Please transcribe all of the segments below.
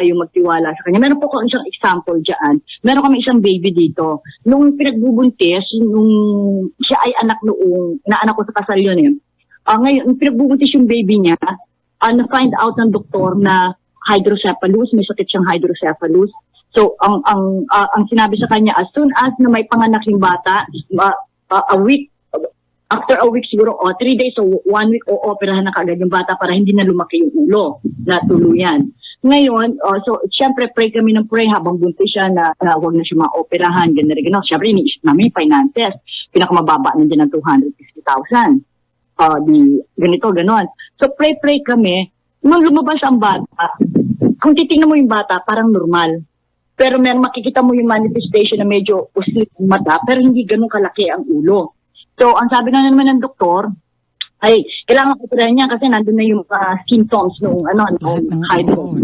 tayo magtiwala sa kanya. Meron po ko isang example dyan. Meron kami isang baby dito. Nung pinagbubuntis, nung siya ay anak noong, naanak ko sa kasal yun eh. Ngayon, nung pinagbubuntis yung baby niya, na-find out ng doktor na hydrocephalus, may sakit siyang hydrocephalus. So, ang sinabi sa kanya, as soon as na may panganak yung bata, a week, after a week siguro, 3 days o 1 week, operahan na kagad yung bata para hindi na lumaki yung ulo na tuluyan. Ngayon, so, syempre, pray kami ng pray habang buntis siya na huwag na siya ma-operahan, gano'n. Syempre, iniisip namin yung finances. Pinakamababa na din ng 250,000. Ganito, gano'n. So, pray kami. Nung lumabas ang bata, kung titingnan mo yung bata, parang normal. Pero makikita mo yung manifestation na medyo uslit yung mata, pero hindi ganun kalaki ang ulo. So, ang sabi na naman ng doktor, ay, kailangan operahan niya kasi nandun na yung symptoms nung hydro.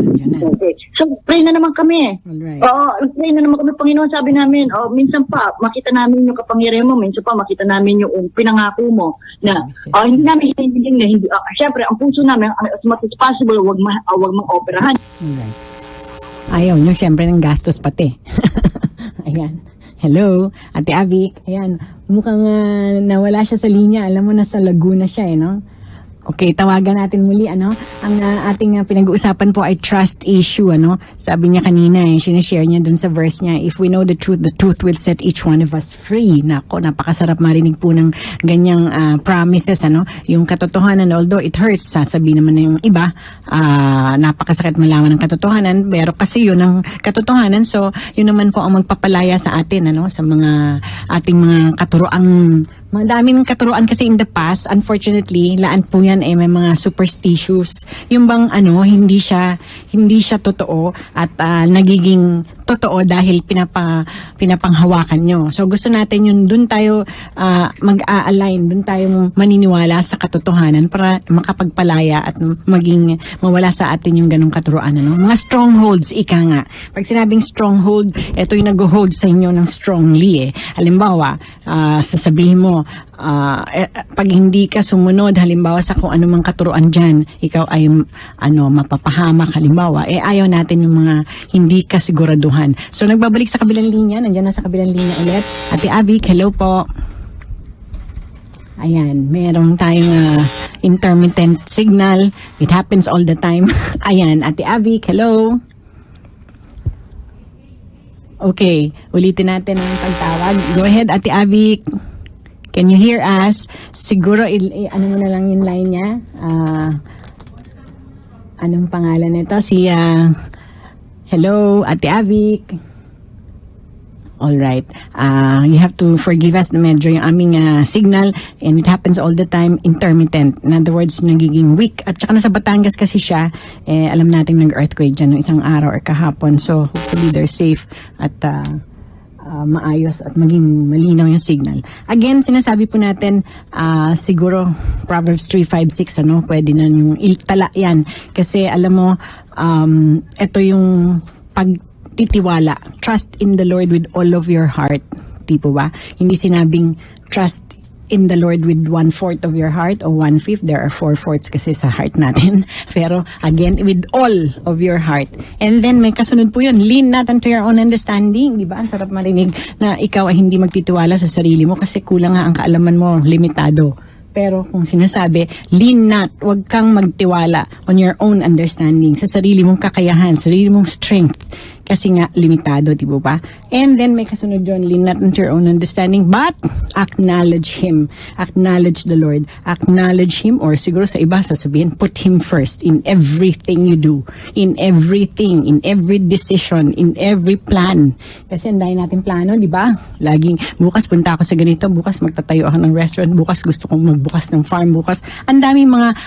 Okay. So, pray na naman kami. Alright. Pray na naman kami, Panginoon, sabi namin, minsan pa, makita namin yung kapangyarihan mo, minsan pa, makita namin yung pinangako mo, na hindi namin hindi. Siyempre, ang puso namin, as much as possible, wag mang-operahan. Alright. Ayaw nyo, siyempre, ng gastos pati. Ayan. Hello, Ate Abby. Ayan, mukhang nawala siya sa linya. Alam mo, nasa Laguna siya, no? Okay, tawagan natin muli, Ang ating pinag-uusapan po ay trust issue, Sabi niya kanina, sinishare niya dun sa verse niya, if we know the truth will set each one of us free. Nako, napakasarap marinig po ng ganyang promises, Yung katotohanan, although it hurts, sasabihin naman na yung iba, napakasakit malaman ng katotohanan, pero kasi yun ang katotohanan, so yun naman po ang magpapalaya sa atin, sa mga ating mga katuroang. Madaming katuruan kasi in the past, unfortunately, laan po yan may mga superstitious. Yung bang hindi siya totoo at nagiging totoo dahil pinapanghawakan nyo. So gusto natin yun, dun tayo mag-a-align, dun tayo maniniwala sa katotohanan para makapagpalaya at maging mawala sa atin yung ganong katuruan. Mga strongholds, ika nga. Pag sinabing stronghold, ito yung nag-hold sa inyo ng strongly. Halimbawa, sasabihin mo, pag hindi ka sumunod halimbawa sa kung anumang katuruan dyan, ikaw ay mapapahamak halimbawa, ayaw natin yung mga hindi ka siguraduhan. So nagbabalik sa kabilang linya, nandiyan na sa kabilang linya ulit. Ate Abby, hello po. Ayan, merong tayong intermittent signal. It happens all the time. Ayan, Ate Abby, hello. Okay, ulitin natin ang pagtawag. Go ahead, Ate Abby. Can you hear us? Siguro, mo na lang yung line niya. Anong pangalan nito? Hello, Ate Avik. Alright. You have to forgive us na medyo yung aming signal, and it happens all the time, intermittent. In other words, nagiging weak. At saka nasa Batangas kasi siya, alam natin nag-earthquake dyan ng isang araw or kahapon. So, hopefully they're safe at maayos at maging malinaw yung signal. Again, sinasabi po natin, siguro Proverbs 3:5-6, pwede na yung iltala yan. Kasi alam mo, ito yung pagtitiwala. Trust in the Lord with all of your heart. Di po ba? Hindi sinabing trust in the Lord with 1/4 of your heart o 1/5. There are 4/4 kasi sa heart natin. Pero again, with all of your heart. And then may kasunod po yun, lean not unto your own understanding. Diba? Ang sarap marinig na ikaw ay hindi magtitiwala sa sarili mo kasi kulang nga ang kaalaman mo, limitado. Pero kung sinasabi, lean not, huwag kang magtiwala on your own understanding, sa sarili mong kakayahan, sarili mong strength. Kasi nga, limitado, di ba? And then, may kasunod yun, lean not into your own understanding, but acknowledge Him. Acknowledge the Lord. Acknowledge Him, or siguro sa iba, sasabihin, put Him first in everything you do. In everything, in every decision, in every plan. Kasi ang dahil natin plano, di ba? Laging, bukas punta ako sa ganito, bukas magtatayo ako ng restaurant, bukas gusto kong magbukas ng farm, bukas. Ang daming mga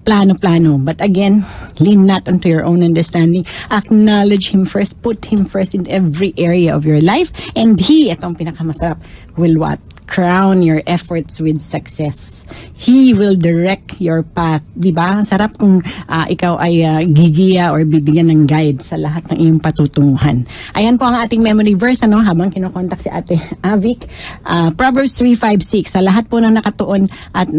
plano. But again, lean not unto your own understanding. Acknowledge Him first. Put Him first in every area of your life. And He, itong pinakamasarap, will what? Crown your efforts with success. He will direct your path. Diba? Sarap kung ikaw ay gigiya or bibigyan ng guide sa lahat ng iyong patutunguhan. Ayan po ang ating memory verse, habang kinokontak si Ate Avik. Proverbs 3:5-6. Sa lahat po ng nakatuon at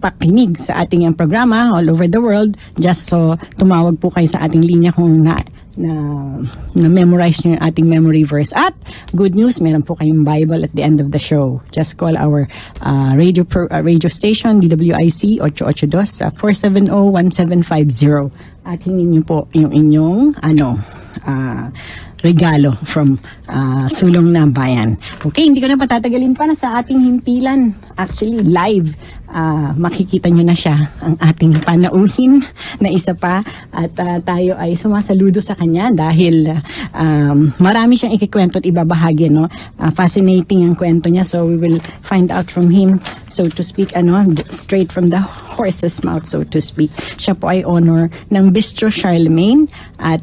pakinig sa ating programa all over the world. Just so tumawag po kayo sa ating linya kung na-memorize nyo yung ating memory verse. At good news, meron po kayong Bible at the end of the show. Just call our radio station, DWIC 882-470-1750 at hingin nyo po yung inyong regalo from Sulong na Bayan. Okay, hindi ko na patatagalin pa na sa ating himpilan. Actually, live. Makikita nyo na siya, ang ating panauhin na isa pa. At tayo ay sumasaludo sa kanya dahil marami siyang ikikwento at ibabahagi. No? Fascinating ang kwento niya. So we will find out from him, so to speak, straight from the horse's mouth, so to speak. Siya po ay owner ng Bistro Charlemagne at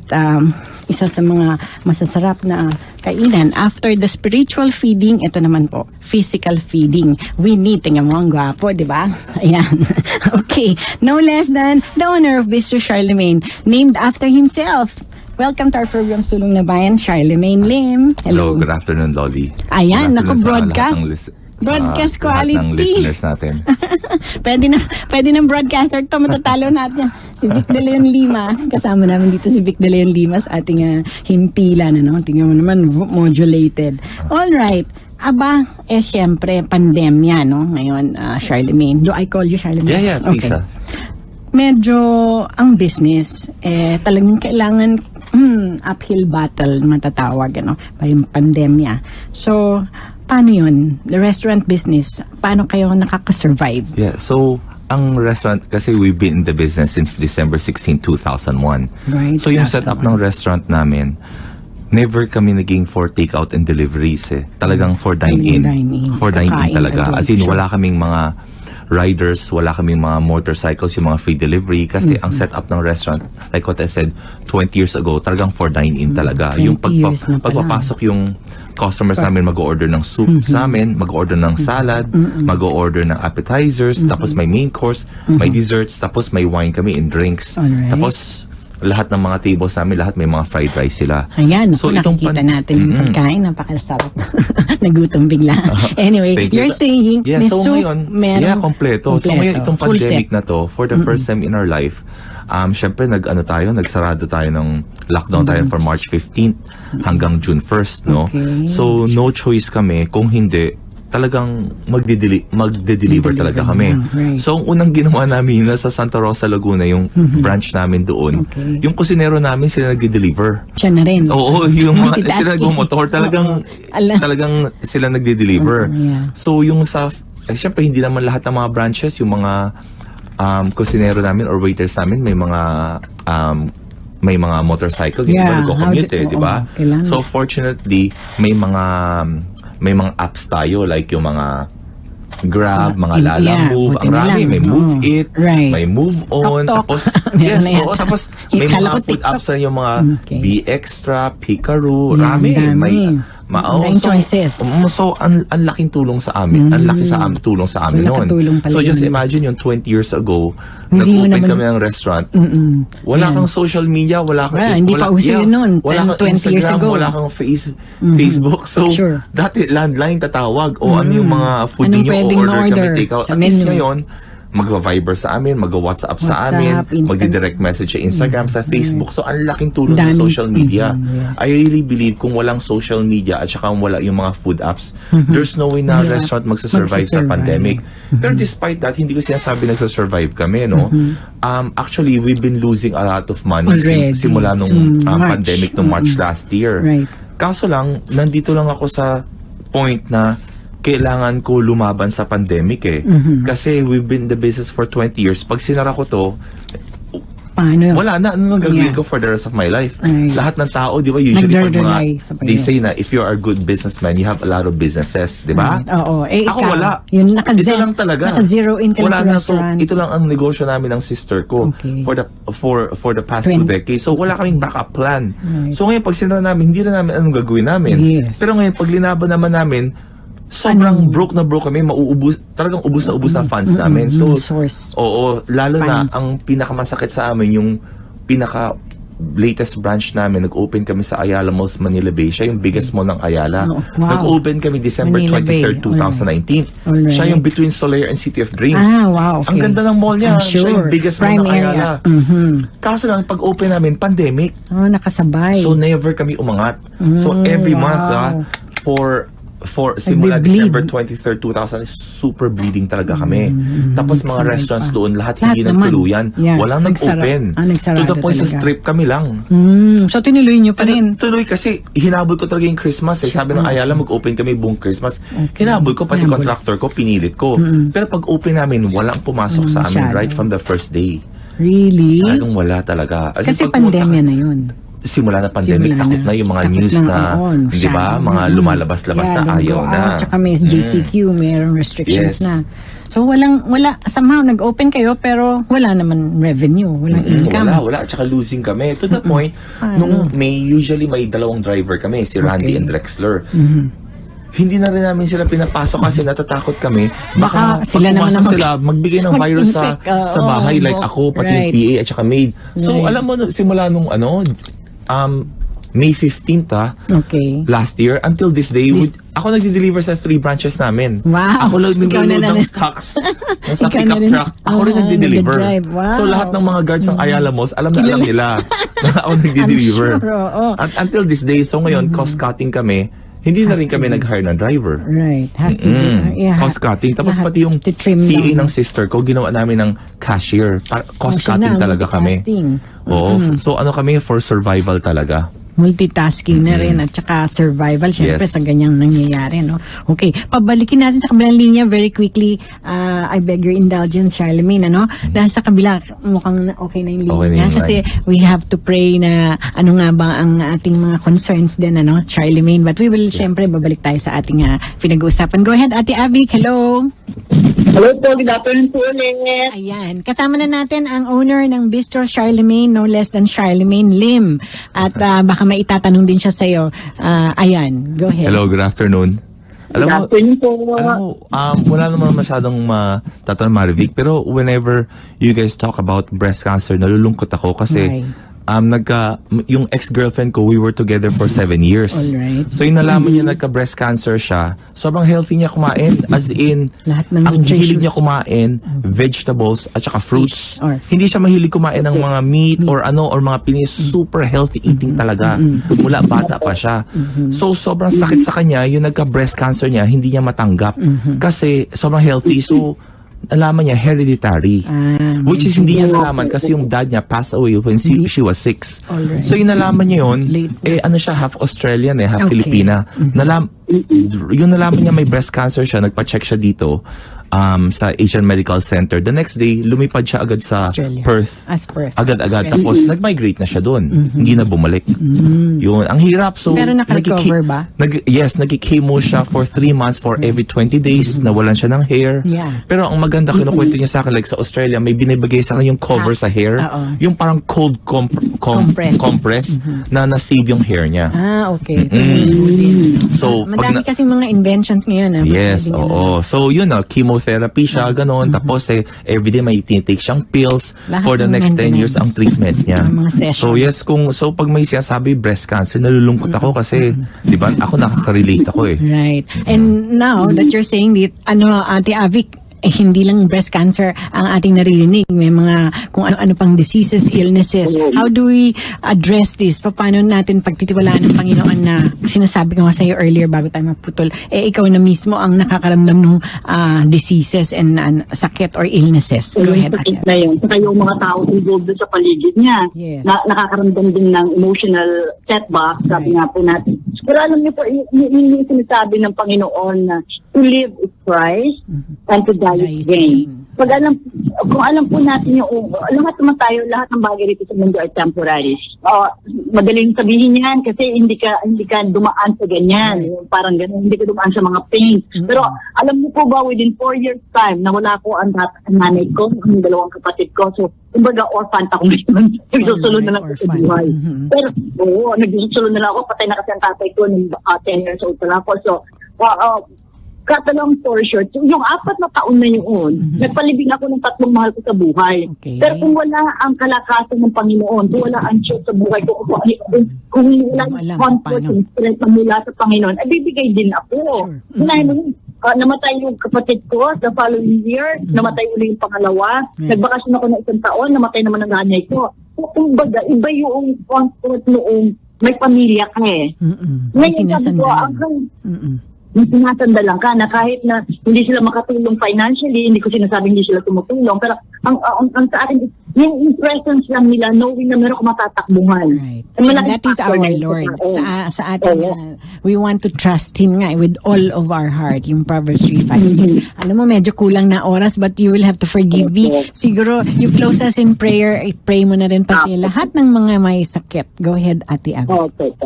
isa sa mga masasarap na kainan. After the spiritual feeding, ito naman po, physical feeding. We need, tingnan mo ang gwapo, di ba? Ayan. Okay. No less than the owner of Bistro Charlemagne, named after himself. Welcome to our program, Sulong na Bayan, Charlemagne Lim. Hello, good afternoon, Lolly. Ayan, Good naku, afternoon broadcast. Broadcast lahat ng quality. listeners natin. pwede ng broadcaster to, matatalo natin. Si Vic De Leon Lima, kasama namin dito si Vic De Leon Lima sa ating himpilan. Tingnan mo naman, modulated. All right. Aba, syempre, pandemya, no? Ngayon, Charlemagne. Do I call you Charlemagne? Yeah, please. Okay. Medyo, ang business, talagang kailangan uphill battle matatawag, yung pandemya. So, paano yun? The restaurant business, paano kayo nakaka-survive? Yeah, so ang restaurant, kasi we've been in the business since December 16, 2001. Right. So yung setup ng restaurant namin, never kami naging for takeout and deliveries Talagang for dine-in. For dine-in talaga. As in, wala kaming mga riders, wala kaming mga motorcycles, yung mga free delivery. Kasi ang setup ng restaurant, like what I said, 20 years ago, talagang for dine-in talaga. Yung pagpapasok yung customers namin mag-order ng soup sa amin, mag-order ng salad, mag-order ng appetizers, tapos may main course, may desserts, tapos may wine kami and drinks. Alright. Tapos lahat ng mga tables namin, lahat may mga fried rice sila. Ayan, so nakikita natin yung pagkain, napakasarap. Nagutom bigla. Anyway, you're saying, may so soup, ngayon, meron. kompleto. So ngayon, itong Full pandemic set. na to, for the first time in our life, syempre nagsarado tayo ng lockdown tayo from March 15th hanggang June 1st, no? Okay. So no choice kami, kung hindi, talagang magde-deliver talaga kami. Right. So ang unang ginawa namin sa Santa Rosa, Laguna, yung branch namin doon, Okay. yung kusinero namin sila nagde-deliver. Siya na rin. Oo, yung mga Multitasking. sila nagmumotor, talagang sila nagde-deliver. Yeah. So yung syempre hindi naman lahat ng mga branches, yung mga kusinero namin or waiters namin may mga motorcycle, yung iba nagko-commute, di ba? Kailangan. So fortunately, may mga apps tayo, like yung mga Grab, mga Lala Move, ang rami, may Move It, Right. may Move On, Tok-tok. tapos Meron na yata. tapos may Kala mga ko food TikTok. apps na yung mga Okay. Be Extra, Picaroo, Yan, rami, dami. Daming choices. So ang laking tulong sa amin, ang laki tulong sa amin So, noon. nakatulong pala So just yun. imagine yung 20 years ago, Hindi mo nag-open naman- kami ng restaurant, wala Yan. kang social media, wala kang Hindi pa uso yun noon, wala kang 20 years Instagram, ago. wala kang Facebook. So Sure. dati landline tatawag o ano yung mga food Anong niyo pwedeng o order ma-order kami take out. sa At least menu? ngayon, magva-Viber sa amin, magwa-WhatsApp sa amin, magdi-direct message sa Instagram, sa Facebook. So, ang laking tulong ng Daming- social media. Yeah. I really believe kung walang social media at saka wala yung mga food apps, there's no way na Yeah. restaurant magsasurvive sa Magsasurvive. pandemic. Pero despite that, hindi ko sinasabi nagsasurvive kami, no? Actually, we've been losing a lot of money Already. simula nung March. pandemic nung March last year. Right. Kaso lang, nandito lang ako sa point na kailangan ko lumaban sa pandemic Kasi we've been in the business for 20 years. Pag sinara ko to, Paano? wala na. Ano gagawin Yeah. ko for the rest of my life? Right. Lahat ng tao, di ba, usually pag Nagre-rely sa they payo. say na if you are a good businessman, you have a lot of businesses, di ba? Oo. Ako Ikaw, wala. Yun, Ito lang talaga. Naka-zero in ka lang Wala sa na. So, restaurant. ito lang ang negosyo namin ng sister ko Okay. for the past 20. 2 decades. So, wala kaming backup plan. Right. So, ngayon, pag sinara namin, hindi na namin anong gagawin namin. Yes. Pero ngayon, pag linaban naman namin, sobrang broke na broke kami, talagang ubus na funds namin. So, Source. oo, lalo Funds. na ang pinakamasakit sa amin, yung pinaka latest branch namin, nag-open kami sa Ayala Malls, Manila Bay. Siya yung biggest mall ng Ayala. Oh, wow. Nag-open kami December Manila 23rd, Bay. 2019. Alright. Siya yung between Solaire and City of Dreams. Wow, okay. Ang ganda ng mall niya. I'm sure. Siya yung biggest Prime mall ng Ayala. area. Kaso lang, pag-open namin, pandemic. Nakasabay. So, never kami umangat. So, every month, for simula Nagbe-bleed. December 23rd, 2000, super bleeding talaga kami. Tapos mga Nagsabay restaurants pa. doon, lahat Lahat hindi naman. nagtuluyan. Yeah, Walang nag-open. nagsarado To the point sa talaga. strip kami lang. So, tinuloy nyo pa rin. Tuloy kasi, hinabol ko talaga yung Christmas. Sabi ng Ayala, mag-open kami buong Christmas. Okay. Hinabol ko, pati Hinabol. contractor ko, pinilit ko. Pero pag open namin, walang pumasok sa amin Masyado. right from the first day. Really? Talagang wala talaga. As in, Kasi pag pumunta pandemya ka- na yun. Simula na pandemic, Simula takot na. na yung mga Takot news na, oo, di ba? masyado. Mga lumalabas-labas na don't ayaw go na. out. Tsaka may JCQ, mayroong restrictions Yes. na. So, somehow nag-open kayo pero wala naman revenue, walang income. Wala. Tsaka losing kami. To the point, nung usually may dalawang driver kami, si Randy and Drexler. Hindi na rin namin sila pinapasok kasi natatakot kami. Baka sila pag naman pumasok ang sila, magbigay ng virus sa mag-infect, sa bahay. Like ako, pati yung right. PA at saka maid. So, Right. alam mo, simula nung May 15th Okay. last year, until this day, ako nagde-deliver sa 3 branches namin. Wow. Ako lang Ikaw na nag-load lang. ng stocks sa Ikaw na pickup rin. truck. Ako rin Oo, nagde-deliver. nag-drive. Wow. So lahat ng mga guards ng Ayala Malls, alam nila na ako nagde-deliver. I'm sure, oo. At until this day, so ngayon, cost-cutting kami, hindi na rin kami nag-hire ng driver. Right. Has to be. Yeah. Cost cutting. Tapos Lahat pati yung to trim PA down. ng sister ko, ginawa namin ng cashier. Cost siya cutting na, talaga kami. multitasking. Oo. So ano kami, for survival talaga. Multitasking na rin at saka survival syempre Yes. sa ganyang nangyayari, no? Okay, pabalikin natin sa kabilang linya very quickly. I beg your indulgence, Charlemagne, ano? Dahil sa kabila mukhang okay na yung linya, Okay na yung kasi we have to pray na ano nga ba ang ating mga concerns din, ano, Charlemagne. But we will syempre babalik tayo sa ating pinag-uusapan. Go ahead, Ate Avic, hello. Hello po, good afternoon po ulit. Ayan, kasama na natin ang owner ng Bistro Charlemagne, no less than Charlemagne Lim. At baka may itatanong din siya sa'yo. Ayan, go ahead. Hello, good afternoon. Good afternoon po. Wala naman masyadong matatanong, Marivic, pero whenever you guys talk about breast cancer, nalulungkot ako kasi yung ex-girlfriend ko, we were together for 7 years. Alright. So yung nalaman niya nagka-breast cancer siya, sobrang healthy niya kumain, as in, Lahat ng ang hilig nutritious. niya kumain, vegetables at saka fruits. or- Hindi siya mahilig kumain ng mga meat or mga pinis, super healthy eating talaga. Mula bata pa siya. So sobrang sakit sa kanya, yung nagka-breast cancer niya, hindi niya matanggap. Kasi sobrang healthy. So, nalaman niya hereditary. Which is hindi niya nalaman kasi yung dad niya passed away when she was 6. Alright. So yung nalaman niya yun, Late na. siya, half Australian half Okay. Filipina. Yung nalaman niya may breast cancer siya, nagpa-check siya dito sa Asian Medical Center. The next day, lumipad siya agad sa Australia. Perth. Perth. Agad-agad. Australia. Tapos, nag-migrate na siya doon. Hindi na bumalik. Yun. Ang hirap. So, Pero naka-recover ba? Yes, nag-chemo siya for 3 months for every 20 days. Nawalan siya ng hair. Yeah. Pero ang maganda, kinukwento niya sa akin, like sa Australia, may binibigay sa akin yung cover sa hair. Oo. Yung parang cold compress na na-save yung hair niya. Okay. Din. So, Madami kasi mga inventions ngayon. Yes, Pwedeng oo. So, yun chemotherapy siya, ganon. Tapos, everyday may tinitake siyang pills Lahat for the ng next 10 years maintenance. ang treatment niya. Mga sessions. So, yes, pag may sinasabi breast cancer, nalulungkot ako kasi, di ba, ako nakaka-relate ako eh. Right. And now that you're saying that, Ate Avic, hindi lang breast cancer ang ating naririnig. May mga kung ano-ano pang diseases, illnesses. How do we address this? Paano natin pagtitiwalaan ng Panginoon na sinasabi ko nga sa'yo earlier bago tayo maputol, ikaw na mismo ang nakakaramdam ng diseases and sakit or illnesses. Go ahead, Ate. Na yun. Saka yung mga tao involved doon sa paligid niya, Yes. nakakaramdam din ng emotional setback, sabi nga po natin. Pero alam niyo po, yung sinasabi ng Panginoon na to live is Christ and to die is gain. Kung alam po natin lahat naman tayo, lahat ng bagay dito sa mundo ay temporary. Madaling sabihin yan kasi hindi ka dumaan sa ganyan. Yung parang ganun, hindi ka dumaan sa mga pain. Pero alam mo po ba, within 4 years time, nawala ko ang nanay ko, ang 2 kapatid ko. So, kumbaga, orphan ako ngayon. Nagsusunod na lang ako sa buhay. Pero, nagsusunod na lang ako. Patay na kasi ang tatay ko nung 10 years old pa lang ako. So, long story short, yung 4 na taon na yun, nagpalibing ako ng 3 mahal ko sa buhay. Okay. Pero kung wala ang kalakasan ng Panginoon, kung wala ang Diyos sa buhay ko, kung wala ang comfort and strength na mula sa Panginoon, ay bibigay din ako. Sure. Namatay yung kapatid ko the following year, namatay uli yung pangalawa, nagbakasyon ako ng 1 taon, namatay naman ang nanay ko. So, kumbaga, iba yung comfort noong may pamilya ka eh. Ngayon, sabi ko, sinasandalan ka na kahit na hindi sila makatulong financially, hindi ko sinasabing hindi sila tumutulong, pero ang sa akin, yung presence lang nila, knowing na meron ko matatakbuhan. Right. And that is our Lord. Sa atin, we want to trust Him nga with all of our heart. Yung Proverbs 3:5-6. Alam mo, medyo kulang na oras, but you will have to forgive me. Siguro, you close us in prayer, i-pray mo na rin pati lahat ng mga may sakit. Go ahead, Ate Abby. Okay.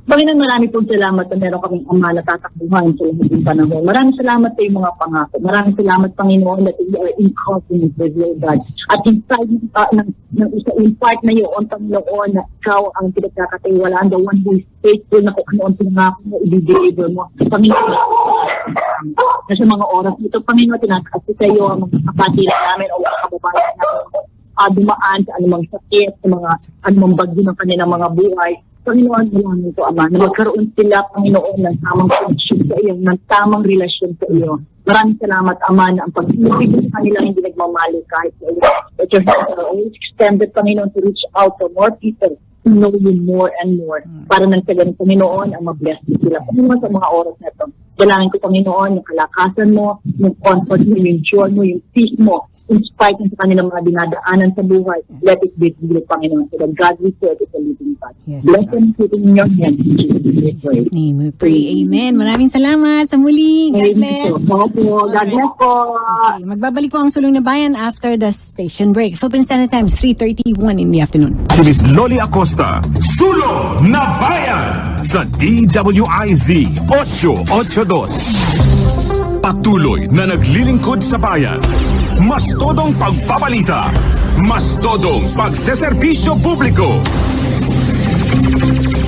Panginoon, marami pong salamat na meron kaming ama na tatakbuhan sa lahat ng panahon. Maraming salamat sa iyong mga pangako. Maraming salamat, Panginoon, that we are in confidence with you, God. At inside ng isa in part na yun, Panginoon, na ikaw ang pinagkakatiwalaan, the one who is faithful na kung ano ang pinangako mo, i-deliver mo. Panginoon, na sa mga oras nito, Panginoon, tinataas sa iyo ang mga kapatilan namin o mga kababayan namin dumaan sa anumang sakit, sa mga anumang bagyo ng kanilang mga buhay. Panginoon, maraming ko, Ama, na magkaroon sila, Panginoon, ng tamang connection sa iyo, ng tamang relasyon sa iyo. Maraming salamat, Ama, na ang pag-ibig sa kanila hindi nagmamali kahit sa iyo. That your hands are always extended, Panginoon, to reach out to more people to know you more and more. Para nang sa ganun, Panginoon, ang mabless sila. Panginoon, sa mga oras na ito, dalangin ko, Panginoon, yung kalakasan mo, yung comfort mo, yung joy mo, yung peace mo, in spite ng sa kanilang mga dinadaanan sa buhay, let it be revealed, Panginoon, so that God will serve as a living God. Yes. Bless them in your hands. In Jesus' name we pray. Amen. Maraming salamat sa muli. God bless. God bless po. Okay, magbabalik po ang Sulong na Bayan after the station break. Philippine Standard Time, 3:31 in the afternoon. Si Miss Loli Acosta, Sulong na Bayan sa DWIZ 882. Patuloy na naglilingkod sa bayan. Mas todong pagpabalita. Mas todong pagseserbisyo publiko.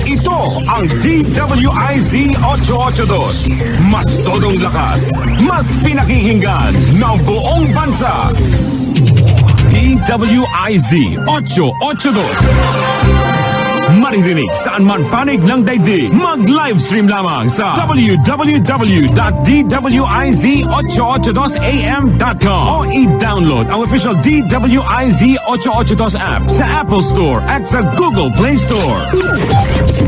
Ito ang DWIZ 882. Mas todong lakas. Mas pinakihinggan ng buong bansa. DWIZ 882. Maririnig saan man panig ng daigdig. Mag-livestream lamang sa www.dwiz882am.com o i-download ang official DWIZ 882 app sa Apple Store at sa Google Play Store.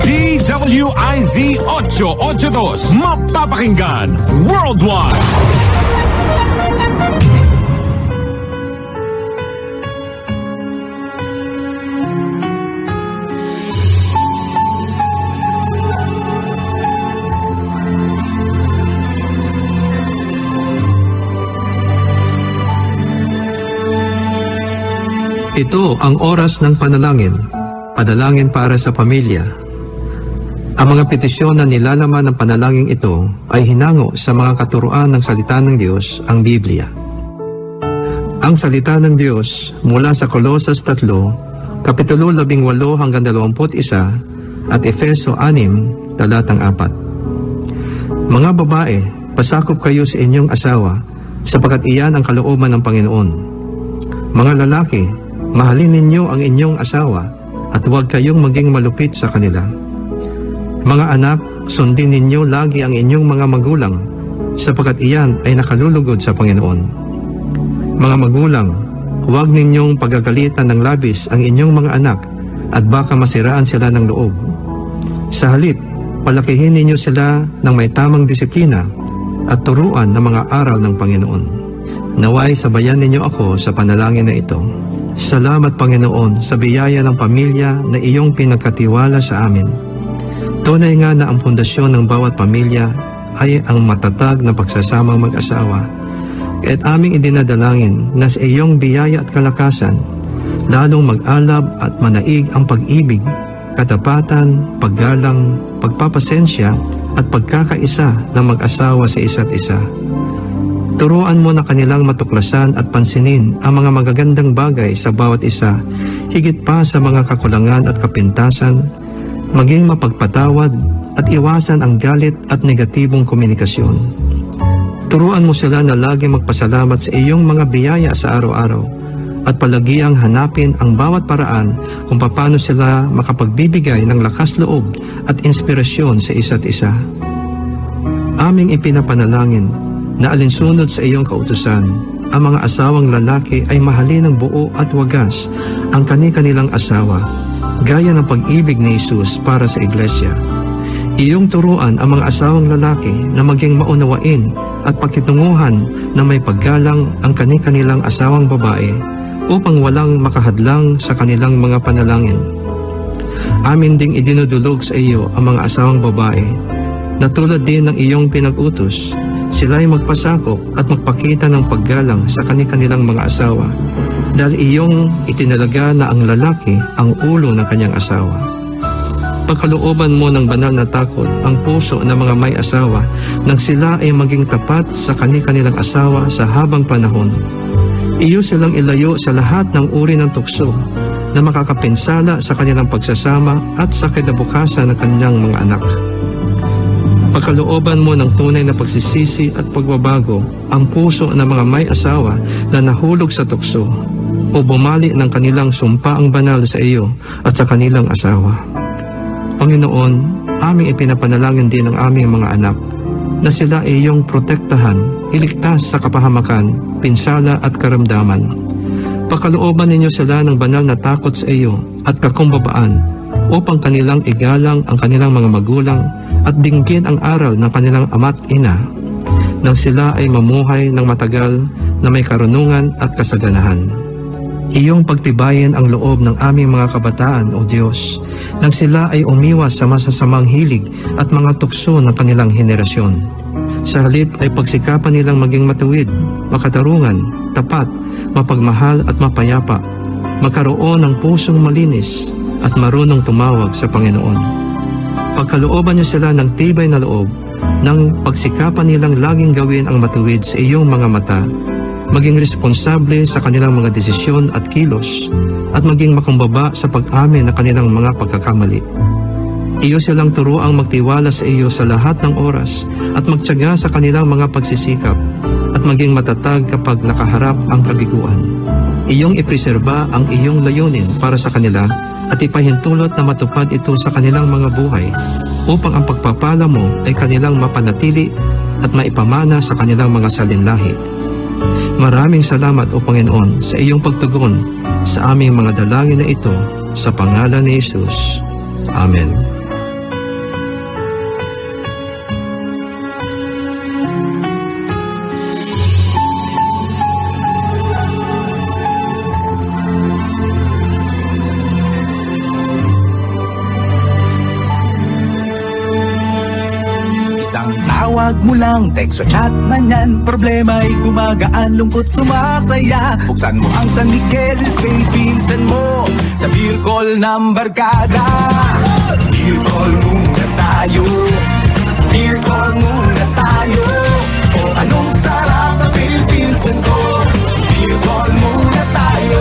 DWIZ 882, mapapakinggan worldwide. Ito ang oras ng panalangin, panalangin para sa pamilya. Ang mga petisyon na nilalaman ng panalangin ito ay hinango sa mga katuruan ng salita ng Diyos, ang Biblia. Ang salita ng Diyos mula sa Kolosas 3, Kapitulo 18 hanggang 21 at Efeso 6, talatang 4. Mga babae, pasakop kayo sa inyong asawa, sapagkat iyan ang kalooban ng Panginoon. Mga lalaki, mahalin ninyo ang inyong asawa at huwag kayong maging malupit sa kanila. Mga anak, sundin ninyo lagi ang inyong mga magulang sapagkat iyan ay nakalulugod sa Panginoon. Mga magulang, huwag ninyong pagagalitan ng labis ang inyong mga anak at baka masiraan sila ng loob. Sa halip, palakihin ninyo sila ng may tamang disiplina at turuan ng mga aral ng Panginoon. Naway sabayan ninyo ako sa panalangin na ito. Salamat, Panginoon, sa biyaya ng pamilya na iyong pinagkatiwala sa amin. Tunay nga na ang pundasyon ng bawat pamilya ay ang matatag na pagsasamang mag-asawa. Kaya't aming idinadalangin na sa iyong biyaya at kalakasan, lalong mag-alab at manaig ang pag-ibig, katapatan, paggalang, pagpapasensya at pagkakaisa ng mag-asawa sa isa't isa. Turuan mo na kanilang matuklasan at pansinin ang mga magagandang bagay sa bawat isa, higit pa sa mga kakulangan at kapintasan, maging mapagpatawad at iwasan ang galit at negatibong komunikasyon. Turuan mo sila na lagi magpasalamat sa iyong mga biyaya sa araw-araw at palagiang hanapin ang bawat paraan kung paano sila makapagbibigay ng lakas loob at inspirasyon sa isa't isa. Aming ipinapanalangin na alinsunod sa iyong kautusan, ang mga asawang lalaki ay mahalin ng buo at wagas ang kani-kanilang asawa, gaya ng pag-ibig ni Jesus para sa iglesia. Iyong turuan ang mga asawang lalaki na maging maunawain at pakitunguhan na may paggalang ang kani-kanilang asawang babae upang walang makahadlang sa kanilang mga panalangin. Amin ding idinudulog sa iyo ang mga asawang babae na tulad din ng iyong pinag-utos, sila ay magpasakop at magpakita ng paggalang sa kani-kanilang mga asawa dahil iyong itinalaga na ang lalaki ang ulo ng kanyang asawa. Pagkalooban mo ng banal na takot ang puso ng mga may asawa nang sila ay maging tapat sa kani-kanilang asawa sa habang panahon. Iyo silang ilayo sa lahat ng uri ng tukso na makakapinsala sa kanilang pagsasama at sa kinabukasan ng kanilang mga anak. Pagkalooban mo ng tunay na pagsisisi at pagbabago ang puso ng mga may asawa na nahulog sa tukso o bumali ng kanilang sumpaang banal sa iyo at sa kanilang asawa. Panginoon, aming ipinapanalangin din ang aming mga anak na sila ay iyong protektahan, iligtas sa kapahamakan, pinsala at karamdaman. Pagkalooban ninyo sila ng banal na takot sa iyo at kakumbabaan upang kanilang igalang ang kanilang mga magulang at dinggin ang aral ng kanilang ama't ina nang sila ay mamuhay ng matagal na may karunungan at kasaganahan. Iyong pagtibayin ang loob ng aming mga kabataan, O Diyos, nang sila ay umiwas sa masasamang hilig at mga tukso ng kanilang henerasyon. Sa halip ay pagsikapan nilang maging matuwid, makatarungan, tapat, mapagmahal at mapayapa, magkaroon ng pusong malinis at marunong tumawag sa Panginoon. Pagkalooban niyo sila ng tibay na loob, ng pagsikapan nilang laging gawin ang matuwid sa iyong mga mata, maging responsable sa kanilang mga desisyon at kilos, at maging makumbaba sa pag-amin ng kanilang mga pagkakamali. Iyo silang turuang magtiwala sa iyo sa lahat ng oras at magtiyaga sa kanilang mga pagsisikap at maging matatag kapag nakaharap ang kabiguan. Iyong ipreserba ang iyong layunin para sa kanila at ipahintulot na matupad ito sa kanilang mga buhay upang ang pagpapala mo ay kanilang mapanatili at maipamana sa kanilang mga salinlahi. Maraming salamat, O Panginoon, sa iyong pagtugon sa aming mga dalangin na ito sa pangalan ni Jesus. Amen. Isang tawag mo lang, text o chat man yan, problema'y gumagaan, lungkot sumasaya. Buksan mo ang San Miguel, pinsan mo sa beer call ng barkada. Beer call muna tayo, beer call muna tayo. O anong sarap na pinsan ko, beer call muna tayo.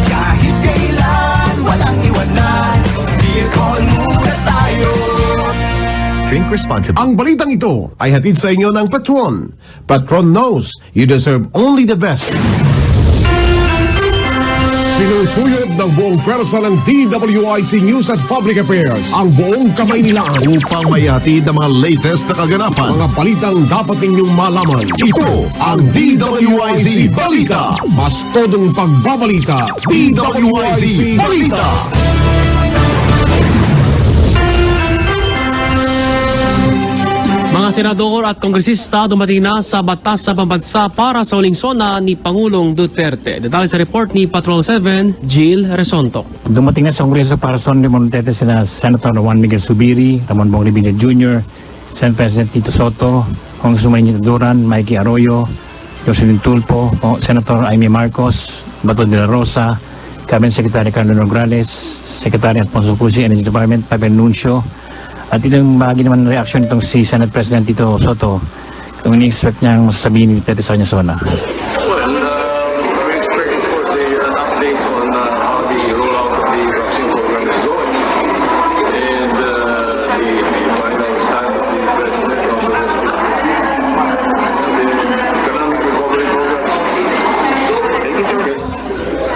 Kahit kailan, walang iwanan, beer call muna tayo. Drink responsibly. Ang balitang ito ay hatid sa inyo ng Patron. Patron knows you deserve only the best. Sinusuyod ng buong pwersa ng DWIC News at Public Affairs ang buong Kamaynilaan upang mayatid ang mga latest na kaganapan. Mga balitang dapat ninyong malaman. Ito ang DWIC Balita. Mas todong pagbabalita. DWIC Balita. Mga senador at kongresista dumating na sa batas sa pambansa para sa uling sona ni Pangulong Duterte. Detalye sa report ni Patrol 7, Jill Resonto. Dumating na sa Kongreso para sa ni Duterte sina Senator Juan Miguel Zubiri, Ramon Bong Revilla Jr., Senate President Tito Soto, Congressman Nito Duran, Mikey Arroyo, Jocelyn Tulfo, Senator Amy Marcos, Bato de la Rosa, Cabinet Secretary Carlos Nograles, Secretary Alfonso Cusi, Energy Department, Pavel Nuncio. At itong bahagi naman ng reaksyon itong si Senate President Tito Soto kung ini-expect niyang masasabihin ni Duterte sa kanya zona. Well, we expect, of course, an update on how the rollout of the vaccine program is going and the final stand of the President on the rest of this week.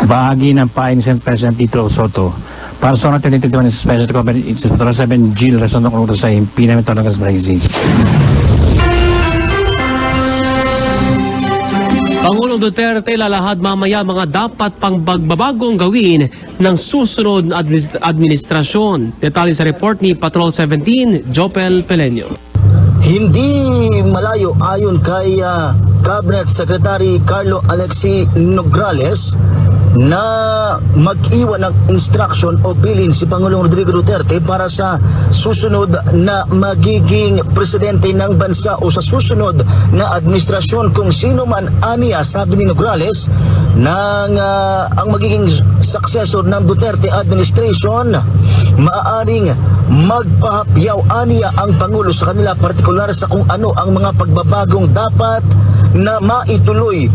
bahagi ng paing Senate President Tito Soto para sa 2021 Special Conference it's 7 Jill Rason ng Uto sa impinamento ng Kasbraisi. Pangulong Duterte lalahad mamaya mga dapat pang bagbabagong gawin ng susunod na administrasyon. Detalye sa report ni Patrol 17, Jopel Pelenio. Hindi malayo ayon kay Cabinet Secretary Carlo Alexi Nograles na mag-iwan ng instruction o bilin si Pangulong Rodrigo Duterte para sa susunod na magiging presidente ng bansa o sa susunod na administrasyon kung sino man aniya, sabi ni Nograles, ang magiging successor ng Duterte administration, maaaring magpahapyaw aniya ang Pangulo sa kanila, partikular sa kung ano ang mga pagbabagong dapat na maituloy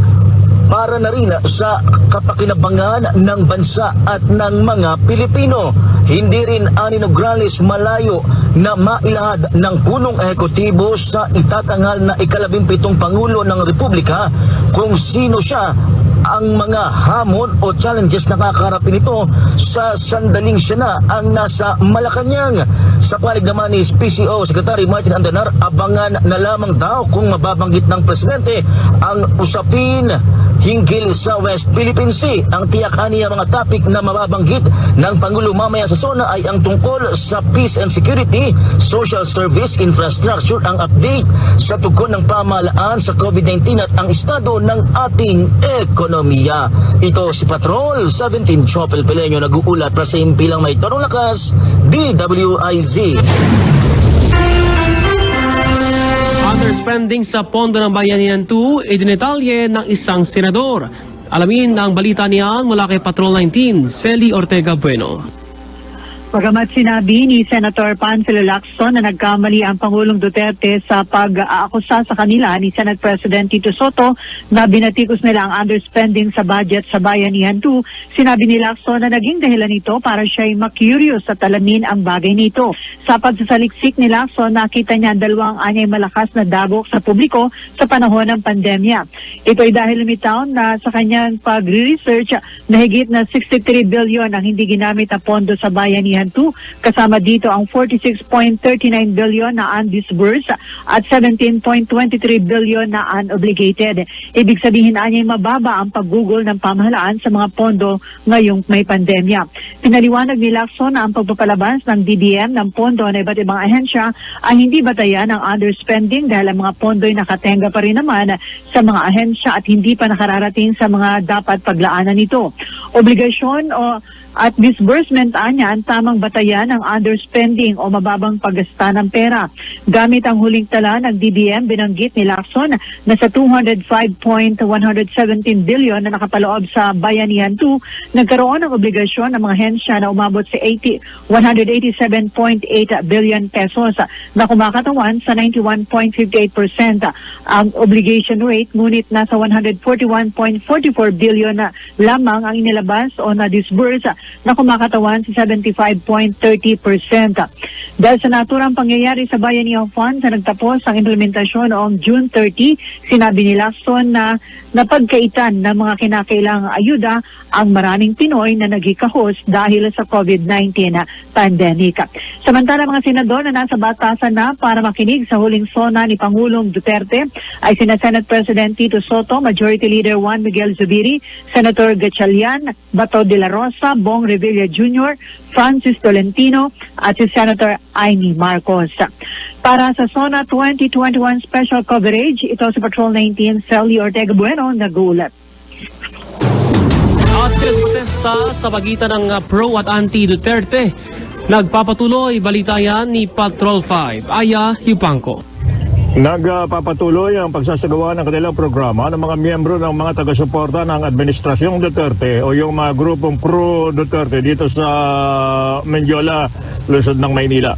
para na rin sa kapakinabangan ng bansa at ng mga Pilipino. Hindi rin ani Nograles malayo na mailahad ng punong ehekutibo sa itatanghal na ika-17 Pangulo ng Republika kung sino siya, ang mga hamon o challenges na kakaharapin ito sa sandaling siya na ang nasa Malacanang. Sa panig naman ni PCO Secretary Martin Andanar, abangan na lamang daw kung mababanggit ng presidente ang usapin hinggil sa West Philippine Sea. Ang tiyak niya mga topic na mababanggit ng Pangulo mamaya sa SONA ay ang tungkol sa peace and security, social service, infrastructure, ang update sa tugon ng pamahalaan sa COVID-19 at ang estado ng ating ekonomiya. Ito si Patrol 17 Chopel Pelenyo nag-uulat para sa impilang may torong lakas, DWIZ. Underspending sa Pondo ng Bayanihan 2, idinitalye ng isang senador. Alamin ang balita niyan mula kay Patrol 19, Celi Ortega Bueno. Bagamat sinabi ni Senator Pansilo Lacson na nagkamali ang Pangulong Duterte sa pag-aakusa sa kanila ni Senate President Tito Soto na binatikos nila ang underspending sa budget sa Bayanihan 2, sinabi ni Lacson na naging dahilan nito para siya'y makurious at alamin ang bagay nito. Sa pagsasaliksik ni Lacson, nakita niya dalawang anyay malakas na dagok sa publiko sa panahon ng pandemya. Ito ay dahil lumitaw na sa kanyang pag-research na higit na 63 billion ang hindi ginamit na pondo sa Bayanihan 2, kasama dito ang 46.39 billion na undisbursed at 17.23 billion na unobligated. Ibig sabihin anyay mababa ang paggugol ng pamahalaan sa mga pondo ngayong may pandemya. Pinaliwanag ni Lacson na ang pagpapalabas ng DBM ng pondo na iba't ibang ahensya ay hindi batayan ng underspending dahil ang mga pondo'y nakatenga pa rin naman sa mga ahensya at hindi pa nakararating sa mga dapat paglaanan nito. Obligasyon at disbursement anya ang tamang batayan ng underspending o mababang paggasta ng pera. Gamit ang huling tala ng DBM, binanggit ni Lacson na sa 205.117 billion na nakapaloob sa Bayanihan 2, nagkaroon ng obligasyon ng mga hensya na umabot sa 187.8 billion pesos na kumakatawan sa 91.58% ang obligation rate, ngunit nasa 141.44 billion na lamang ang inilabas o na-disburse na kumakatawan sa 75.30%. Dahil sa naturang pangyayari sa Bayanihan Fund sa nagtapos ang implementasyon noong June 30, sinabi ni Lacson na napagkaitan ng mga kinakailangang ayuda ang maraming Pinoy na nagikahos dahil sa COVID-19 pandemic. Samantala, mga senador na nasa batasan na para makinig sa huling SONA ni Pangulong Duterte ay sina Senate President Tito Soto, Majority Leader Juan Miguel Zubiri, Senator Gatchalian, Bato de la Rosa, Bong Revilla Jr., Francis Tolentino at si Senator Amy Marcos. Para sa SONA 2021 Special Coverage, ito si Patrol 19, Celi Ortega Bueno, nag-uulat. At protesta sa pagitan ng pro at anti-Duterte. Nagpapatuloy, balita yan ni Patrol 5, Aya Yupanco. Nagpapatuloy ang pagsasagawa ng kanilang programa ng mga miyembro ng mga taga-suporta ng Administrasyong Duterte o yung mga grupong pro-Duterte dito sa Mendiola, Luzon ng Maynila.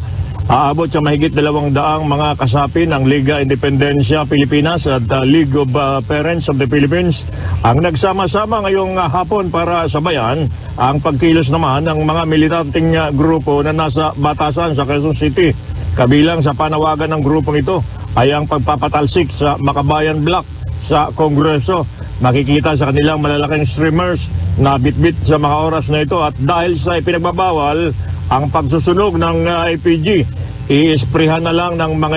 Aabot sa mahigit 200 mga kasapi ng Liga Independencia Pilipinas at League of Parents of the Philippines ang nagsama-sama ngayong hapon para sabayan ang pagkilos naman ng mga militanteng grupo na nasa batasan sa Quezon City. Kabilang sa panawagan ng grupong ito ay ang pagpapatalsik sa Makabayan Block sa Kongreso. Makikita sa kanilang malalaking streamers na bitbit sa mga oras na ito. At dahil sa ipinagbabawal ang pagsusunog ng LPG, iisprehan na lang ng mga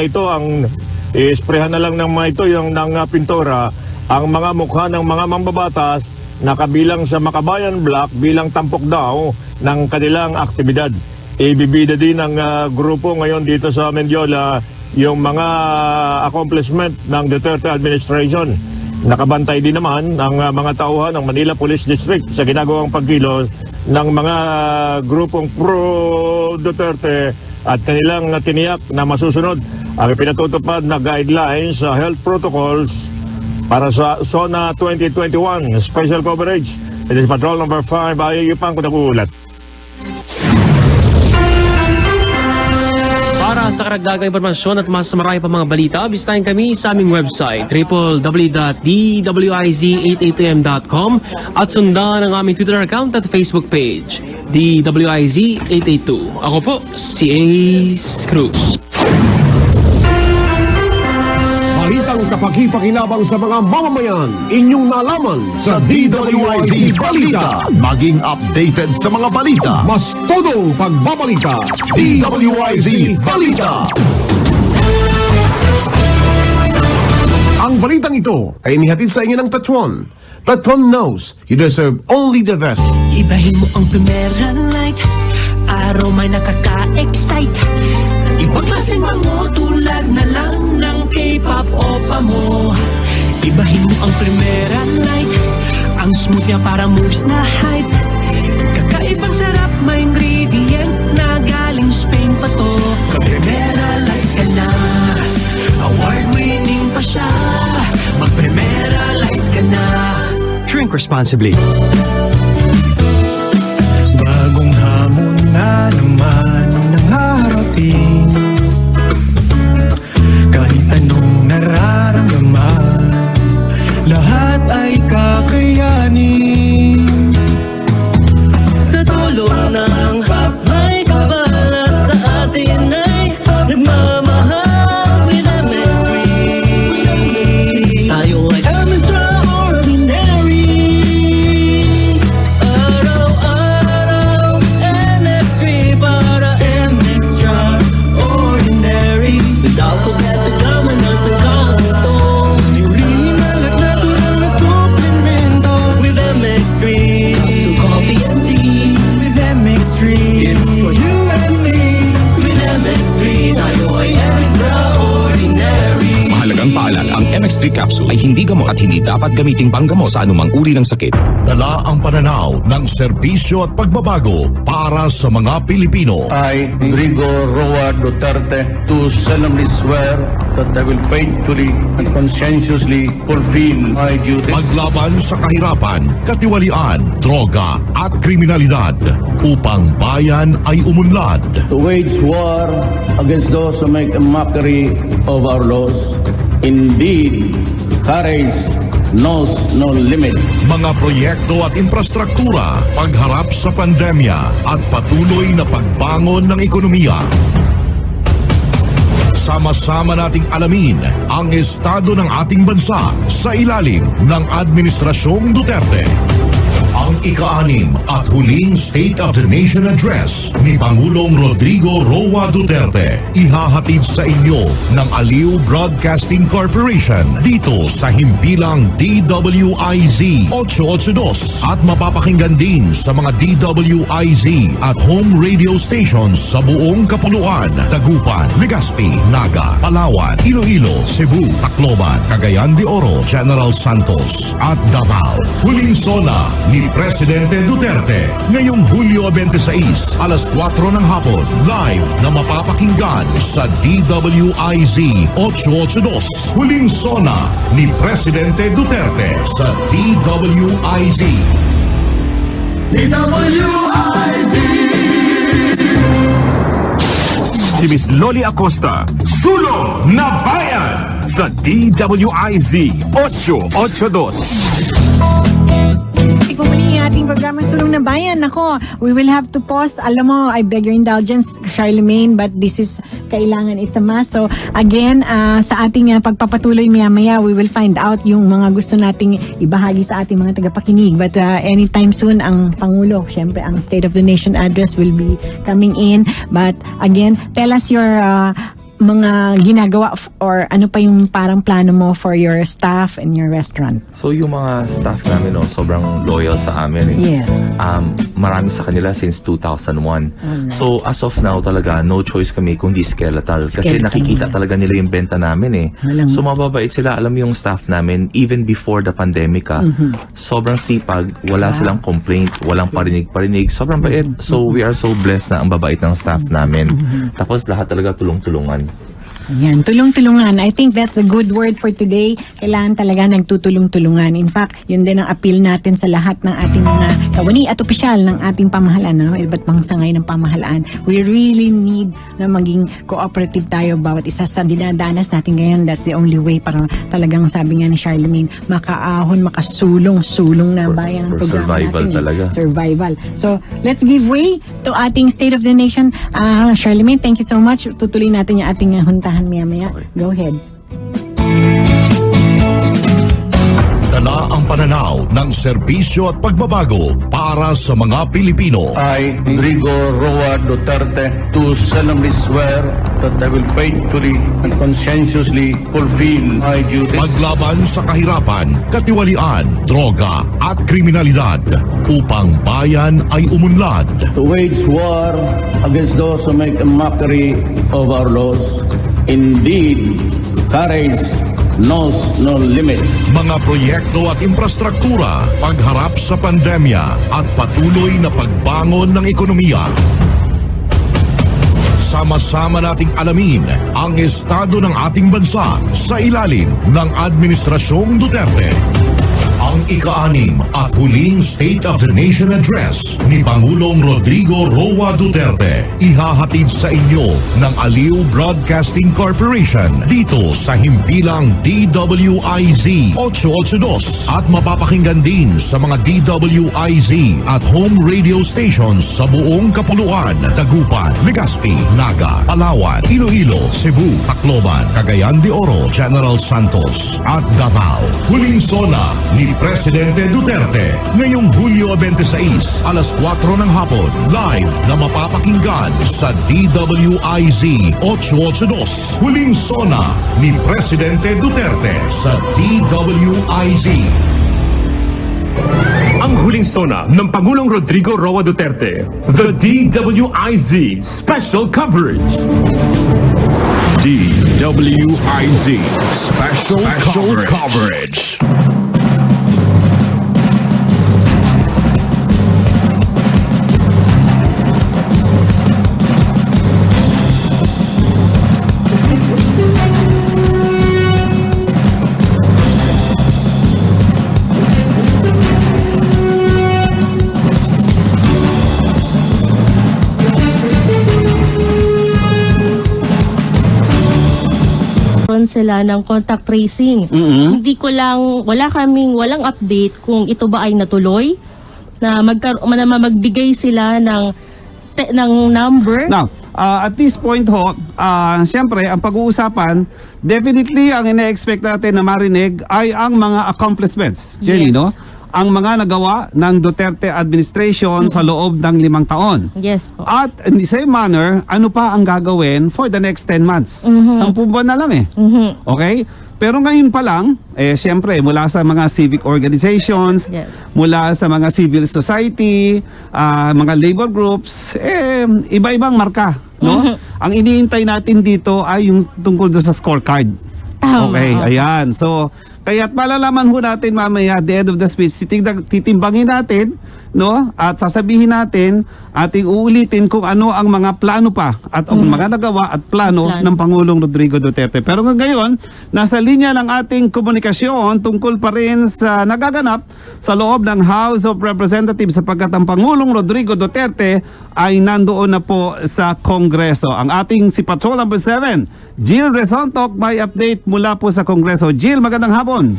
ito yung ng pintura ang mga mukha ng mga mambabatas na kabilang sa Makabayan Block bilang tampok daw ng kanilang aktibidad. Ibibida din ng grupo ngayon dito sa Mendiola yung mga accomplishment ng Duterte administration. Nakabantay din naman ang mga tauhan ng Manila Police District sa ginagawang pagkilos ng mga grupong pro-Duterte at kanilang tiniyak na masusunod ang pinatutupad na guidelines sa health protocols para sa SONA 2021 special coverage. It is Patrol number 5 ay Ipang Kutakulat. Para sa karagdagang impormasyon at mas marami pa mga balita, bisitahin kami sa aming website www.dwiz882m.com at sundan ang aming Twitter account at Facebook page DWIZ882. Ako po si Ace Cruz. Balitang kapaki-pakinabang sa mga mamamayan, inyong nalaman sa DWIZ Balita. Maging updated sa mga balita. Mas todong pagbabalita. DWIZ Balita. Ang balitang ito ay inihatid sa inyo ng Petron. Petron knows you deserve only the best. Ibahin mo ang Primera Light, araw may nakaka-excite. Ibang klaseng bango tulad na lang ng K-pop o pamo. Ibahin mo ang Primera Light, ang smooth niya para moves na hype. Kakaibang sarap, may ingredient na galing Spain pa to. Mag-Primera Light ka na, award-winning pa siya. Mag-Primera Light ka na. Drink responsibly. Bagong hamon na naman ang harapin. Kahit anong nararamdaman, lahat ay kakayanin. Sa dulo ng may kabala sa atin ay nagmamahal with MX3. Tayo ay extraordinary. Araw-araw MX3 para extraordinary. Without forget the gaman na sa kanto, original at natural na suplemento with MX3. So coffee and tea with MX3. It's for you and me. With MX3 tayo ay extraordinary. Mahalagang paalala, ang MX3 capsule ay hindi gamot at hindi dapat gamiting panggamot sa anumang uri ng sakit. Dala ang pananaw ng serbisyo at pagbabago para sa mga Pilipino. I, Rodrigo Roa Duterte, do solemnly swear that I will faithfully and conscientiously fulfill my duties. Maglaban sa kahirapan, katiwalian, droga at kriminalidad upang bayan ay umunlad. To wage war against those who make a mockery of our laws. Indeed, courage knows no limit. Mga proyekto at infrastruktura, pagharap sa pandemya at patuloy na pagbangon ng ekonomiya. Sama-sama nating alamin ang estado ng ating bansa sa ilalim ng Administrasyong Duterte. Ang ika-6 at huling State of the Nation Address ni Pangulong Rodrigo Roa Duterte ihahatid sa inyo ng Aliw Broadcasting Corporation dito sa himpilang DWIZ 882 at mapapakinggan din sa mga DWIZ at home radio stations sa buong Kapuluan, Dagupan, Legazpi, Naga, Palawan, Iloilo, Cebu, Tacloban, Cagayan de Oro, General Santos at Davao. Huling sona ni Presidente Duterte ngayong Hulyo 26, alas 4 ng hapon, live na mapapakinggan sa DWIZ 882. Huling sona ni Presidente Duterte sa DWIZ. DWIZ! Si Miss Loli Acosta, Sulong na Bayan sa DWIZ 882. Nagbabalik po muli ang ating programang Sulong na Bayan. Ako, we will have to pause. Alam mo, I beg your indulgence, Charlemagne, but this is kailangan, it's a must. So, again, sa ating pagpapatuloy maya-maya, we will find out yung mga gusto nating ibahagi sa ating mga tagapakinig. But anytime soon, ang Pangulo, syempre, ang State of the Nation address will be coming in. But again, tell us your mga ginagawa or ano pa yung parang plano mo for your staff and your restaurant. So yung mga staff namin, no, sobrang loyal sa amin. Yes. Marami sa kanila since 2001. Alright. So as of now talaga, no choice kami kundi skeletal. Kasi nakikita talaga nila yung benta namin eh. So mababait sila. Alam mo yung staff namin, even before the pandemic, sobrang sipag, wala silang complaint, walang parinig-parinig, sobrang bait. So we are so blessed na ang babait ng staff namin. Tapos lahat talaga tulong-tulungan. Ayan, tulong-tulungan. I think that's a good word for today. Kailangan talaga nagtutulong-tulungan. In fact, yun din ang appeal natin sa lahat ng ating mga kawani at opisyal ng ating pamahalaan, no? Iba't pang sangay ng pamahalaan. We really need na maging cooperative tayo bawat isa sa dinadanas natin ngayon. That's the only way para talagang sabi nga ni Charlemagne, makaahon, makasulong na bayan ang For programa survival natin. talaga. Survival. So, let's give way to ating State of the Nation. Charlemagne, thank you so much. Tutuloy natin yung ating huntahan maya-maya. Go ahead. Dala ang pananaw ng serbisyo at pagbabago para sa mga Pilipino. I, Rodrigo Roa Duterte, do solemnly swear that I will faithfully and conscientiously fulfill my duties. Maglaban sa kahirapan, katiwalian, droga at kriminalidad upang bayan ay umunlad. To wage war against those who make a mockery of our laws. Indeed, courage knows no limit. Mga proyekto at infrastruktura, pagharap sa pandemya at patuloy na pagbangon ng ekonomiya. Sama-sama nating alamin ang estado ng ating bansa sa ilalim ng Administrasyong Duterte. Ang ika-6 at huling State of the Nation Address ni Pangulong Rodrigo Roa Duterte ihahatid sa inyo ng Aliw Broadcasting Corporation dito sa himpilang DWIZ 882 at mapapakinggan din sa mga DWIZ at home radio stations sa buong Kapuluan, Dagupan, Legazpi, Naga, Palawan, Iloilo, Cebu, Tacloban, Cagayan de Oro, General Santos at Davao. Huling sona ni Presidente Duterte ngayong Hulyo 26, alas 4 ng hapon, live na mapapakinggan sa DWIZ 882. Huling sona ni Presidente Duterte sa DWIZ. Ang huling sona ng Pangulong Rodrigo Roa Duterte, the DWIZ Special Coverage. DWIZ Special Coverage. Sila ng contact tracing. Hindi ko lang, walang update kung ito ba ay natuloy, na magbigay sila ng number. Now, at this point ho, siyempre, ang pag-uusapan, definitely ang ina-expect natin na marinig ay ang mga accomplishments. Jenny, Yes. no? Ang mga nagawa ng Duterte administration sa loob ng 5 taon. Yes po. At in the same manner, ano pa ang gagawin for the next 10 months? 10 buwan na lang eh. Okay? Pero ngayon pa lang, siyempre, mula sa mga civic organizations, Yes. mula sa mga civil society, mga labor groups, iba-ibang marka. No? Ang iniintay natin dito ay yung tungkol doon sa scorecard. Okay, ayan. So, kaya't malalaman ho natin mamaya at the end of the speech, titimbangin natin, no? At sasabihin natin, ating uulitin kung ano ang mga plano pa at ang mga nagawa at plano ng Pangulong Rodrigo Duterte. Pero ngayon, nasa linya ng ating komunikasyon tungkol pa rin sa nagaganap sa loob ng House of Representatives sapagkat ang Pangulong Rodrigo Duterte ay nandoon na po sa Kongreso. Ang ating si Patrol number 7, Jill Resontok, may update mula po sa Kongreso. Jill, magandang hapon.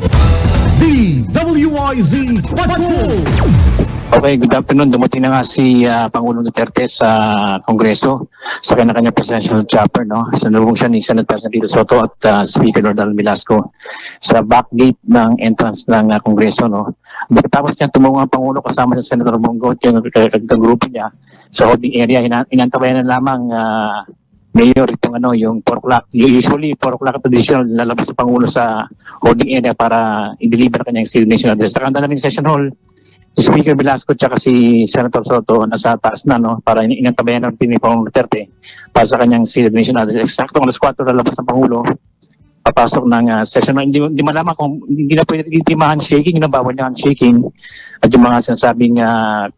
DWIZ Patrol! Okay, good afternoon. Dumating na nga si Pangulong Duterte sa Kongreso sa kanya-kanya presidential chopper, no? Sinulong siya ni Senate President Tito Soto at Speaker Nordal Velasco sa back gate ng entrance ng Kongreso, no? Pagkatapos niya tumungo ang Pangulo kasama si Senator Bongo at yung grupo niya sa holding area, inantabayan na lamang Mayor itong yung 4 o'clock. Usually 4 o'clock traditional lalabas sa Pangulo sa holding area para i-deliver kanyang State Nation Address. Sa kanda namin session hall, Speaker Velasco at si Senator Soto nasa taas na, no, para inantabayan ng ni Pangulong Duterte para sa kanyang State Nation Address. Eksakto alas 4 lalabas ng Pangulo, papasok ng session. Hindi malaman kung hindi na pwede handshake, bawal na handshaking at yung mga sinasabing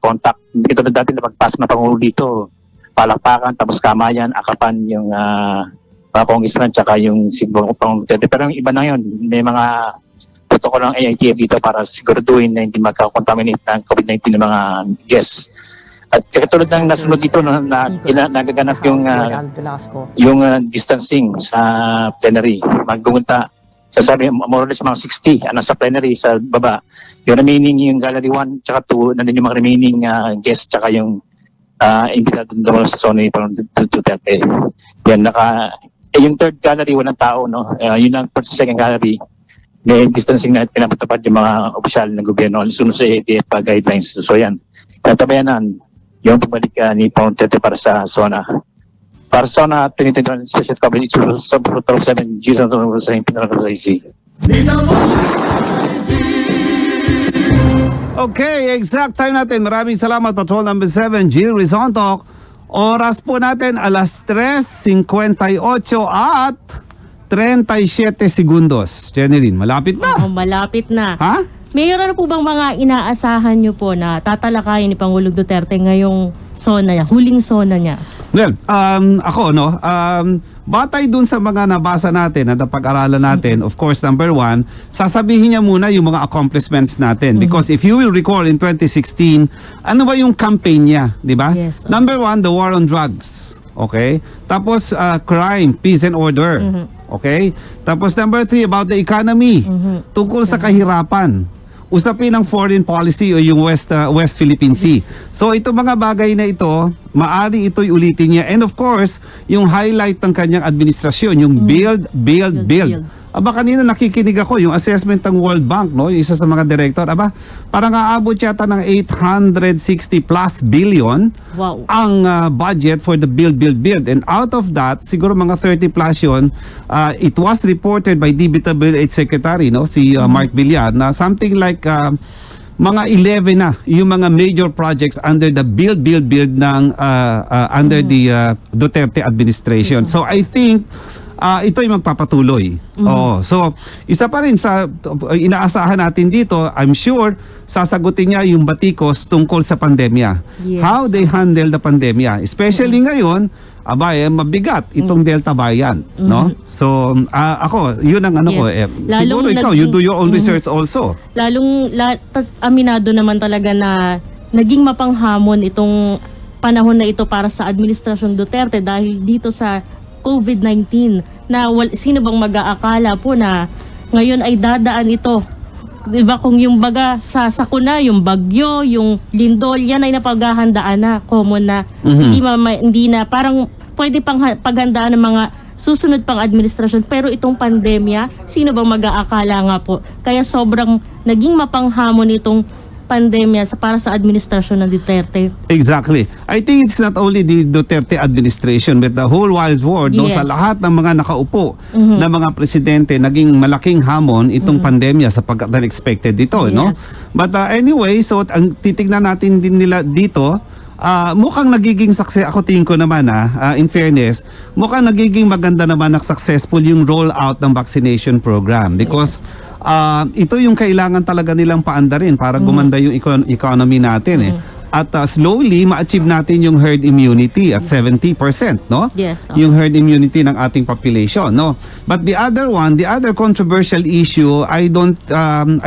contact. Ito na dati na pagpasok ng Pangulo dito, palakpakan, tapos kamayan, akapan yung mga congressman tsaka yung si Pangulong Duterte. Pero yung iba na yun, may mga protocol ng AITF dito para siguraduhin na hindi magka-contaminate ng COVID-19 ng mga guests. At katulad ng nasunod dito nagaganap yung distancing sa plenary. Magbumunta, sasabi more or less mga 60 sa plenary sa baba. Yung remaining yung gallery 1 tsaka 2, nandun yung mga remaining guests tsaka yung imbitado doon sa zona ni Pangulong Duterte. Yan, yung third gallery, walang tao, no? Yun ang second gallery. May distancing na pinapatupad yung mga opisyal ng gobyerno sunod sa ATF guidelines. So yan, natabayanan yung pagbalik ni Pangulong Duterte para sa zona. Para sa zona 2021 Special Coverage sa 7 G sa Pinaranaisi. Okay, exact time natin. Maraming salamat, Patrol number 7, Jill Rizontok. Oras po natin, alas 3:58 at 37 segundos. Jeneline, malapit na. Oo, malapit na. Ha? Mayroon na po bang mga inaasahan nyo po na tatalakayin ni Pangulong Duterte ngayong zona niya, huling zona niya? Well, ako, no, batay dun sa mga nabasa natin at napag-aralan natin, of course, number 1, sasabihin niya muna yung mga accomplishments natin. Because if you will recall in 2016, ano ba yung campaign niya, di ba? Yes. Number 1, the war on drugs. Okay? Tapos, crime, peace and order. Okay? Tapos number 3, about the economy. Tungkol sa kahirapan. Usapin ng foreign policy o yung West Philippine Sea. So ito mga bagay na ito, maari ito'y ulitin niya. And of course, yung highlight ng kanyang administrasyon, yung build. Aba, kanina nakikinig ako, yung assessment ng World Bank, no? Yung isa sa mga director, aba, parang aabot yata ng 860 plus billion ang budget for the build. And out of that, siguro mga 30 plus yun, it was reported by DBWH Secretary, no? Si Mark Villar, na something like mga 11 na yung mga major projects under the build ng under the Duterte administration. So I think ito'y magpapatuloy. So, isa pa rin sa inaasahan natin dito, I'm sure, sasagutin niya yung batikos tungkol sa pandemya. Yes. How they handle the pandemya. Especially ngayon, mabigat itong Delta variant. No? So, ako, yun ang ano ko. Siguro ikaw, you do your own research also. Aminado naman talaga na naging mapanghamon itong panahon na ito para sa Administrasyon Duterte dahil dito sa COVID-19 na sino bang mag-aakala po na ngayon ay dadaan ito. Diba kung yung baga sa sakuna, yung bagyo, yung lindol, yan ay napaghahandaan na, common na. Hindi na, parang pwede pang paghandaan ng mga susunod pang administrasyon. Pero itong pandemya, sino bang mag-aakala nga po? Kaya sobrang naging mapanghamon itong pandemya para sa administrasyon ng Duterte. Exactly. I think it's not only the Duterte administration but the whole wide world, no, sa lahat ng mga nakaupo na mga presidente, naging malaking hamon itong pandemya sapagkat unexpected dito, no? But anyway, so ang titignan natin din nila dito, mukhang nagiging success, ako tingin ko naman in fairness, mukhang nagiging maganda naman at successful yung rollout ng vaccination program because ito yung kailangan talaga nilang paandarin para gumanda yung economy natin at slowly ma-achieve natin yung herd immunity at 70%, no? Yes. Yung herd immunity ng ating population, no? But the other controversial issue, I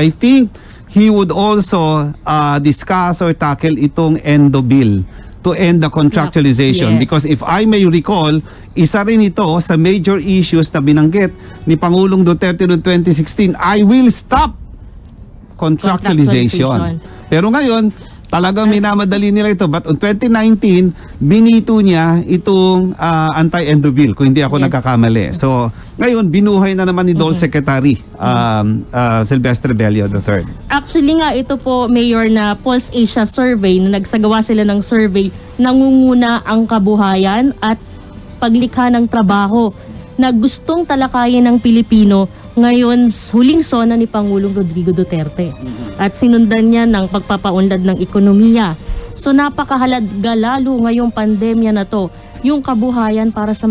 think he would also discuss or tackle itong endo bill to end the contractualization. Because if I may recall, isa rin ito sa major issues na binanggit ni Pangulong Duterte noong 2016, I will stop contractualization. Pero ngayon, Talagang minamadali nila ito. But on 2019, binito niya itong anti-endo bill, kung hindi ako nagkakamali. So, ngayon, binuhay na naman ni Dole Secretary Silvestre Bello III. Actually nga, ito po, Mayor, na Pulse Asia survey, na nagsagawa sila ng survey, nangunguna ang kabuhayan at paglikha ng trabaho na gustong talakayin ng Pilipino ngayon huling sona ni Pangulong Rodrigo Duterte. At sinundan niya ng pagpapaunlad ng ekonomiya. So napakahalaga lalo ngayong pandemya na to, yung kabuhayan para sa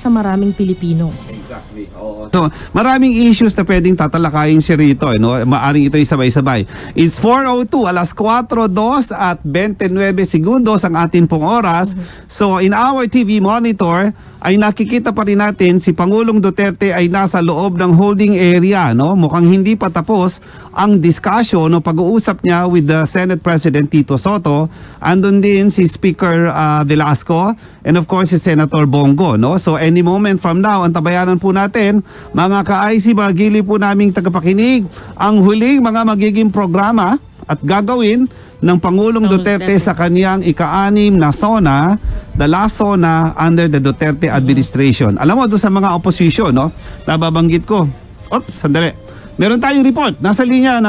maraming Pilipino. Exactly. Oo. So, maraming issues na pwedeng tatalakayin siya rito, no? Maaring ito sabay-sabay. It's 4:02, alas 4:02 at 29 segundos ang atin pong oras. So, in our TV monitor, ay nakikita pa rin natin si Pangulong Duterte ay nasa loob ng holding area, no? Mukhang hindi pa tapos ang discussion o pag-uusap niya with the Senate President Tito Soto. Andun din si Speaker Velasco and of course si Senator Bongo, no? So any moment from now, ang tabayanan po natin, mga ka-IC, mga gili po naming tagapakinig, ang huling mga magiging programa at gagawin ng Pangulong Duterte sa kaniyang ika-6 na SONA, the last SONA under the Duterte administration. Alam mo, doon sa mga opposition, no? Nababanggit ko. Oops, sandali. Meron tayong report. Nasa linya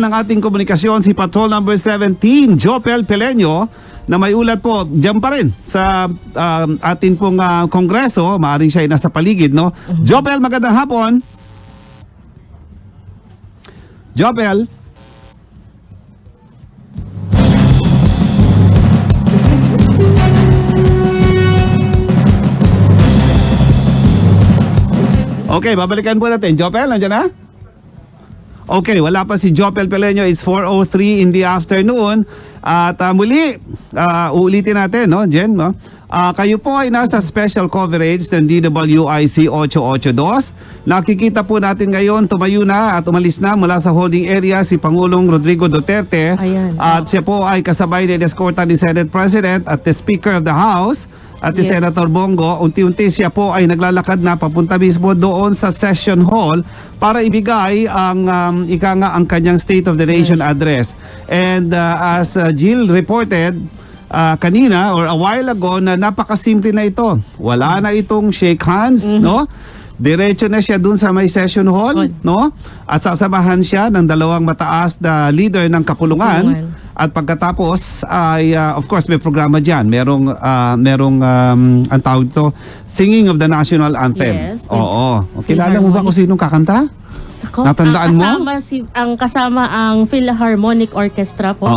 ng ating komunikasyon si Patrol number 17, Jopel Peleño, na may ulat po diyan pa rin sa atin pong kongreso. Maaring siya ay nasa paligid, no? Jopel, magandang hapon. Jopel. Okay, babalikan po natin. Jopel, nandiyan na? Okay, wala pa si Jopel Peleño. It's 4:03 in the afternoon. At muli, uulitin natin, no, Jen, no? Kayo po ay nasa special coverage ng DWIC 882. Nakikita po natin ngayon, tumayo na at umalis na mula sa holding area si Pangulong Rodrigo Duterte. Ayan. At siya po ay kasabay ng eskorta ni Senate President at the Speaker of the House at si Senator Bongo. Unti-unti siya po ay naglalakad na papunta mismo doon sa session hall para ibigay ang ang kanyang State of the Nation address. And as Jill reported kanina or a while ago, na napakasimple na ito. Wala na itong shake hands, no? Diretso na siya dun sa may session hall, no? At sasamahan siya ng dalawang mataas na leader ng kapulungan. At pagkatapos ay of course may programa diyan. Merong ang tawag ito, singing of the national anthem. Yes. Oo. Kilala mo ba kung sinong kakanta? Natandaan mo? Kasama ang Philharmonic Orchestra po.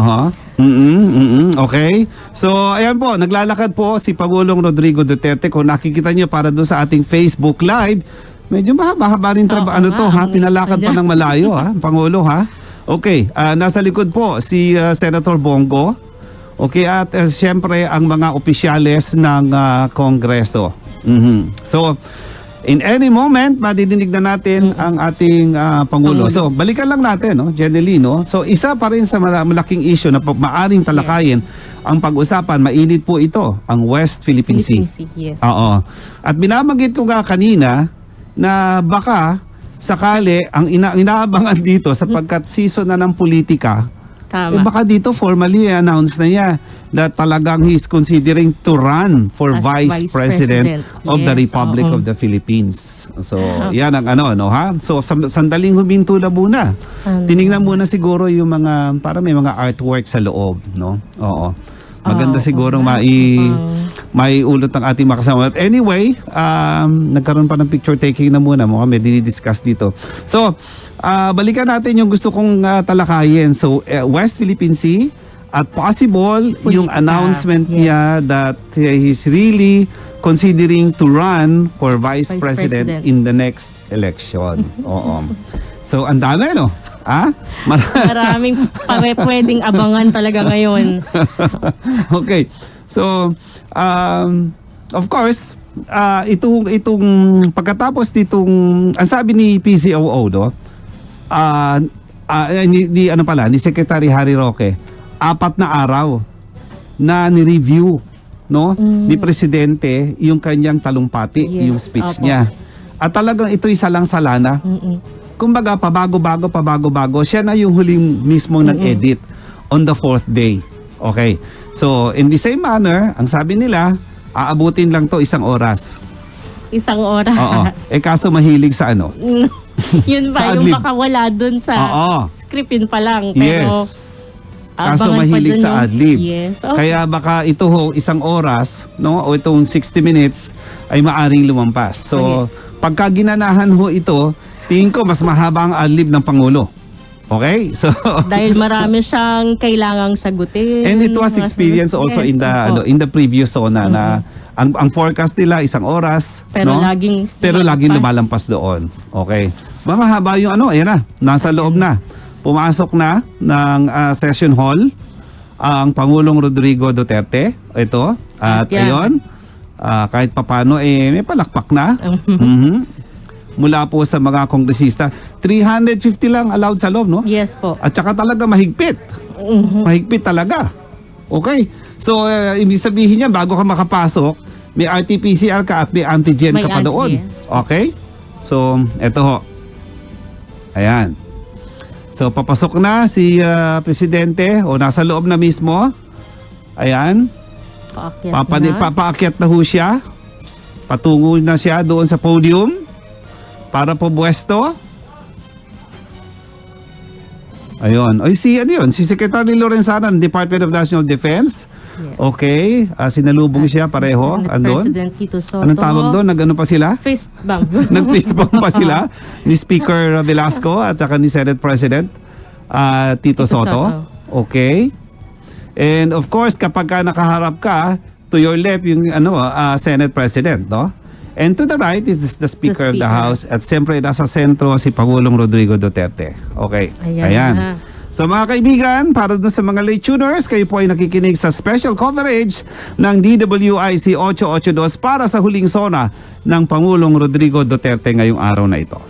Okay. So, ayan po, naglalakad po si Pangulong Rodrigo Duterte. Kung nakikita niyo para doon sa ating Facebook Live, medyo mahaba rin pinalakad pa ng malayo, ha? Pangulo, ha? Okay, nasa likod po si Senator Bongo. Okay, at siyempre ang mga opisyales ng Kongreso. So, in any moment, madidinig na natin ang ating Pangulo. So, balikan lang natin, no, Jenny, no? So, isa pa rin sa malaking issue na maaring talakayin ang pag-usapan, mainit po ito, ang West Philippine Sea. Yes. Oo. At binabanggit ko nga kanina na baka sakali ang inaabangan dito sapagkat season na ng politika, baka dito formally announced na niya na talagang he's considering to run for Vice President of the Republic of the Philippines. So, yan ang no, ha? So, sandaling huminto na muna. Tinignan muna siguro yung mga, para may mga artwork sa loob, no? Oo. Maganda siguro may ulot ng ating makasama. But anyway, nagkaroon pa ng picture taking na muna. Mukhang may dinidiscuss dito. So, balikan natin yung gusto kong talakayin. So, West Philippine Sea at possible yung announcement niya that he's really considering to run for Vice President in the next election. Oo. So, ang dami, no? Maraming pwedeng abangan talaga ngayon. Okay. So, of course, itong pagkatapos nitong, ang sabi ni PCOO, no? Ni Secretary Harry Roque, 4 na araw na ni-review, no, ni Presidente yung kanyang talumpati, yung speech niya. At talagang ito'y salang-salana. Kumbaga, pabago-bago, siya na yung huling mismo nag-edit. on the 4th day. Okay. So, in the same manner, ang sabi nila, aabutin lang to 1 oras. 1 oras. Oo. Kaso mahilig sa ano? Yun Sa pa, yung adlib. baka wala dun sa Oo. script, yun pa lang. Pero, Yes. Kaso abangan pa mahilig dun sa yung- adlib. Yes. Okay. Kaya baka ito ho, 1 oras, no? O itong 60 minutes ay maaring lumampas. So, pagka ginanahan ho ito, tingin ko mas mahaba ang adlib ng Pangulo. Okay? So, Dahil marami siyang kailangang sagutin. and it was Mga experience sagot. also Yes, in the opo. in the previous zona na ang forecast nila 1 oras, Pero no? laging lumalampas doon. Okay. Mahaba yung ayan na, nasa loob na. Pumasok na ng session hall ang Pangulong Rodrigo Duterte. Ito. At Yan. ayon, kahit papano may palakpak na. Mhm. Mula po sa mga kongresista. 350 lang allowed sa loob, no? Yes po. At saka talaga mahigpit. Mahigpit talaga. Okay. So, ibig sabihin niya, bago ka makapasok, may RT-PCR ka at may antigen May ka pa doon. yes. Okay? So, eto ho. Ayan. So, papasok na si Presidente o nasa loob na mismo. Ayan. Papaakyat na ho siya. Patungo na siya doon sa podium para po buwesto. Ayun. Ay, si Secretary Lorenzana ng Department of National Defense. Yes. Okay. Sinalubong siya pareho. Senate Andun. President Tito Soto. Anong tawag doon? Nag-ano pa sila? Fist bump. Nag-fist bump pa sila ni Speaker Velasco at saka ni Senate President Tito Soto. Okay. And of course, kapag ka nakaharap ka, to your left yung Senate President, no? And to the right is the Speaker of the House at siyempre nasa sentro si Pangulong Rodrigo Duterte. Okay. Ayan. So mga kaibigan, para dun sa mga late tuners, kayo po ay nakikinig sa special coverage ng DWIC 882 para sa huling sona ng Pangulong Rodrigo Duterte ngayong araw na ito.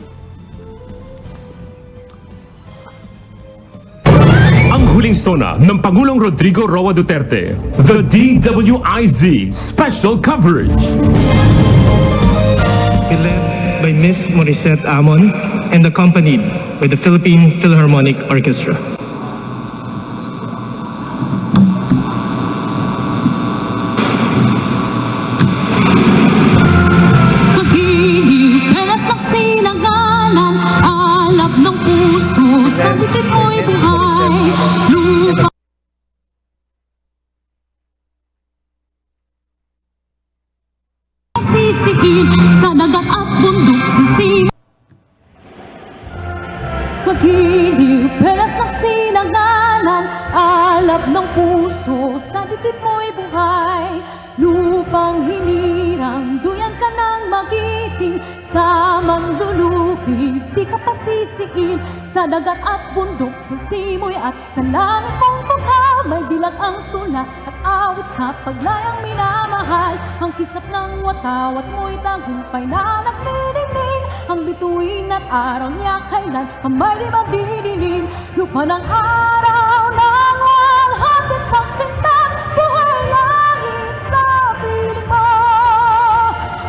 Ang huling sona ng Pangulong Rodrigo Roa Duterte, the DWIZ Special Coverage. Led by Miss Morissette Amon and accompanied by the Philippine Philharmonic Orchestra. Alab ng puso, sa dibdib mo'y buhay. Lupa sisihin, sa dagat at bundok sisihin. Maghihip, pelas ng sinaganan, alab ng puso, sa dibdib mo'y buhay. Lupang hinirang, duyan ka ng magiting, sa manlulupig, di ka pasisihin. Sa dagat at bundok, sa simoy at sa langit mong pagka, may dilag ang tula at awit sa paglayang minamahal. Ang kisap ng watawat mo'y tagumpay na nagdidingding, ang bituin at araw niya kailan kamay di magdidilim. Lupa ng araw ng walhatin pagsinta, buhay langit sa piling mo.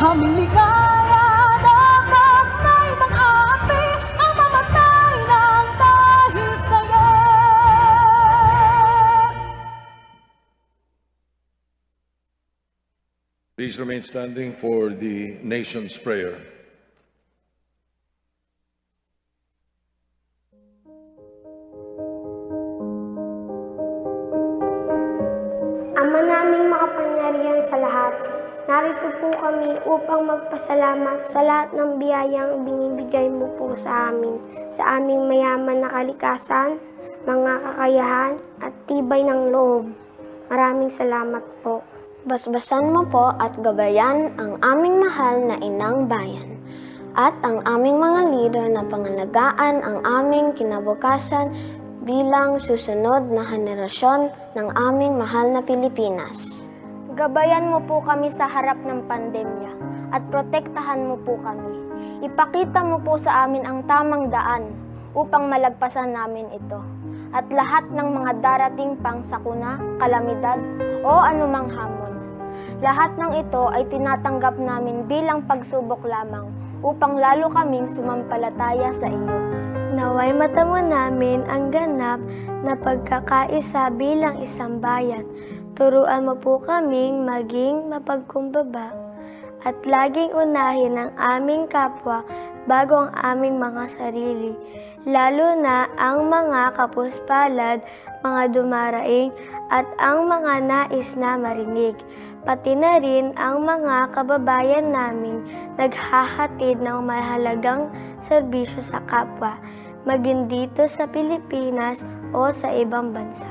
Aming ligaya dapat may mag-api, ang mamatay ng dahil sa'yo. Please remain standing for the nation's prayer. Ama naming makapangyarihan sa lahat, narito po kami upang magpasalamat sa lahat ng biyayang binibigay mo po sa aming mayaman na kalikasan, mga kakayahan at tibay ng loob. Maraming salamat po. Basbasan mo po at gabayan ang aming mahal na inang bayan at ang aming mga leader na pangalagaan ang aming kinabukasan bilang susunod na henerasyon ng aming mahal na Pilipinas. Gabayan mo po kami sa harap ng pandemya at protektahan mo po kami. Ipakita mo po sa amin ang tamang daan upang malagpasan namin ito at lahat ng mga darating pang sakuna, kalamidad o anumang hamon. Lahat ng ito ay tinatanggap namin bilang pagsubok lamang upang lalo kaming sumampalataya sa iyo. Naway matamo namin ang ganap na pagkakaisa bilang isang bayan. Turuan mo po kaming maging mapagkumbaba at laging unahin ang aming kapwa bago ang aming mga sarili, lalo na ang mga kapuspalad, mga dumaraing at ang mga nais na marinig, pati na rin ang mga kababayan naming naghahatid ng mahalagang serbisyo sa kapwa, maging dito sa Pilipinas o sa ibang bansa.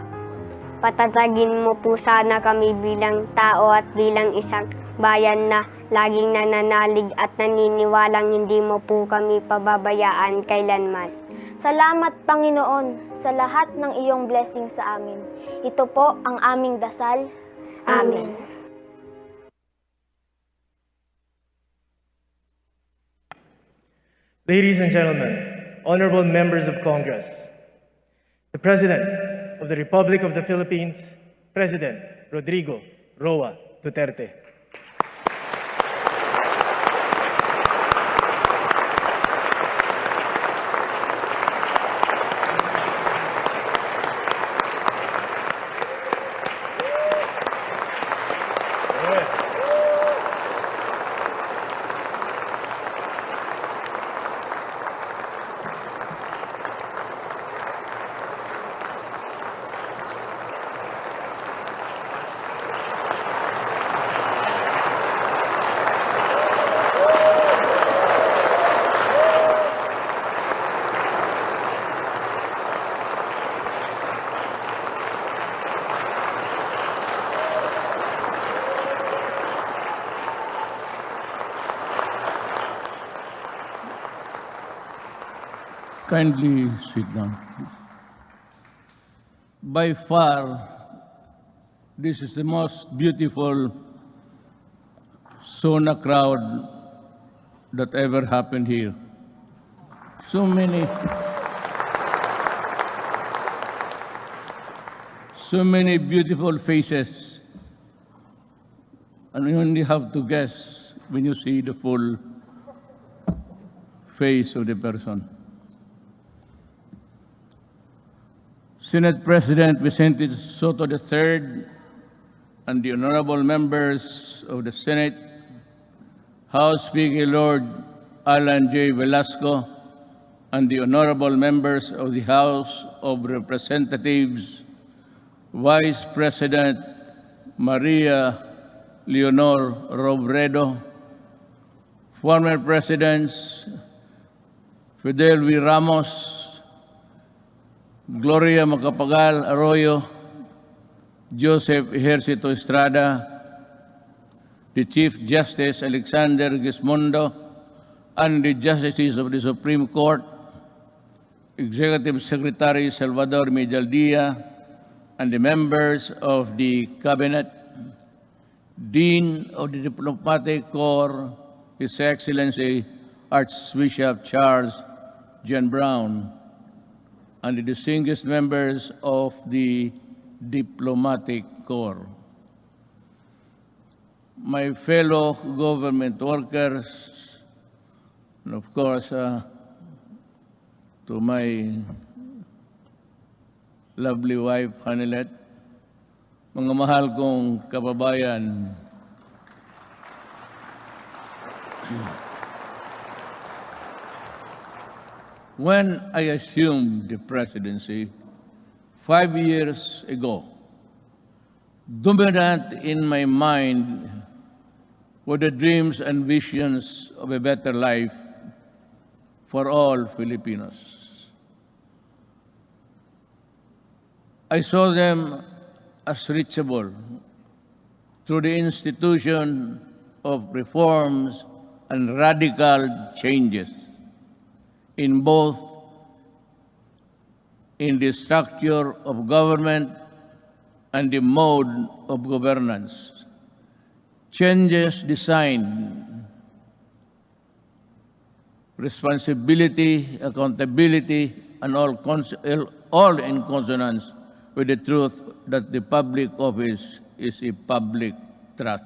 Patatagin mo po sana kami bilang tao at bilang isang bayan na laging nananalig at naniniwalang hindi mo po kami pababayaan kailanman. Salamat, Panginoon, sa lahat ng iyong blessing sa amin. Ito po ang aming dasal. Amen. Ladies and gentlemen, honorable members of Congress, the President of the Republic of the Philippines, President Rodrigo Roa Duterte. Kindly sit down. By far, this is the most beautiful Sona crowd that ever happened here. So many beautiful faces, and you only have to guess when you see the full face of the person. Senate President Vicente Soto III and the honorable members of the Senate, House Speaker Lord Alan J. Velasco, and the honorable members of the House of Representatives, Vice President Maria Leonor Robredo, former Presidents Fidel V. Ramos, Gloria Macapagal Arroyo, Joseph Ejercito Estrada, the Chief Justice Alexander Gismondo, and the Justices of the Supreme Court, Executive Secretary Salvador Medialdia, and the members of the Cabinet, Dean of the Diplomatic Corps, His Excellency Archbishop Charles John Brown, and the distinguished members of the Diplomatic Corps. My fellow government workers, and of course, to my lovely wife, Hanilet, mga mahal kong kababayan, when I assumed the presidency 5 years ago, dominant in my mind were the dreams and visions of a better life for all Filipinos. I saw them as reachable through the institution of reforms and radical changes in both in the structure of government and the mode of governance. Changes designed responsibility, accountability, and all in consonance with the truth that the public office is a public trust.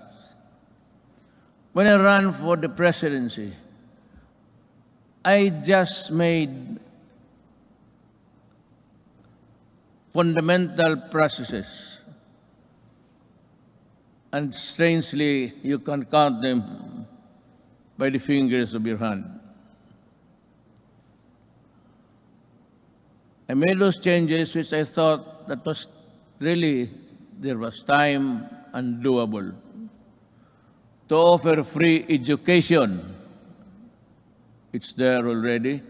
When I ran for the presidency, I just made fundamental processes, and strangely, you can count them by the fingers of your hand. I made those changes which I thought that was really, there was time and doable. To offer free education, it's there already.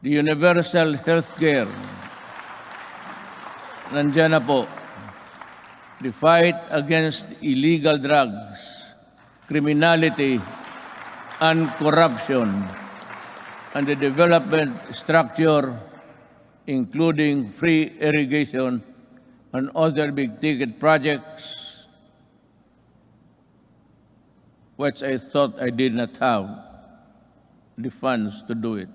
The universal health care, nandiyan na po. The fight against illegal drugs, criminality, and corruption, and the development structure, including free irrigation and other big-ticket projects, which I thought I did not have the funds to do it.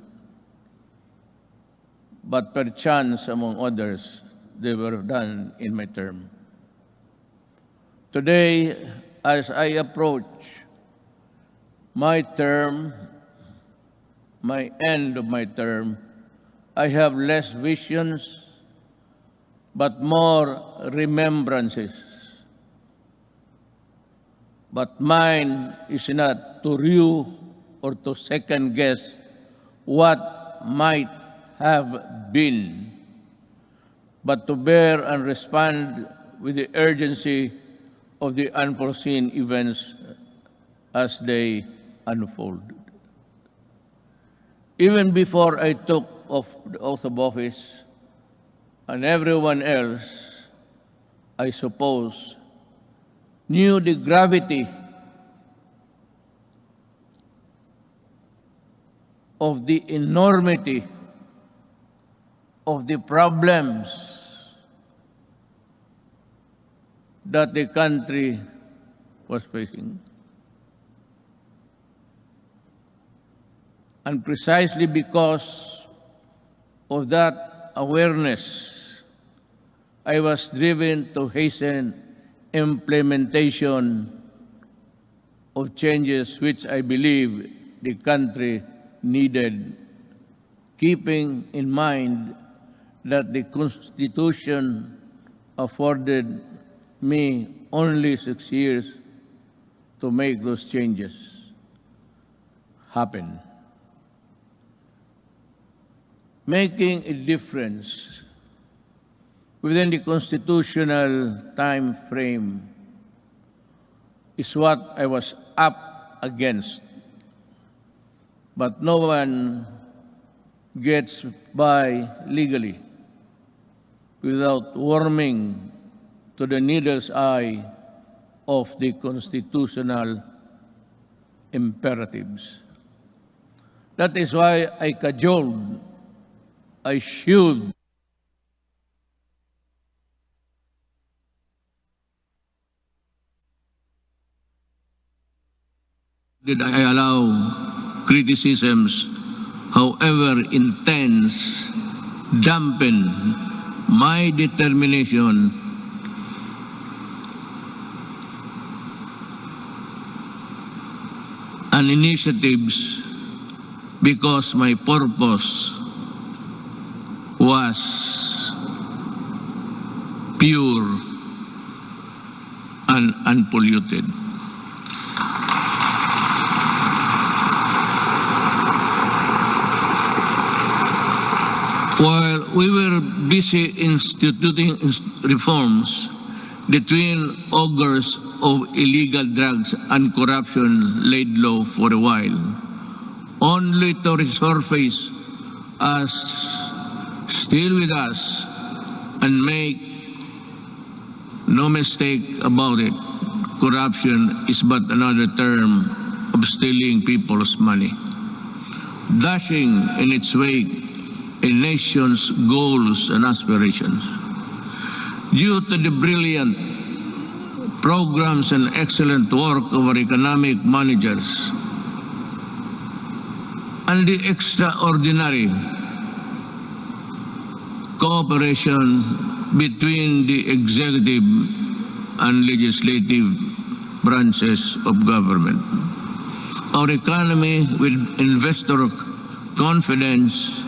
But perchance, among others, they were done in my term. Today, as I approach my term, my end of my term, I have less visions, but more remembrances. But mine is not to review or to second guess what might have been, but to bear and respond with the urgency of the unforeseen events as they unfold. Even before I took the oath of office, and everyone else, I suppose, knew the gravity of the enormity of the problems that the country was facing. And precisely because of that awareness, I was driven to hasten implementation of changes which I believe the country needed, keeping in mind that the Constitution afforded me only 6 years to make those changes happen. Making a difference within the constitutional time frame is what I was up against. But no one gets by legally without warming to the needle's eye of the constitutional imperatives. That is why I cajoled, I should did I allow criticisms, however intense, dampen my determination and initiatives, because my purpose was pure and unpolluted. While we were busy instituting reforms, the twin augurs of illegal drugs and corruption laid low for a while, only to resurface as still with us and make no mistake about it, corruption is but another term of stealing people's money, dashing in its wake a nation's goals and aspirations. Due to the brilliant programs and excellent work of our economic managers and the extraordinary cooperation between the executive and legislative branches of government, our economy with investor confidence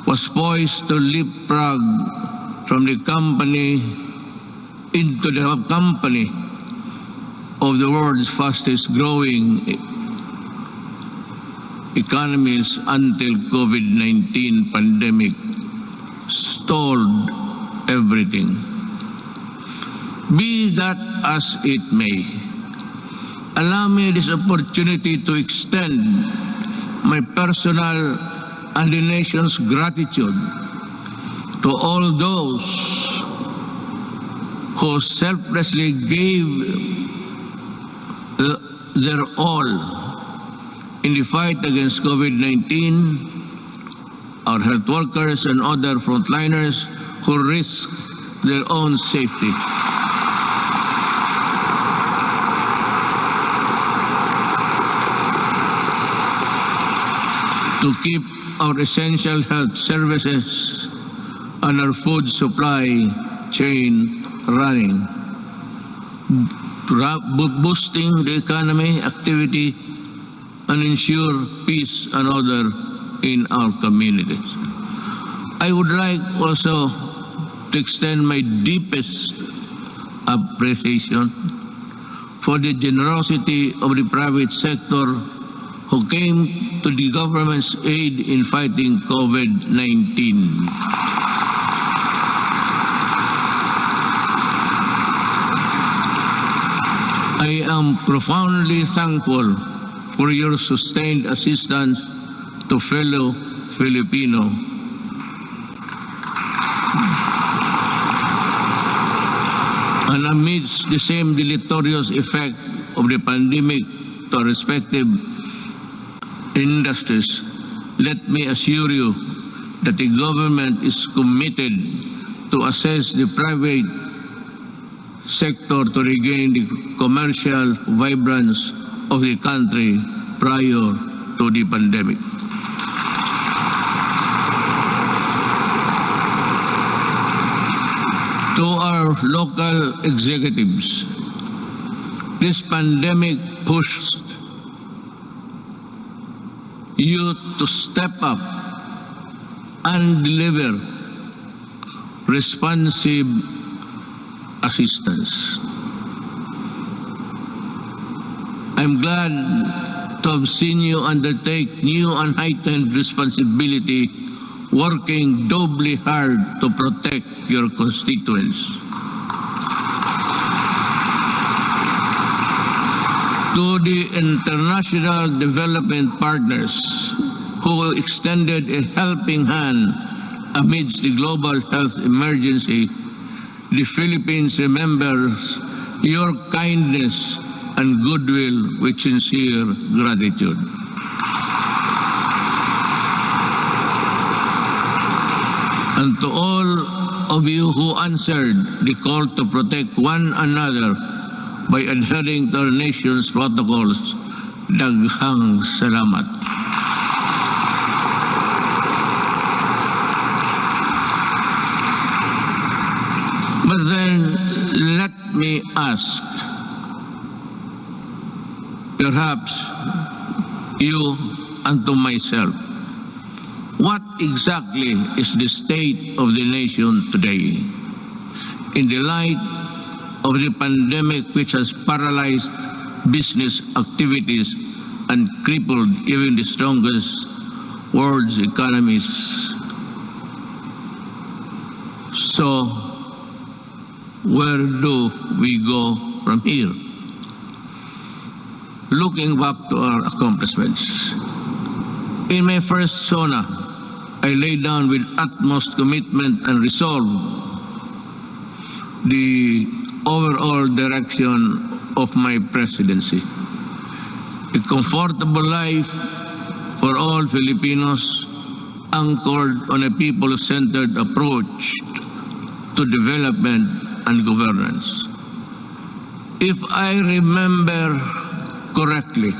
was poised to leapfrog from the company into the company of the world's fastest growing economies until COVID-19 pandemic stalled everything. Be that as it may, allow me this opportunity to extend my personal and the nation's gratitude to all those who selflessly gave their all in the fight against COVID-19, our health workers and other frontliners who risk their own safety. To keep our essential health services and our food supply chain running, boosting the economy, activity, and ensure peace and order in our communities. I would like also to extend my deepest appreciation for the generosity of the private sector who came to the government's aid in fighting COVID-19. I am profoundly thankful for your sustained assistance to fellow Filipino. And amidst the same deleterious effect of the pandemic to our respective industries, let me assure you that the government is committed to assess the private sector to regain the commercial vibrance of the country prior to the pandemic. To our local executives, this pandemic pushed you to step up and deliver responsive assistance. I'm glad to have seen you undertake new and heightened responsibility, working doubly hard to protect your constituents. To the international development partners who extended a helping hand amidst the global health emergency, the Philippines remembers your kindness and goodwill with sincere gratitude. And to all of you who answered the call to protect one another by adhering to our nation's protocols, daghang salamat. But then, let me ask, perhaps you and to myself, what exactly is the state of the nation today? In the light of the pandemic which has paralyzed business activities and crippled even the strongest world's economies. So, where do we go from here? Looking back to our accomplishments. In my first SONA, I laid down with utmost commitment and resolve the overall direction of my presidency. A comfortable life for all Filipinos anchored on a people-centered approach to development and governance. If I remember correctly,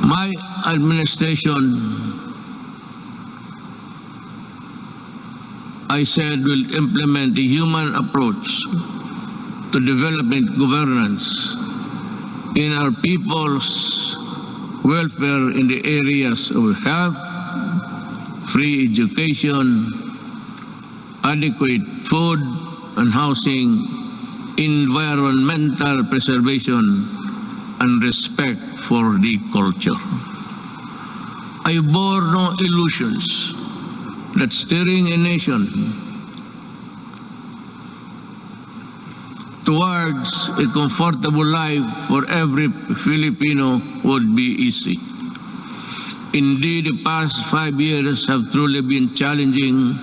my administration, I said, will implement a human approach to development governance in our people's welfare in the areas of health, free education, adequate food and housing, environmental preservation, and respect for the culture. I bore no illusions that steering a nation towards a comfortable life for every Filipino would be easy. Indeed, the past 5 years have truly been challenging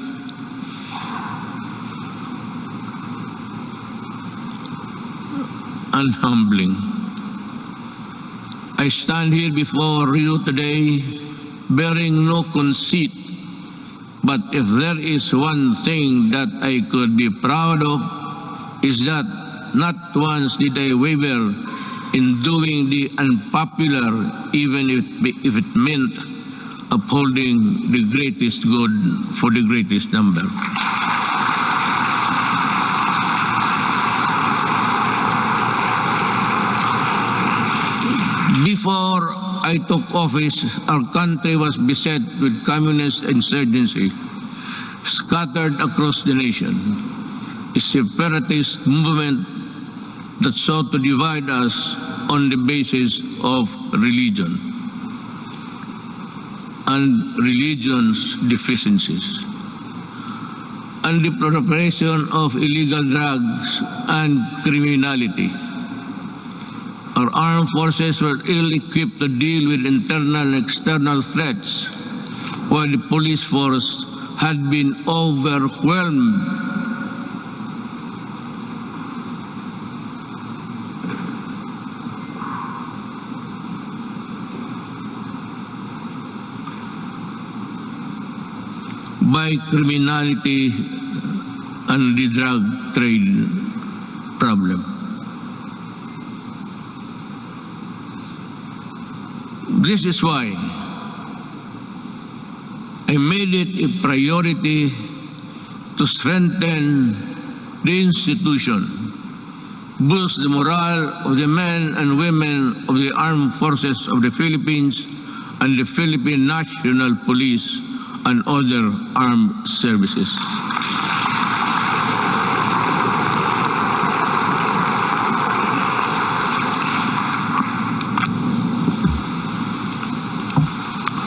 and humbling. I stand here before you today bearing no conceit, but if there is one thing that I could be proud of, is that not once did I waver in doing the unpopular, even if it meant upholding the greatest good for the greatest number. Before I took office, our country was beset with communist insurgency scattered across the nation. A separatist movement that sought to divide us on the basis of religion and religion's deficiencies, and the proliferation of illegal drugs and criminality. Our armed forces were ill-equipped to deal with internal and external threats, while the police force had been overwhelmed by criminality and the drug trade problem. This is why I made it a priority to strengthen the institution, boost the morale of the men and women of the armed forces of the Philippines and the Philippine National Police and other armed services.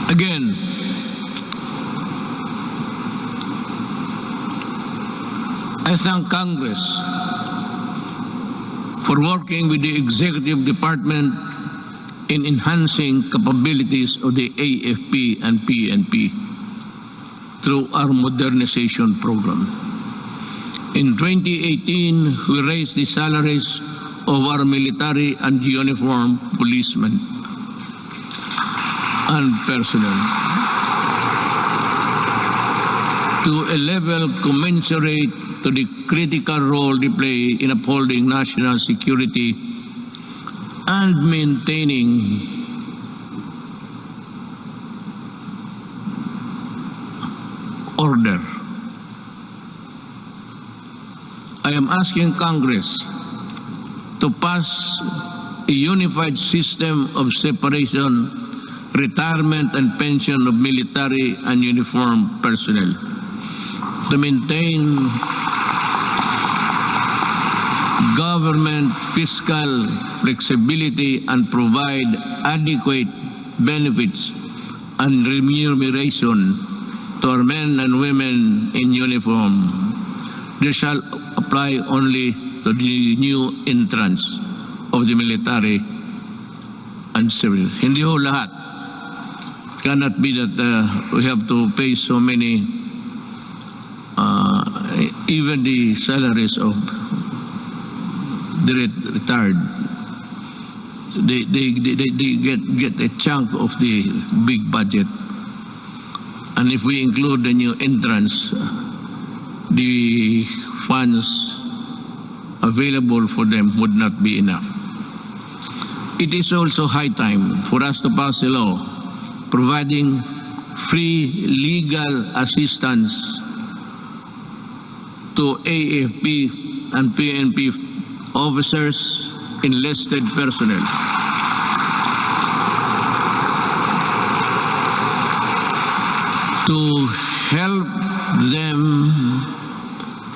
Again, I thank Congress for working with the Executive Department in enhancing capabilities of the AFP and PNP through our modernization program. In 2018, we raised the salaries of our military and uniformed policemen and personnel to a level commensurate to the critical role they play in upholding national security and maintaining order. I am asking Congress to pass a unified system of separation, retirement, and pension of military and uniformed personnel to maintain government fiscal flexibility and provide adequate benefits and remuneration to our men and women in uniform. This shall apply only to the new entrants of the military and civil. Hindi ho lahat. Cannot be that we have to pay so many, even the salaries of the retired. They get a chunk of the big budget. And if we include the new entrants, the funds available for them would not be enough. It is also high time for us to pass a law providing free legal assistance to AFP and PNP officers, enlisted personnel, to help them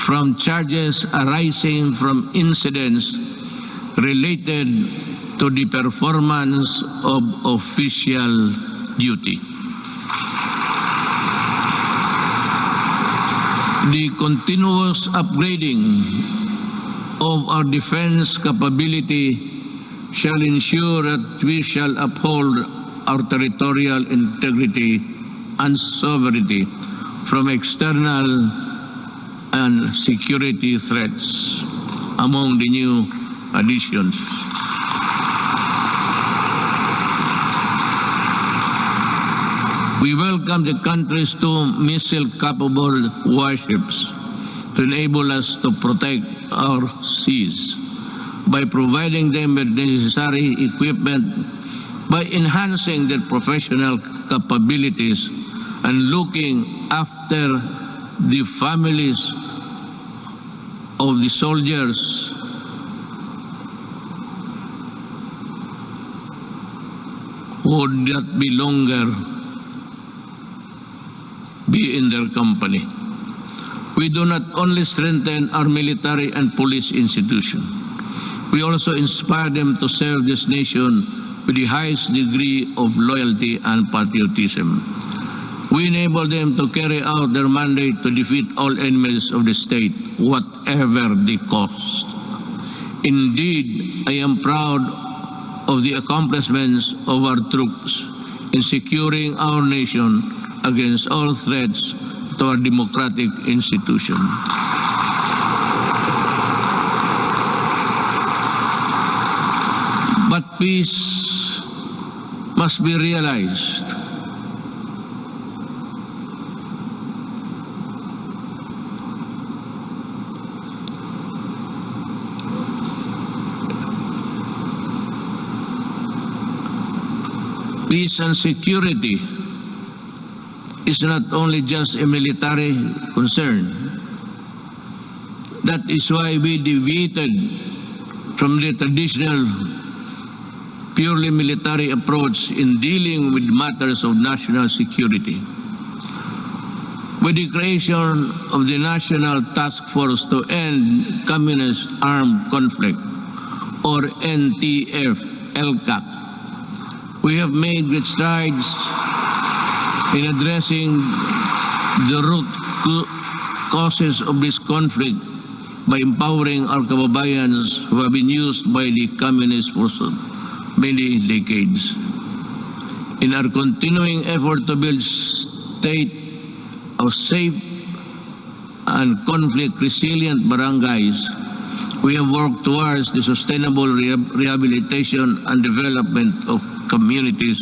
from charges arising from incidents related to the performance of official duty. The continuous upgrading of our defense capability shall ensure that we shall uphold our territorial integrity and sovereignty from external and security threats. Among the new additions, we welcome the country's 2 missile-capable warships to enable us to protect our seas by providing them with necessary equipment, by enhancing their professional capabilities, and looking after the families of the soldiers who would not be longer be in their company. We do not only strengthen our military and police institution, we also inspire them to serve this nation with the highest degree of loyalty and patriotism. We enable them to carry out their mandate to defeat all enemies of the state, whatever the cost. Indeed, I am proud of the accomplishments of our troops in securing our nation against all threats to our democratic institution. But peace must be realized. Peace and security is not only just a military concern. That is why we deviated from the traditional purely military approach in dealing with matters of national security. With the creation of the National Task Force to End Communist Armed Conflict, or NTF-ELCAC, we have made great strides in addressing the root causes of this conflict by empowering our kababayans who have been used by the communists for many decades. In our continuing effort to build state of safe and conflict-resilient barangays, we have worked towards the sustainable rehabilitation and development of communities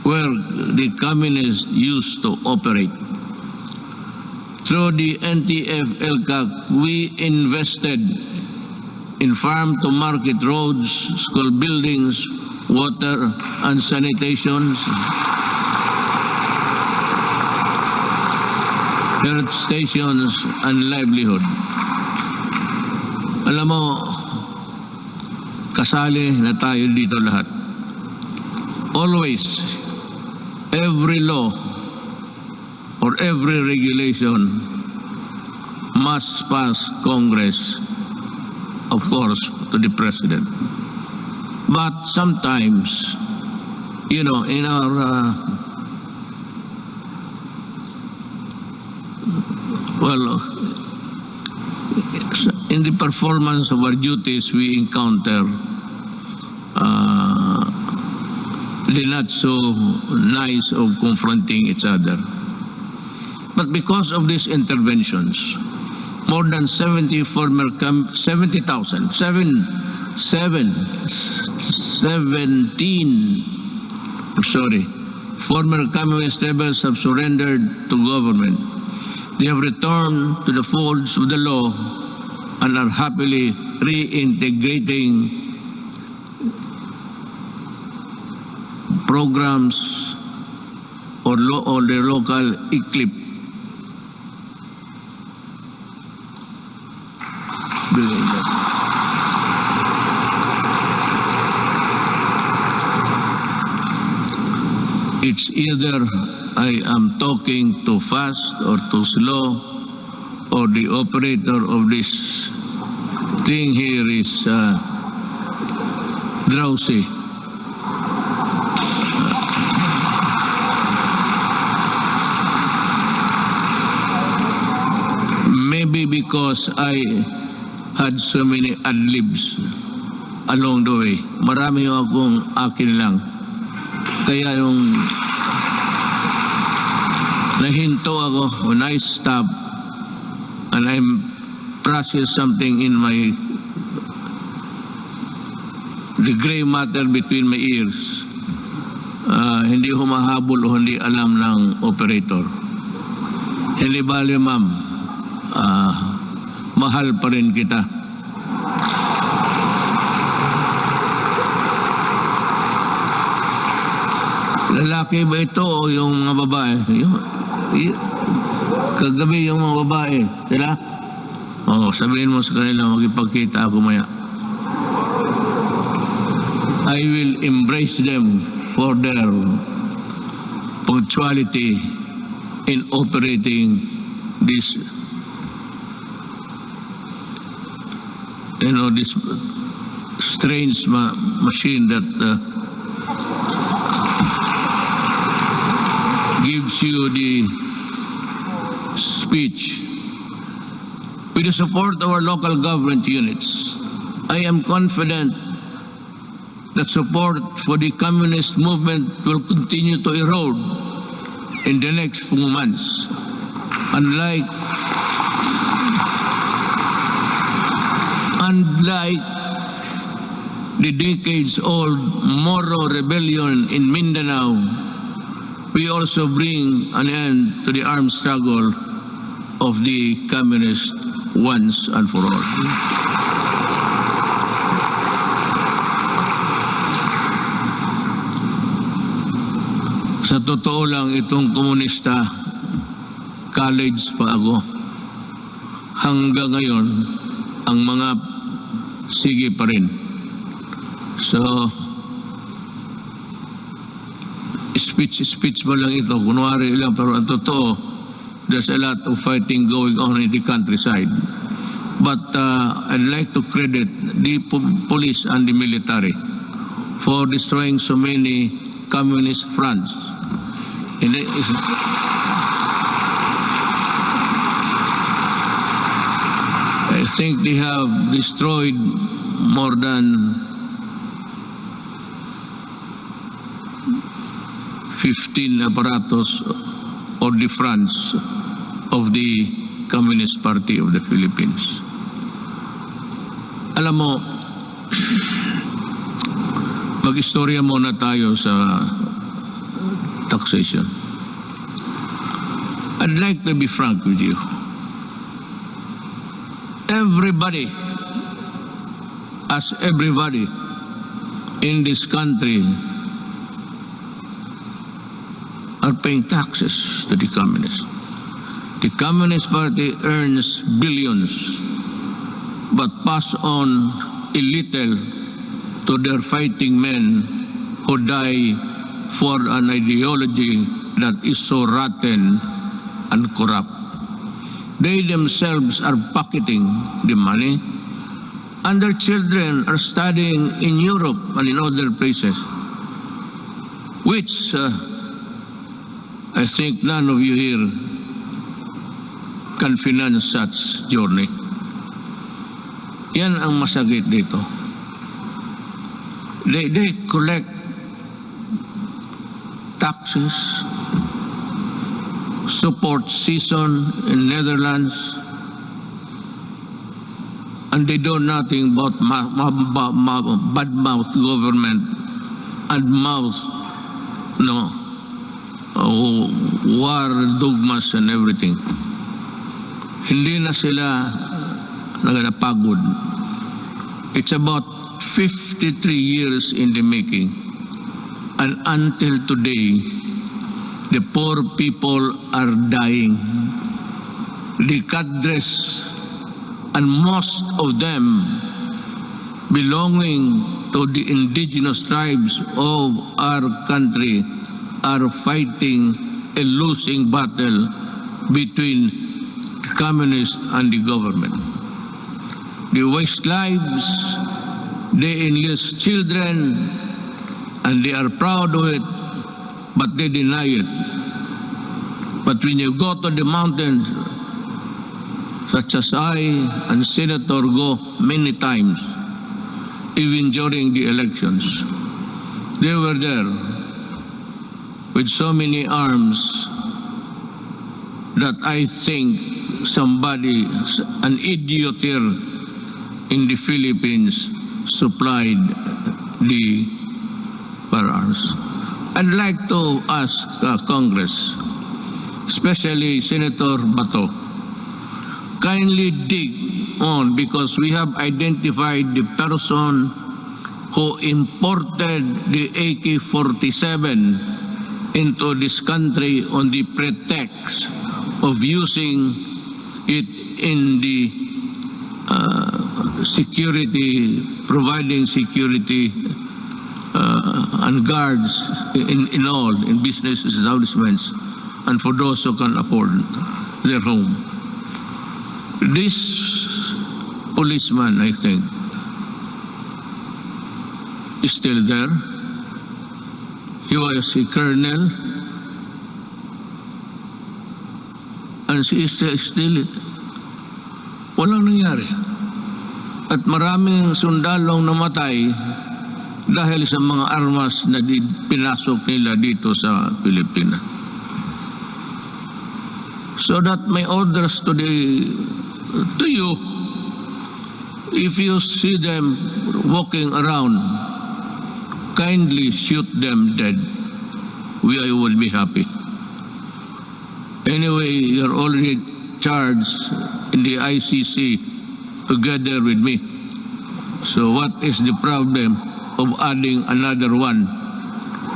where the communists used to operate. Through the NTF-ELCAC, we invested in farm-to-market roads, school buildings, water and sanitation, health stations, and livelihood. Alam mo, kasali na tayo dito lahat. Always, every law or every regulation must pass Congress, of course, to the President. But sometimes, you know, in our, in the performance of our duties, we encounter the not so nice of confronting each other. But because of these interventions, more than 17 former communist rebels have surrendered to government. They have returned to the folds of the law and are happily reintegrating programs or their local eclipse. It's either I am talking too fast or too slow, or the operator of this thing here is drowsy. Maybe because I had so many ad-libs along the way. Marami yung akong akin lang. Kaya yung nahinto ako when I stop and I process something in the gray matter between my ears, hindi humahabol o hindi alam ng operator. Hindi bali, ma'am, mahal pa rin kita. Lalaki ba ito o yung mga babae? Kagabi yung mga babae, sila? Sabihin mo sa kanila, magipagkita ako maya. I will embrace them for their punctuality in operating this, this strange machine that gives you the speech. With the support of our local government units, I am confident that support for the communist movement will continue to erode in the next few months. Unlike the decades-old Moro rebellion in Mindanao, we also bring an end to the armed struggle of the communists once and for all. Sa totoo lang, itong komunista, college pa ako. Hanggang ngayon, ang mga sige pa rin. So, speech ba lang ito, kunwari lang, pero ang totoo, there's a lot of fighting going on in the countryside. But I'd like to credit the police and the military for destroying so many communist fronts. I think they have destroyed more than 15 apparatus or the fronts of the Communist Party of the Philippines. Alam mo, mag-istorya muna tayo sa taxation. I'd like to be frank with you. Everybody in this country are paying taxes to the communists. The Communist Party earns billions but pass on a little to their fighting men who die for an ideology that is so rotten and corrupt. They themselves are pocketing the money, and their children are studying in Europe and in other places, which I think none of you here can finance such journey. Yan ang masakit dito. They collect taxes, support season in Netherlands, and they do nothing but bad-mouth government and war dogmas and everything. Hindi na sila nagapagod. It's about 53 years in the making. And until today, the poor people are dying. The cadres, and most of them belonging to the indigenous tribes of our country, are fighting a losing battle between the communists and the government. They waste lives, they enlist children, and they are proud of it, but they deny it. But when you go to the mountains, such as I and Senator go many times, even during the elections, they were there with so many arms that I think somebody, an idiot here in the Philippines, supplied the firearms. I'd like to ask Congress, especially Senator Bato, kindly dig on, because we have identified the person who imported the AK-47 into this country on the pretext of using it in the security, providing security and guards in all, in business establishments, and for those who can afford their home. This policeman, I think, is still there. He was a colonel, and she is still, walang nangyari. At maraming sundalong namatay dahil sa mga armas na pinasok nila dito sa Pilipinas. So that my orders to you, if you see them walking around, kindly shoot them dead. I will be happy. Anyway, you're already charged in the ICC together with me. So what is the problem of adding another one?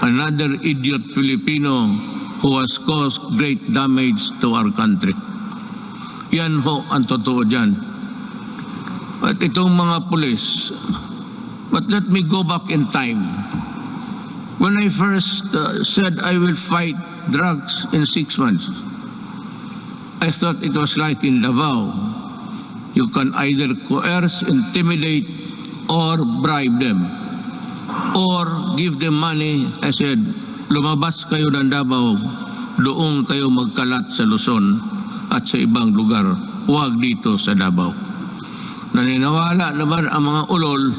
Another idiot Filipino who has caused great damage to our country. Yan ho ang totoo dyan. At itong mga pulis, but let me go back in time. When I first said I will fight drugs in 6 months, I thought it was like in Davao. You can either coerce, intimidate, or bribe them, or give them money. I said, lumabas kayo ng Davao, doon kayo magkalat sa Luzon at sa ibang lugar, huwag dito sa Davao. Naniniwala naman ang mga ulol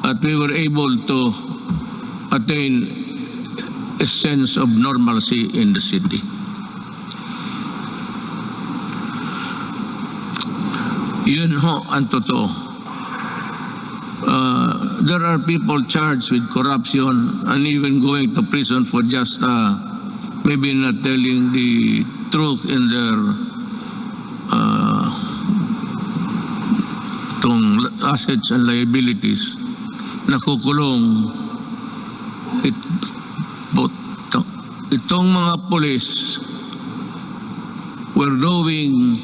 at we were able to attain a sense of normalcy in the city. Yun ho ang totoo. There are people charged with corruption and even going to prison for just maybe not telling the truth in their assets and liabilities. Nakukulong. Itong mga police were doing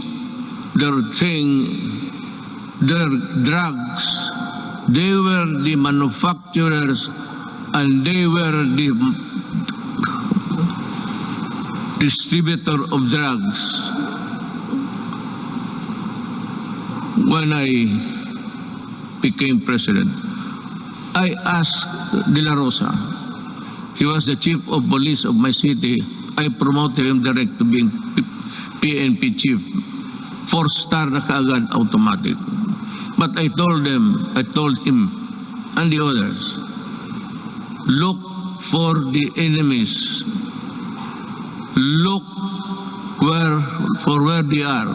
their thing, their drugs. They were the manufacturers and they were the distributor of drugs. When I became president, I asked De La Rosa, he was the chief of police of my city. I promoted him direct to being PNP chief. 4-star na kaagad, automatic. But I told him and the others, look for the enemies. Look for where they are.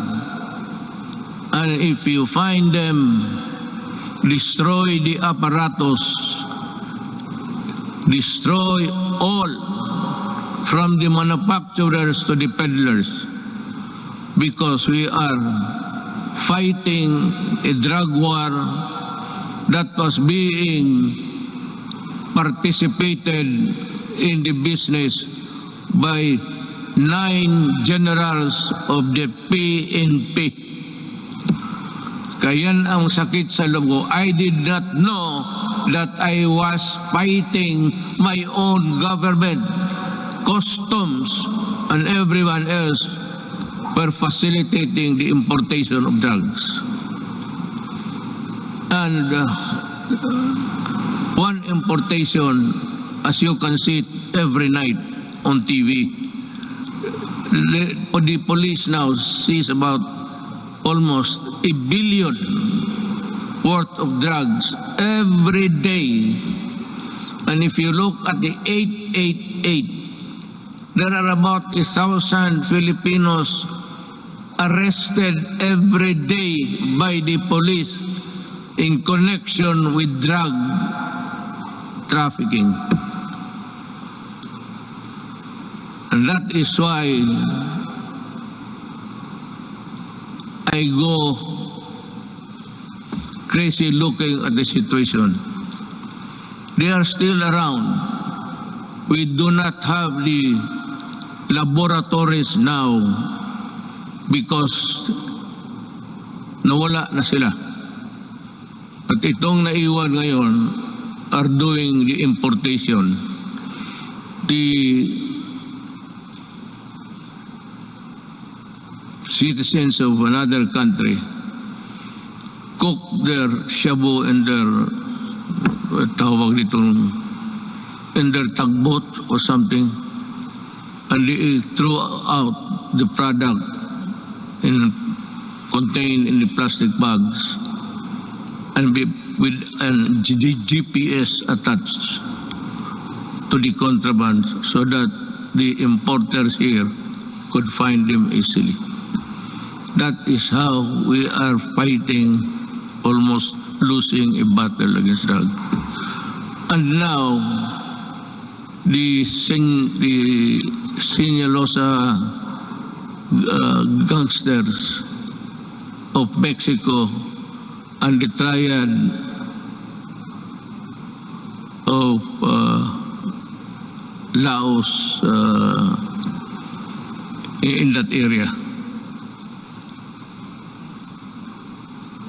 And if you find them, destroy the apparatus. Destroy all, from the manufacturers to the peddlers. Because we are fighting a drug war that was being participated in the business by 9 generals of the PNP. Kayan ang sakit sa loob ko. I did not know that I was fighting my own government. customs and everyone else were facilitating the importation of drugs. And one importation, as you can see every night on TV, the police now sees about almost $1 billion worth of drugs every day. And if you look at the 888, there are about 1,000 Filipinos arrested every day by the police in connection with drug trafficking. And that is why I go crazy looking at the situation. They are still around. We do not have the laboratories now because nawala na sila. At itong naiwan ngayon are doing the importation. The citizens of another country cook their shabu in their in their tugboat or something, and they throw out the product contained in the plastic bags and with the GPS attached to the contraband so that the importers here could find them easily. That is how we are fighting, almost losing a battle against drugs. And now, the Sinaloa gangsters of Mexico and the triad of Laos in that area.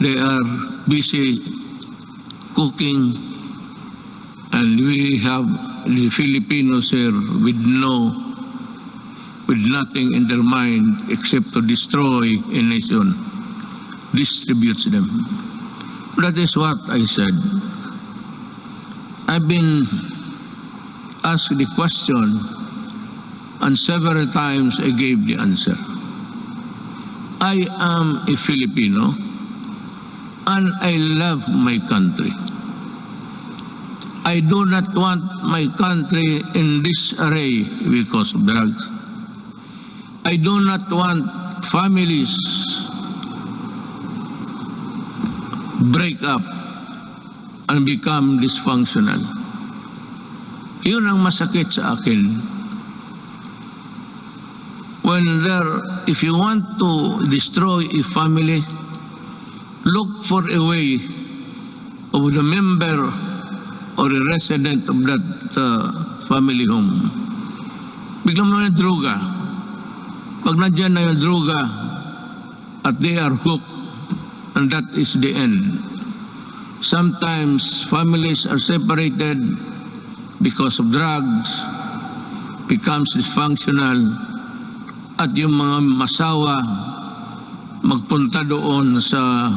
They are busy cooking, and we have the Filipinos here with nothing in their mind except to destroy a nation, distributes them. That is what I said. I've been asked the question, and several times I gave the answer. I am a Filipino, and I love my country. I do not want my country in disarray because of drugs. I do not want families break up and become dysfunctional. Yun ang masakit sa akin. If you want to destroy a family, look for a way of the member or a resident of that family home. Biglang mo na droga. Pag nandiyan na yung droga at they are hooked, and that is the end. Sometimes families are separated because of drugs, becomes dysfunctional, at yung mga masawa magpunta doon sa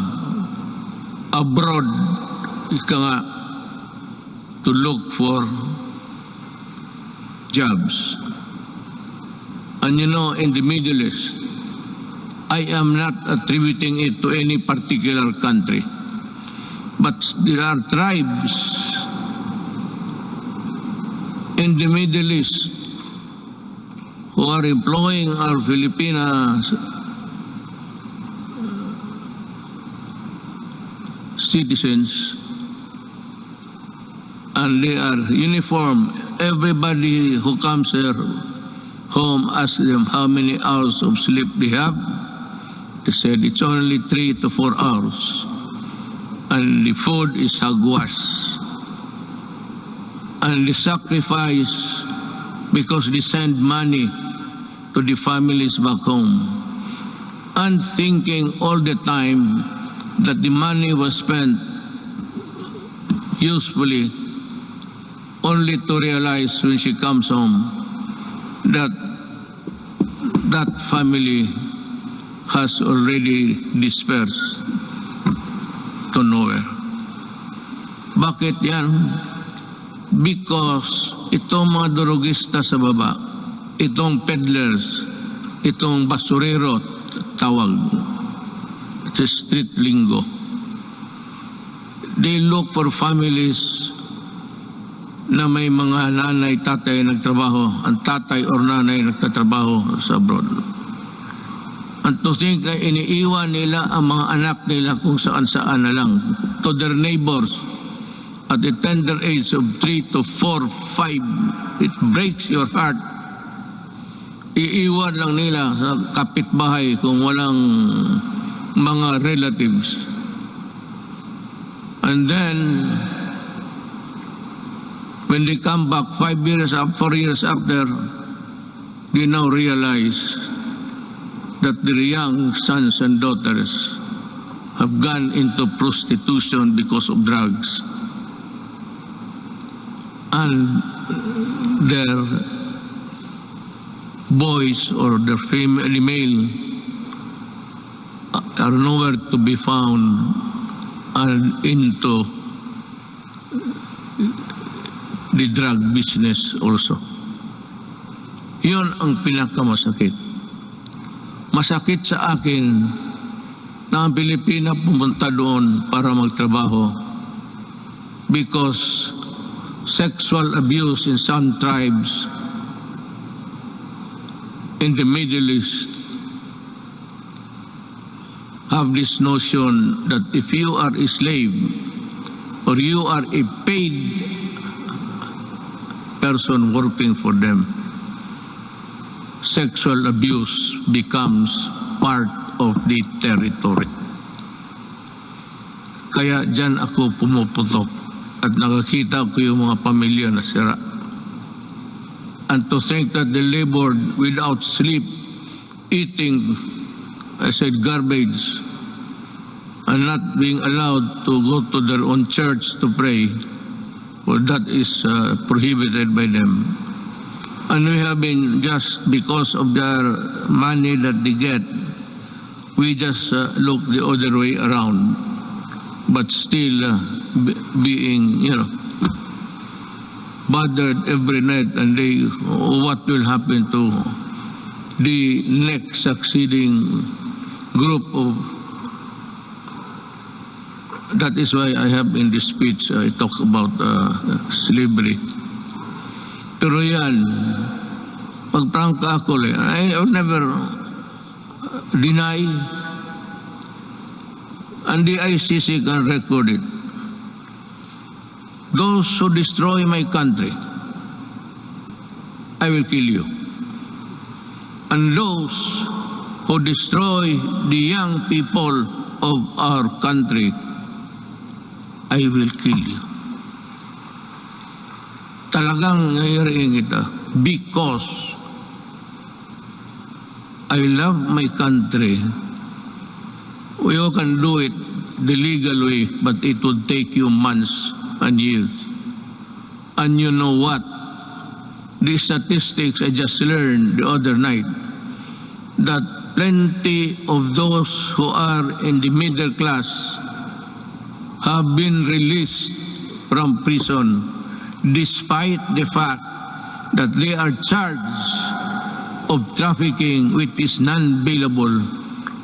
abroad, ika nga, to look for jobs. And you know, in the Middle East, I am not attributing it to any particular country, but there are tribes in the Middle East who are employing our Filipinas citizens, and they are uniform. Everybody who comes here home asks them how many hours of sleep they have. They said it's only 3 to 4 hours. And the food is hagwas. And the sacrifice, because they send money to the families back home. And thinking all the time that the money was spent usefully, only to realize when she comes home that that family has already dispersed to nowhere. Bakit yan? Because itong mga drogista sa baba, itong peddlers, itong basurero, tawag sa street lingo, they look for families na may mga nanay, tatay nagtrabaho, ang tatay or nanay nagtatrabaho sa abroad. And to think na iniiwan nila ang mga anak nila kung saan-saan na lang to their neighbors at the tender age of 3 to 4, 5. It breaks your heart. Iiwan lang nila sa kapitbahay kung walang mga relatives. And then, when they come back 5 years up, 4 years after, they now realize that their young sons and daughters have gone into prostitution because of drugs. And their boys or their male are nowhere to be found and into the drug business also. Yun ang pinakamasakit. Masakit sa akin na ang Pilipina pumunta doon para magtrabaho because sexual abuse in some tribes in the Middle East have this notion that if you are a slave or you are a paid person working for them, sexual abuse becomes part of the territory. Kaya dyan ako pumuputok at nakakita ko yung mga pamilya na sira. And to think that they labored without sleep, eating, I said, garbage, and not being allowed to go to their own church to pray, well, that is prohibited by them. And we have been, just because of their money that they get, we just look the other way around, but still being, bothered every night and day. What will happen to the next succeeding group of... That is why I have in this speech, I talk about slavery. Pero yan, pagprangka ako, I have never deny, and the ICC can record it. Those who destroy my country, I will kill you. And those who destroy the young people of our country, I will kill you. Talagang ngayon ito because I love my country. You can do it the legal way, but it will take you months and years. And you know what? The statistics I just learned the other night, that plenty of those who are in the middle class have been released from prison despite the fact that they are charged of trafficking which is non-bailable,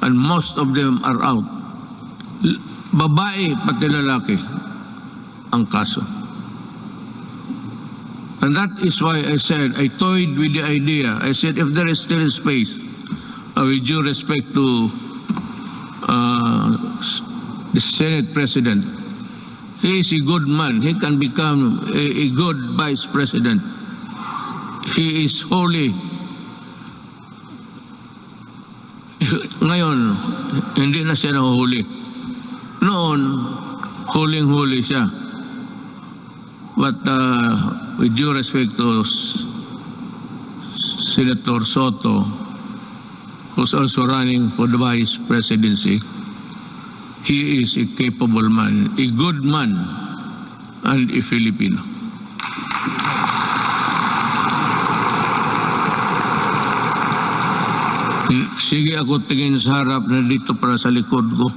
and most of them are out. Babae pati lalaki ang kaso. And that is why I said, I toyed with the idea. I said, if there is still space, with due respect to the Senate President, he is a good man. He can become a good Vice President. He is holy. Ngayon, hindi na siya nahuhuli. Noon, huling-huli siya. But with due respect to Senator Soto, who's also running for the Vice Presidency, he is a capable man, a good man, and a Filipino. Sige ako tingin sa harap na dito para sa likod ko.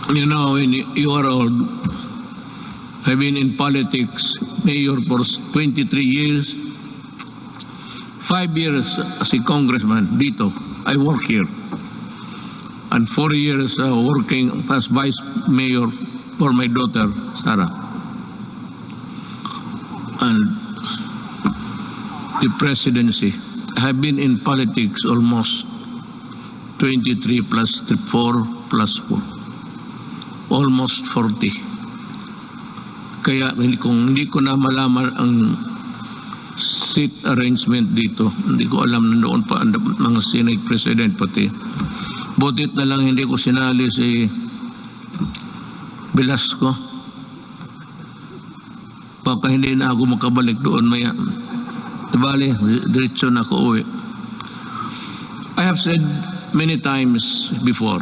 You know, when you are old, I've been in politics, mayor for 23 years, 5 years as a congressman dito. I work here. And 4 years working as vice mayor for my daughter, Sarah. And the presidency. I have been in politics almost 23 plus 4 plus 4. Almost 40. Kaya kung hindi ko na malaman ang seat arrangement dito, hindi ko alam na noon pa ang mga Senate President pati. Butit na lang hindi ko sinali si Velasco. Baka hindi na ako makabalik doon maya. Bale, diretso na ako uwi. I have said many times before,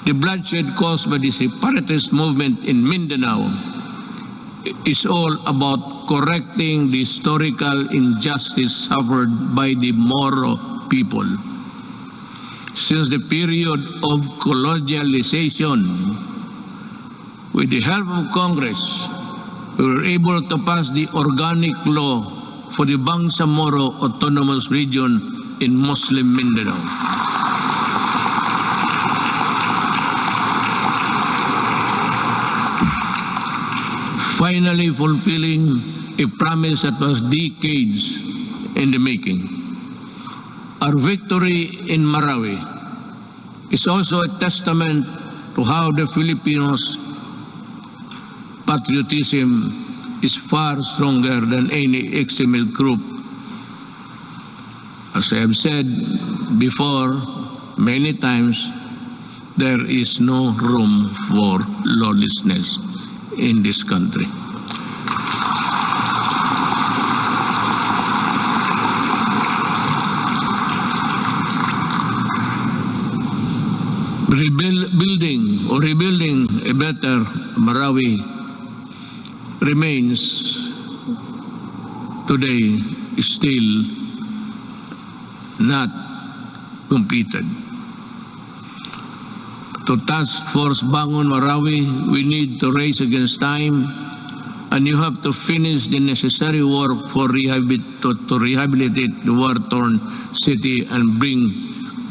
the bloodshed caused by the separatist movement in Mindanao is all about correcting the historical injustice suffered by the Moro people. Since the period of colonialization, with the help of Congress, we were able to pass the organic law for the Bangsamoro Autonomous Region in Muslim Mindanao. Finally fulfilling a promise that was decades in the making. Our victory in Marawi is also a testament to how the Filipinos' patriotism is far stronger than any extremist group. As I have said before many times, there is no room for lawlessness in this country. Rebuilding a better Marawi remains today still not completed. To Task Force Bangon Marawi, we need to race against time, and you have to finish the necessary work for to rehabilitate the war-torn city and bring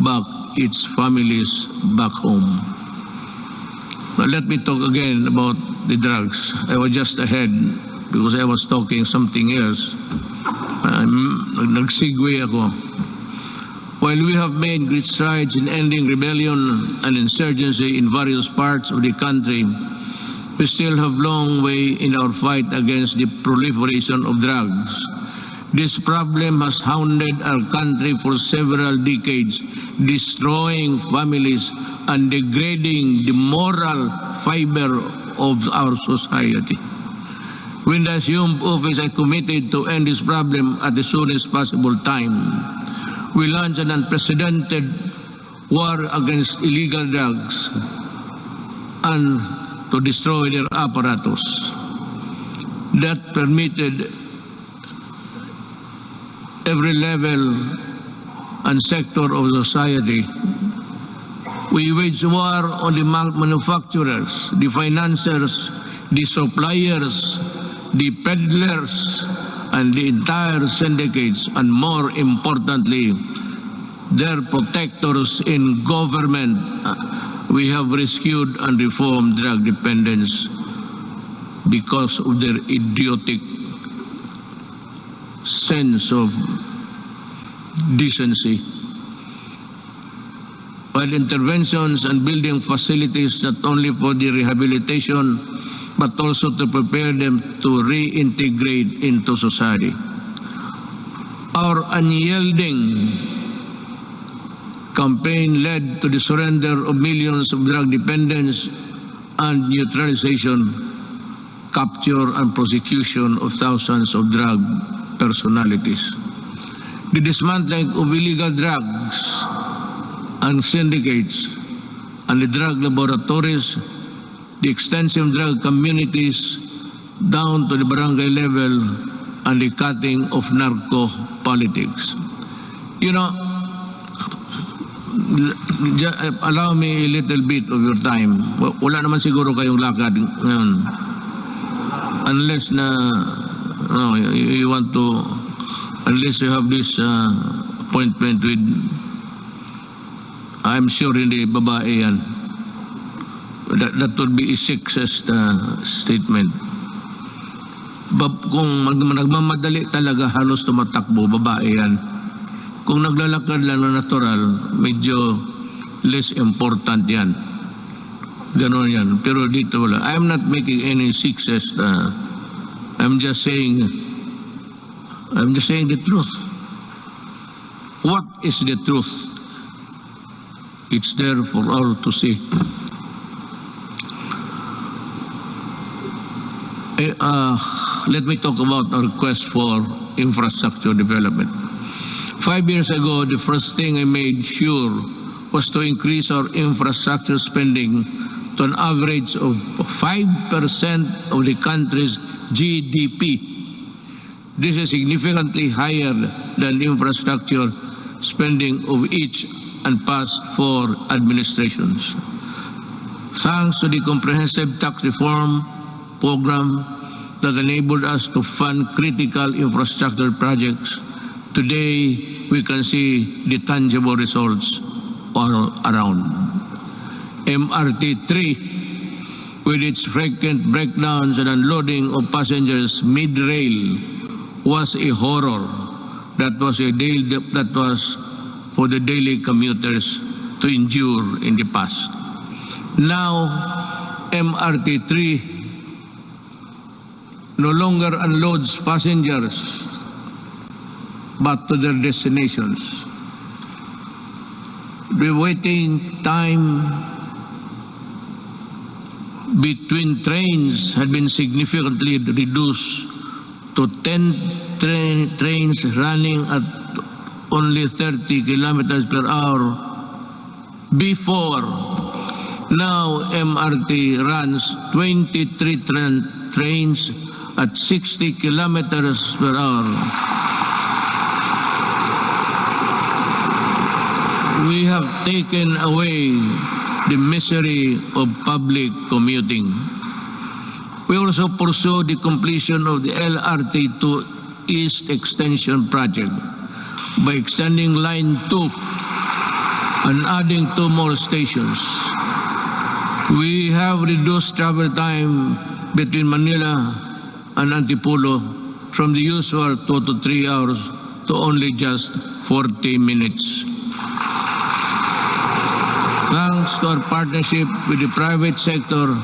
back its families back home. Now let me talk again about the drugs. I was just ahead because I was talking something else. Nag-segue ako. While we have made great strides in ending rebellion and insurgency in various parts of the country, we still have a long way in our fight against the proliferation of drugs. This problem has hounded our country for several decades, destroying families and degrading the moral fiber of our society. When the assumed office, I committed to end this problem at the soonest possible time. We launched an unprecedented war against illegal drugs and to destroy their apparatus. That permitted every level and sector of society. We wage war on the manufacturers, the financiers, the suppliers, the peddlers, and the entire syndicates, and more importantly, their protectors in government. We have rescued and reformed drug dependence because of their idiotic sense of decency. While interventions and building facilities not only for the rehabilitation but also to prepare them to reintegrate into society. Our unyielding campaign led to the surrender of millions of drug dependents and neutralization, capture and prosecution of thousands of drug personalities. The dismantling of illegal drugs and syndicates and the drug laboratories, the extensive drug communities down to the barangay level, and the cutting of narco politics. You know, allow me a little bit of your time. Wala naman siguro kayong lakad ngayon. Unless you want to, unless you have this appointment with, I'm sure hindi babae yan. That would be a sexist statement. Kung nagmamadali talaga, halos tumatakbo, babae yan. Kung naglalakad lang na natural, medyo less important yan. Ganon yan. Pero dito wala. I'm not making any sexist. I'm just saying the truth. What is the truth? It's there for all to see. Let me talk about our quest for infrastructure development. 5 years ago, the first thing I made sure was to increase our infrastructure spending to an average of 5% of the country's GDP. This is significantly higher than infrastructure spending of each and past 4 administrations. Thanks to the comprehensive tax reform program that enabled us to fund critical infrastructure projects, today we can see the tangible results all around. MRT 3, with its frequent breakdowns and unloading of passengers mid-rail, was a horror. That was for the daily commuters to endure in the past. Now, MRT 3 no longer unloads passengers but to their destinations. The waiting time between trains had been significantly reduced to 10 trains running at only 30 kilometers per hour before. Now MRT runs 23 trains at 60 kilometers per hour. We have taken away the misery of public commuting. We also pursue the completion of the LRT to East Extension project by extending Line 2 and adding 2 more stations. We have reduced travel time between Manila and Antipolo from the usual 2 to 3 hours to only just 40 minutes. Thanks to our partnership with the private sector,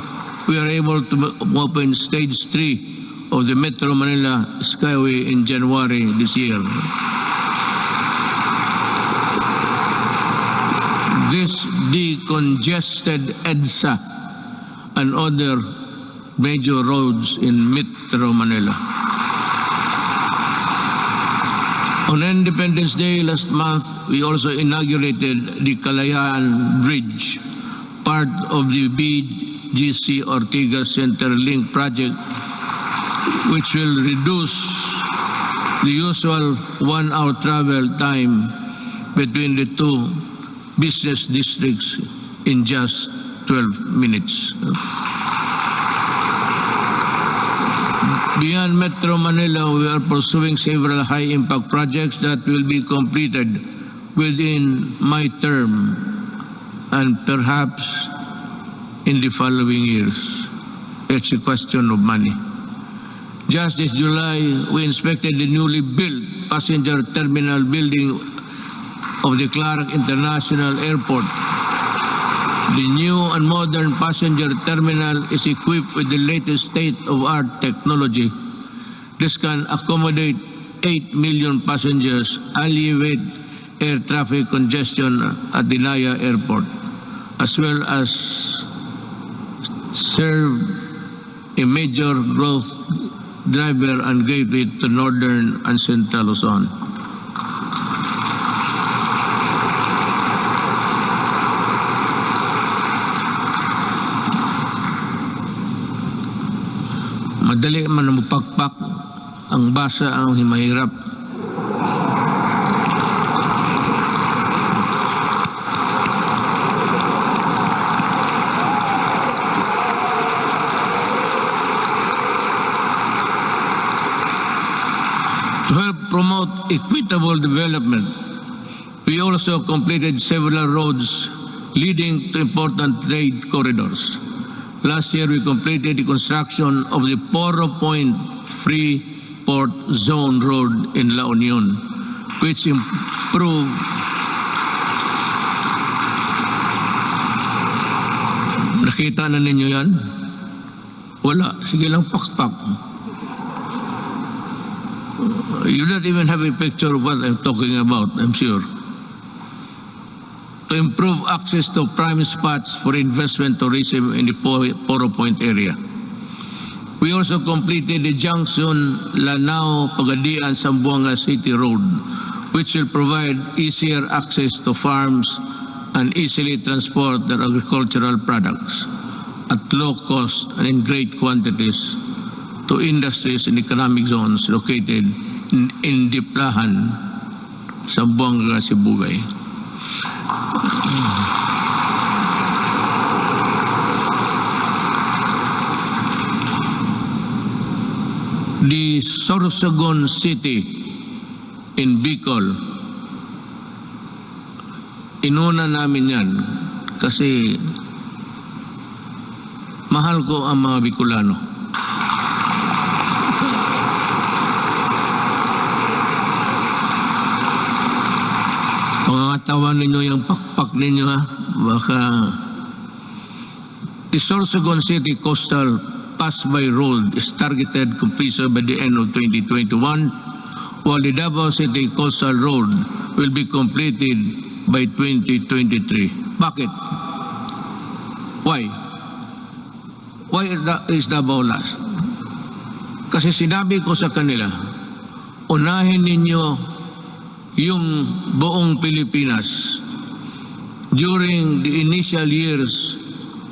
we are able to open Stage 3 of the Metro Manila Skyway in January this year. This decongested EDSA and other major roads in Metro Manila. On Independence Day last month, we also inaugurated the Kalayaan Bridge, part of the BGC Ortigas Centerlink project, which will reduce the usual 1-hour travel time between the 2 business districts in just 12 minutes. Beyond Metro Manila, we are pursuing several high-impact projects that will be completed within my term and perhaps in the following years. It's a question of money. Just this July, we inspected the newly built passenger terminal building of the Clark International Airport. The new and modern passenger terminal is equipped with the latest state-of-art technology. This can accommodate 8 million passengers, alleviate air traffic congestion at the Naya Airport, as well as serve a major growth driver and gateway to northern and central Luzon. Madali man magpakpak ang basa ang mahirap. To help promote equitable development, we also completed several roads leading to important trade corridors. Last year, we completed the construction of the Poro Point Free Port Zone Road in La Union, which improved nakita na ninyo yan? Wala. Sige lang pakpak. You don't even have a picture of what I'm talking about, I'm sure. To improve access to prime spots for investment tourism in the Poro Point area. We also completed the junction Lanao-Pagadian Zamboanga City Road, which will provide easier access to farms and easily transport their agricultural products at low cost and in great quantities to industries and economic zones located in Diplahan, Zamboanga, Sibugay. The Sorsogon City in Bicol, inuna namin yan kasi mahal ko ang mga Bicolano. Pangatawan ninyo yung pakpak ninyo ha. Baka the Sorsogon City Coastal Pass-by Road is targeted completion by the end of 2021, while the Davao City Coastal Road will be completed by 2023. Bakit? Why? Why is Davao last? Kasi sinabi ko sa kanila, unahin ninyo yung buong Pilipinas. During the initial years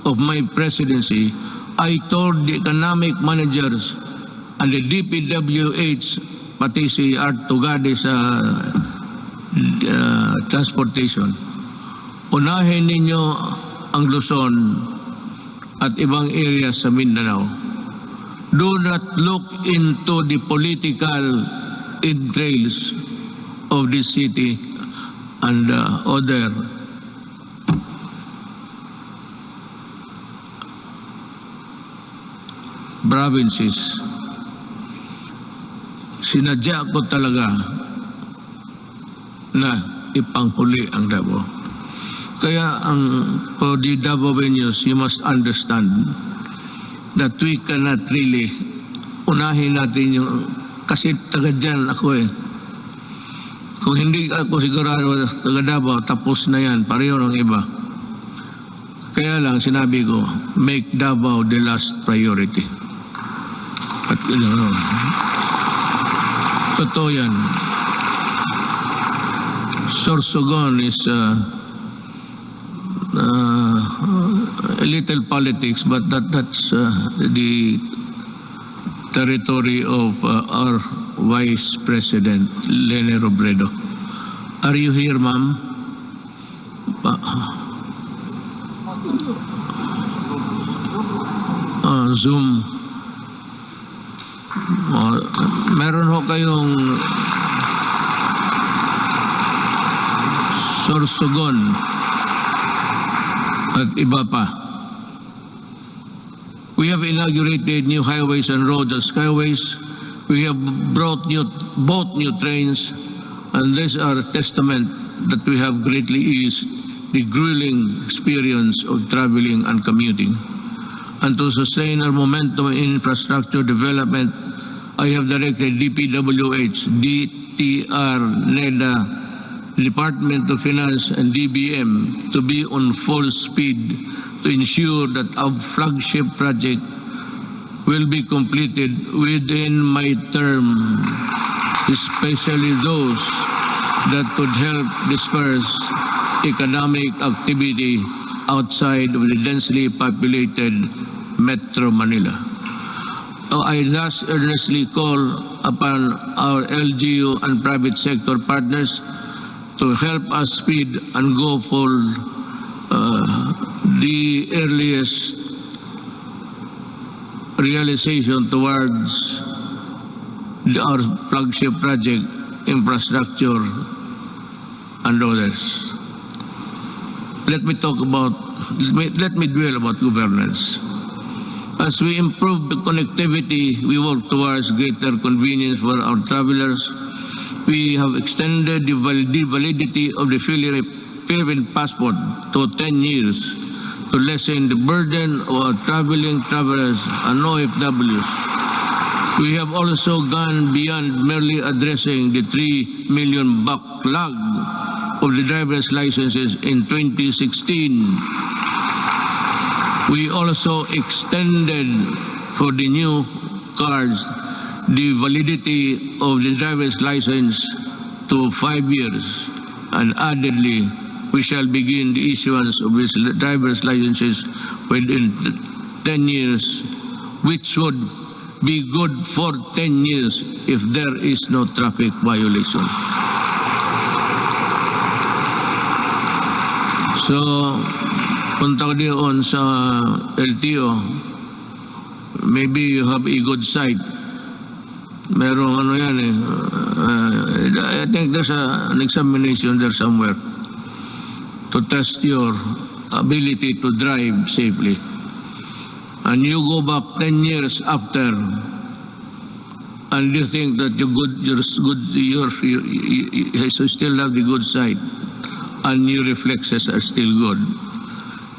of my presidency, I told the economic managers and the DPWH, pati si Art Tugade sa transportation, unahin ninyo ang Luzon at ibang areas sa Mindanao. Do not look into the political entrails of this city and other provinces. Sinadya ko talaga na ipanghuli ang Davao. Kaya for the Davaoenos, you must understand that we cannot really unahin natin yung, kasi taga dyan ako eh. Kung hindi ako sigurado taga Davao, tapos na yan, pareho ng iba. Kaya lang sinabi ko, make Davao the last priority. At totoo yan. Sorsogon is a little politics, but that's the territory of our Vice President, Lene Robredo. Are you here, ma'am? Zoom. Meron ho kayong Sorsogon at iba pa. We have inaugurated new highways and roads as skyways. We have bought new trains, and these are a testament that we have greatly eased the grueling experience of traveling and commuting. And to sustain our momentum in infrastructure development, I have directed DPWH, DTR, NEDA, Department of Finance, and DBM to be on full speed to ensure that our flagship project will be completed within my term, especially those that could help disperse economic activity outside of the densely populated Metro Manila. I thus earnestly call upon our LGU and private sector partners to help us speed and go for the earliest realization towards our flagship project, infrastructure, and others. Let me dwell about governance. As we improve the connectivity, we work towards greater convenience for our travelers. We have extended the validity of the Philippine passport to 10 years to lessen the burden of our traveling travelers and OFWs. We have also gone beyond merely addressing the 3 million backlog of the driver's licenses in 2016. We also extended for the new cars the validity of the driver's license to 5 years, and addedly, we shall begin the issuance of these driver's licenses within 10 years, which would be good for 10 years if there is no traffic violation. So, punta ko diyon sa LTO, maybe you have a good site. Merong ano yan eh. I think there's an examination there somewhere to test your ability to drive safely. And you go back 10 years after, and you think that you still have the good side, and your reflexes are still good.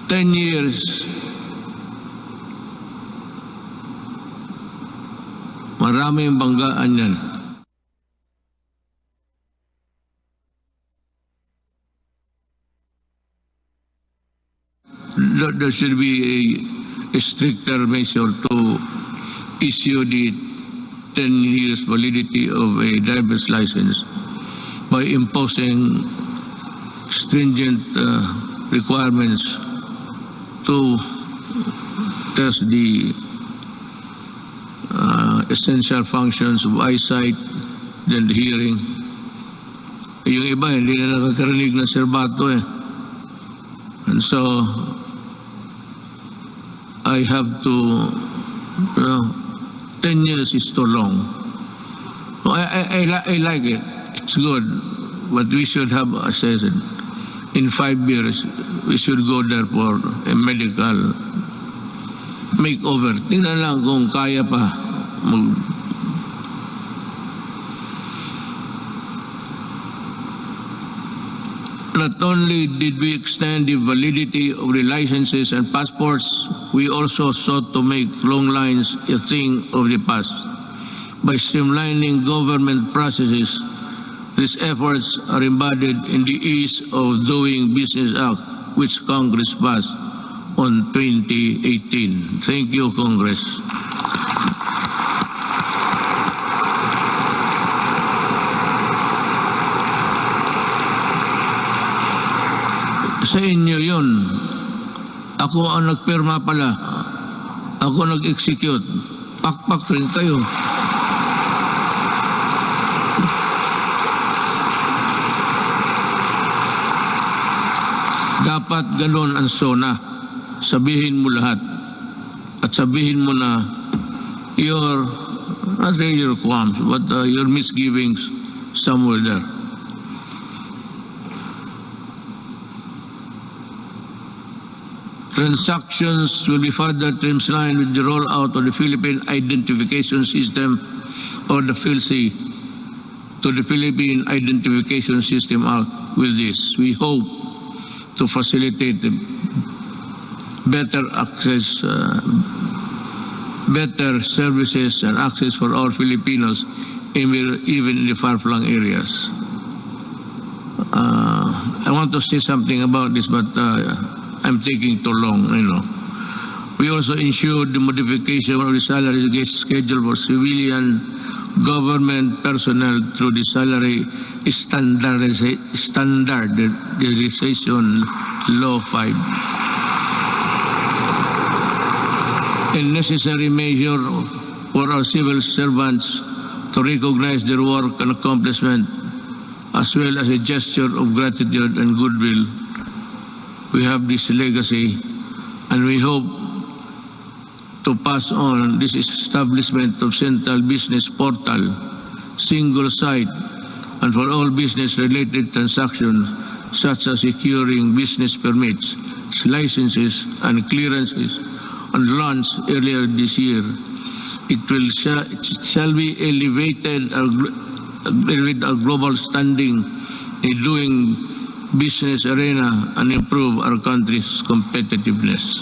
10 years, maraming banggaan yan. There should be a stricter measure to issue the 10 years validity of a driver's license by imposing stringent requirements to test the essential functions of eyesight, then the hearing. Yung iba, hindi na nakakarinig ng serbato eh. And so, I have to, 10 years is too long. So I like it. It's good. But we should have assessed in 5 years, we should go there for a medical makeover. Tingnan lang kung kaya pa. Not only did we extend the validity of the licenses and passports, we also sought to make long lines a thing of the past. By streamlining government processes, these efforts are embodied in the Ease of Doing Business Act, which Congress passed on 2018. Thank you, Congress. Sa inyo yun. Ako ang nagpirma pala. Ako nag-execute. Pakpak rin kayo. Dapat ganun ang SONA. Sabihin mo lahat. At sabihin mo na your, not really your qualms, but your misgivings somewhere there. Transactions will be further streamlined with the rollout of the Philippine Identification System, or the PhilSy, to the Philippine Identification System Act. With this, we hope to facilitate better access, better services and access for all Filipinos, even in the far-flung areas. I want to say something about this, but I'm taking too long, We also ensured the modification of the salary schedule for civilian government personnel through the salary standardization law 5. A necessary measure for our civil servants to recognize their work and accomplishment, as well as a gesture of gratitude and goodwill. We have this legacy, and we hope to pass on this establishment of Central Business Portal, single site, and for all business-related transactions, such as securing business permits, licenses, and clearances, and launched earlier this year. It shall be elevated with a global standing in doing business arena and improve our country's competitiveness.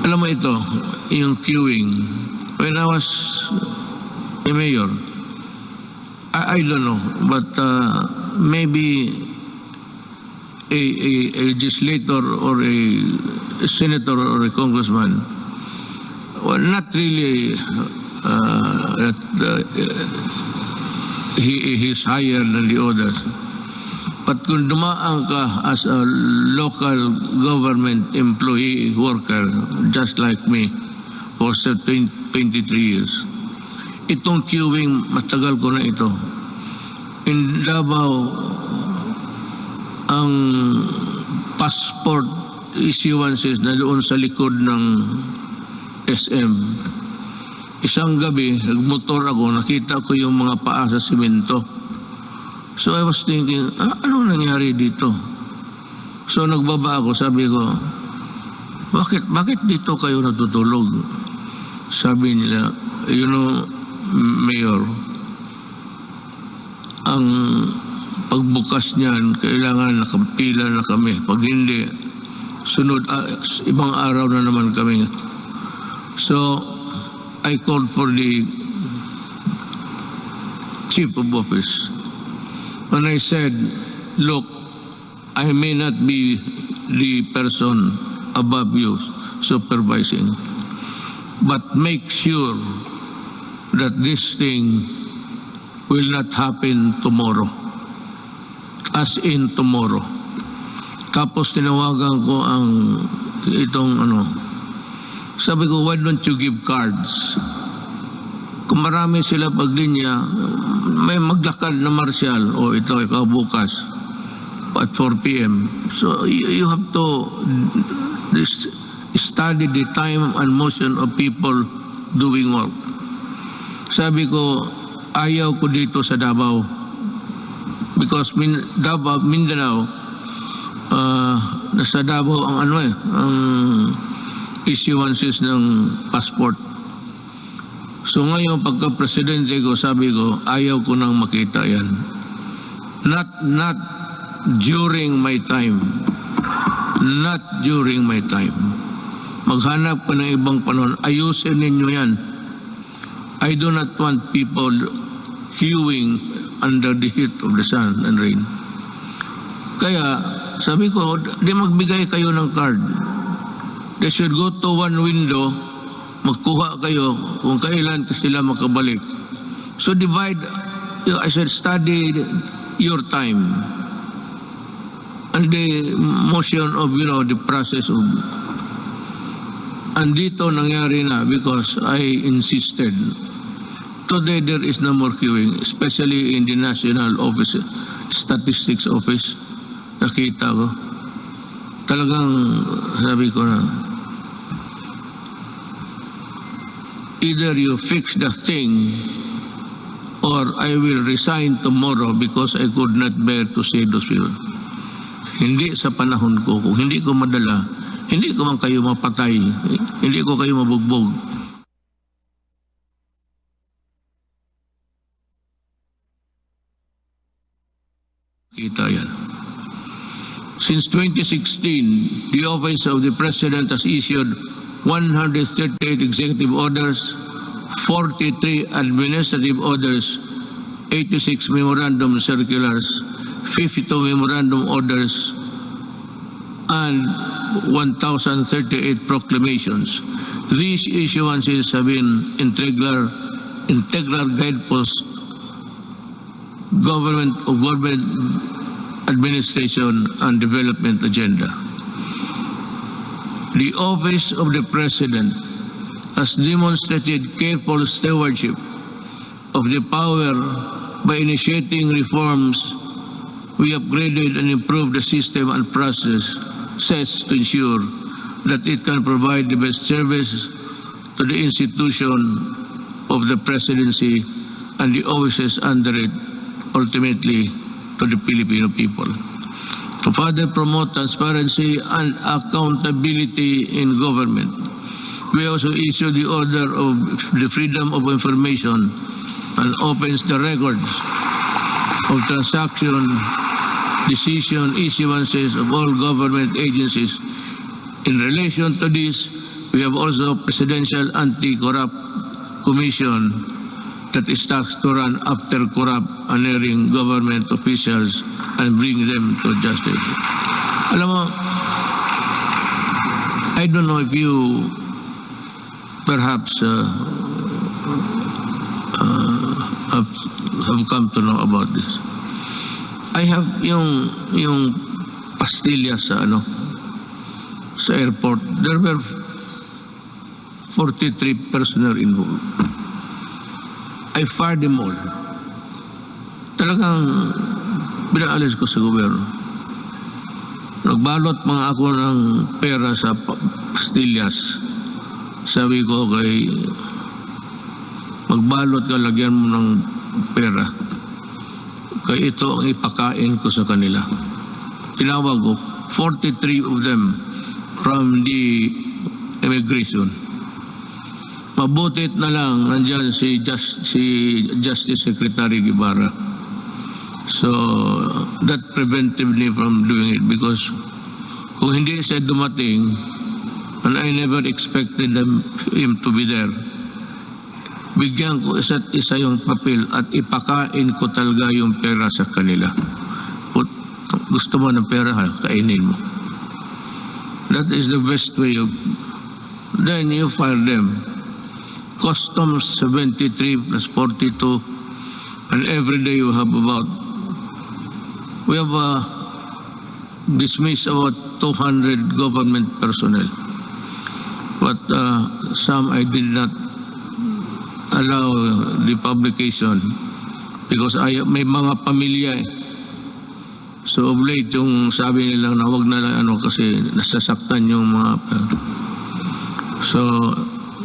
Alam mo ito, yung queuing. When I was a mayor, I don't know, but maybe a legislator or a senator or a congressman, well, not really he's higher than the others. But kung dumaan ka as a local government employee worker, just like me, for 23 years, itong queuing, matagal ko na ito. In Davao, ang passport issuances na doon sa likod ng SM, isang gabi, nagmotor ako, nakita ko yung mga paa sa simento. So I was thinking, ano nangyari dito? So nagbaba ako, sabi ko, bakit dito kayo natutulog? Sabi nila, you know, Mayor, ang pagbukas niyan, kailangan nakapila na kami. Pag hindi, sunod, ibang araw na naman kami. So, I called for the chief of office. And I said, look, I may not be the person above you supervising, but make sure that this thing will not happen tomorrow. As in tomorrow. Tapos tinawagan ko ang itong sabi ko, why don't you give cards? Kung marami sila paglinya, may maglakad na martial, o ito, ikaw bukas, at 4 p.m. So you have to study the time and motion of people doing work. Sabi ko, ayaw ko dito sa Davao. Because Davao, Mindanao, nasa Davao ang ang issuances ng passport. So ngayon, pagka-presidente ko, sabi ko, ayaw ko nang makita yan. Not during my time. Not during my time. Maghanap ka ng ibang panahon. Ayusin ninyo yan. I do not want people queuing under the heat of the sun and rain. Kaya, sabi ko, di magbigay kayo ng card. They should go to one window, magkuha kayo kung kailan sila makabalik. So divide, I said, study your time and the motion of, the process of. And dito nangyari na because I insisted. Today there is no more queuing, especially in the National Office, Statistics Office. Nakita ko. Talagang sabi ko na, either you fix the thing or I will resign tomorrow because I could not bear to say those words. Hindi sa panahon ko. Kung hindi ko madala, hindi ko man kayo mapatay. Hindi ko kayo mabugbog. Kita yan. Since 2016, the Office of the President has issued 138 executive orders, 43 administrative orders, 86 memorandum circulars, 52 memorandum orders, and 1,038 proclamations. These issuances have been integral guideposts government administration and development agenda. The Office of the President has demonstrated careful stewardship of the power by initiating reforms. We upgraded and improved the system and processes to ensure that it can provide the best service to the institution of the presidency and the offices under it, ultimately to the Filipino people. To further promote transparency and accountability in government, we also issued the Order of the Freedom of Information and opens the records of transaction, decision, issuances of all government agencies. In relation to this, we have also Presidential Anti-Corrupt Commission that is tasked to run after corrupt and erring government officials and bring them to justice. Alam mo, I don't know if you perhaps have come to know about this. I have yung pastillas sa airport. There were 43 personnel involved. I fired them all. Talagang binaalis ko sa gobyerno. Nagbalot mga ako ng pera sa pastillas. Sabi ko kay magbalot ka, lagyan mo ng pera. Kaya ito ang ipakain ko sa kanila. Tinawag ko 43 of them from the immigration. Mabutit na lang nandyan si Justice Secretary Guevara. So that prevented me from doing it because kung hindi siya dumating, and I never expected him to be there, bigyan ko isa't isa yung papel at ipakain ko talaga yung pera sa kanila. Gusto mo ng pera, kainin mo. That is the best way of... Then you fire them. Customs 73 plus 42, and every day you have about... We have dismissed about 200 government personnel. But some I did not allow the publication because may mga pamilya So of late yung sabi nilang na wag na lang kasi nasasaktan yung mga so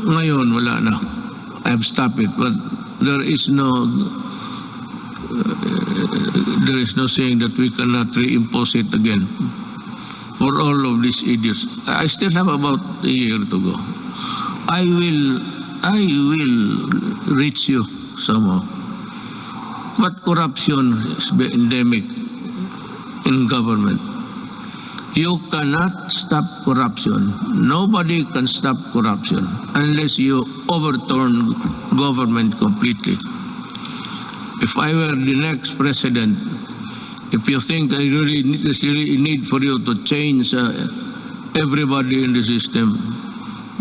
ngayon wala na. I have stopped it, but there is no saying that we cannot reimpose it again for all of these idiots. I still have about a year to go. I will reach you somehow. But corruption is endemic in government. You cannot stop corruption. Nobody can stop corruption unless you overturn government completely. If I were the next president, if you think that there's really a need for you to change everybody in the system,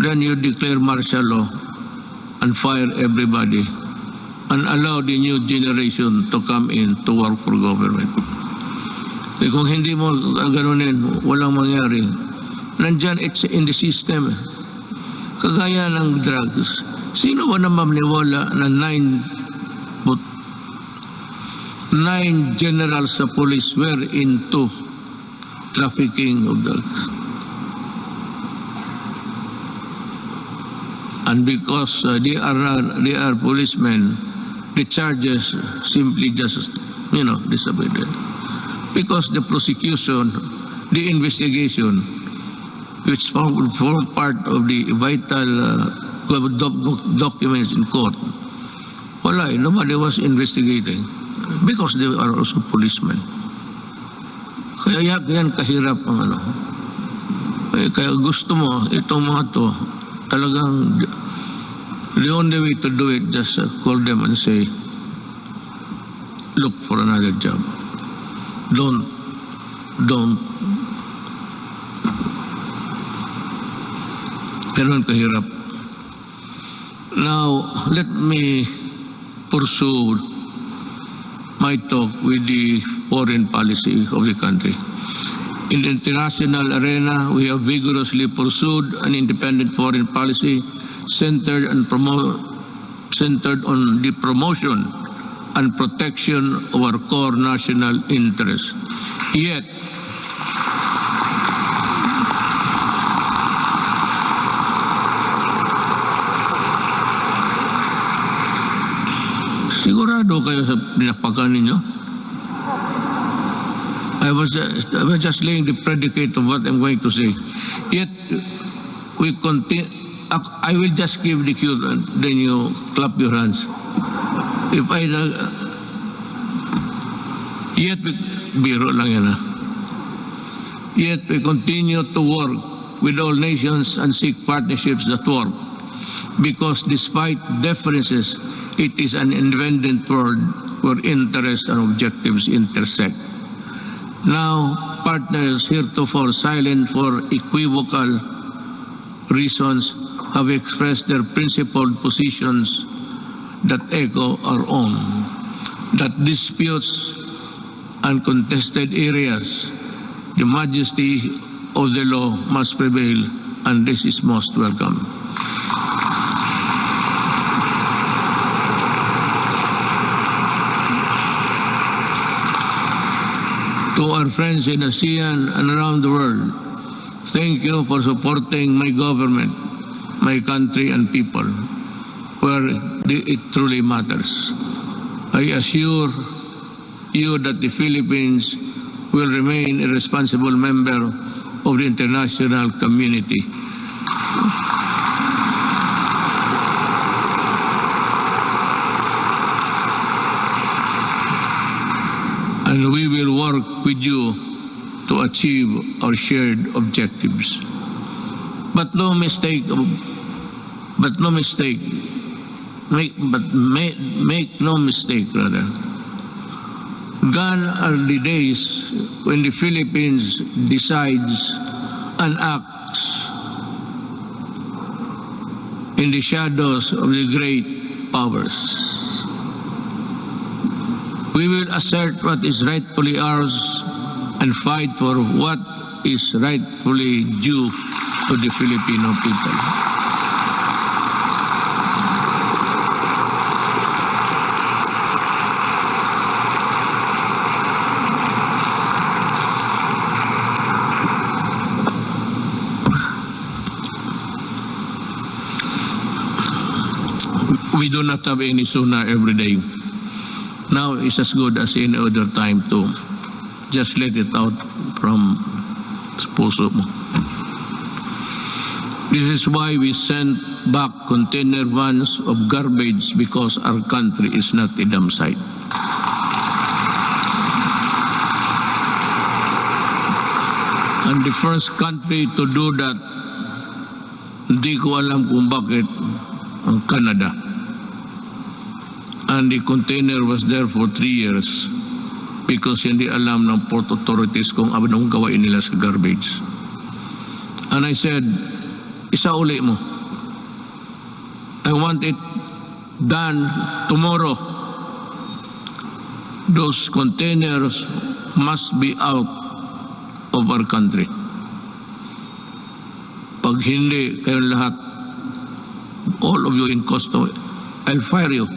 then you declare martial law and fire everybody and allow the new generation to come in to work for government. Eh, kung hindi mo ganunin, walang mangyari. Nandyan, it's in the system. Kagaya ng drugs. Sino ba naman maniwala na 9 generals sa police were into trafficking of drugs? And because they are policemen, the charges simply just, disappeared. Because the prosecution, the investigation, which form part of the vital documents in court, nobody was investigating because they are also policemen. Kaya yan kahirap ang Kaya gusto mo, itong mga to, talagang the only way to do it, just call them and say, look for another job. Don't. Ganun kahirap. Now, let me pursue my talk with the foreign policy of the country. In the international arena, we have vigorously pursued an independent foreign policy centered on the promotion and protection of our core national interests. Yet, sigurado kayo sa pinapakan ninyo? I was just laying the predicate of what I'm going to say. Yet, we continue. I will just give the cue, then you clap your hands. If I yet biro lang yan. Yet we continue to work with all nations and seek partnerships that work. Because despite differences, it is an independent world where interests and objectives intersect. Now, partners heretofore silent for equivocal reasons have expressed their principled positions that echo our own, that disputes and contested areas, the majesty of the law must prevail, and this is most welcome. To our friends in ASEAN and around the world, thank you for supporting my government, my country and people, where it truly matters. I assure you that the Philippines will remain a responsible member of the international community. And we will work with you to achieve our shared objectives. But make no mistake, rather. Gone are the days when the Philippines decides and acts in the shadows of the great powers. We will assert what is rightfully ours and fight for what is rightfully due to the Filipino people. We do not have any sooner every day. Now is as good as any other time to just let it out from puso mo. This is why we sent back container vans of garbage, because our country is not a dump site. And the first country to do that, hindi ko alam kung bakit, ang Canada. And the container was there for 3 years because hindi alam ng port authorities kung anong gawain nila sa garbage. And I said, isauli mo. I want it done tomorrow. Those containers must be out of our country. Pag hindi, kayong lahat, all of you in custody, I'll fire you.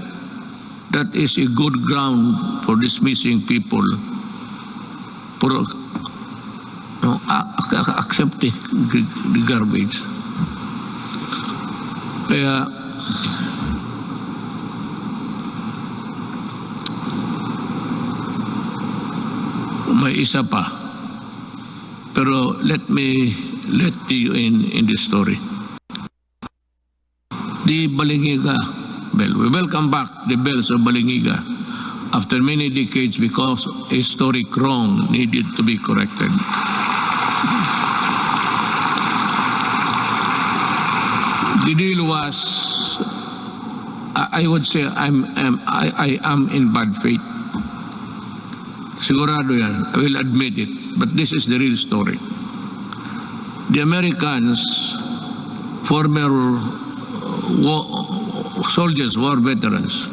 That is a good ground for dismissing people for accepting the garbage. Kaya may isa pa. Pero let you in the story. The Balingiga bell. We welcome back the bells of Balingiga after many decades because a historic wrong needed to be corrected. The deal was, I would say, I am in bad faith. Sigurado yan. I will admit it. But this is the real story. The Americans, former soldiers, war veterans,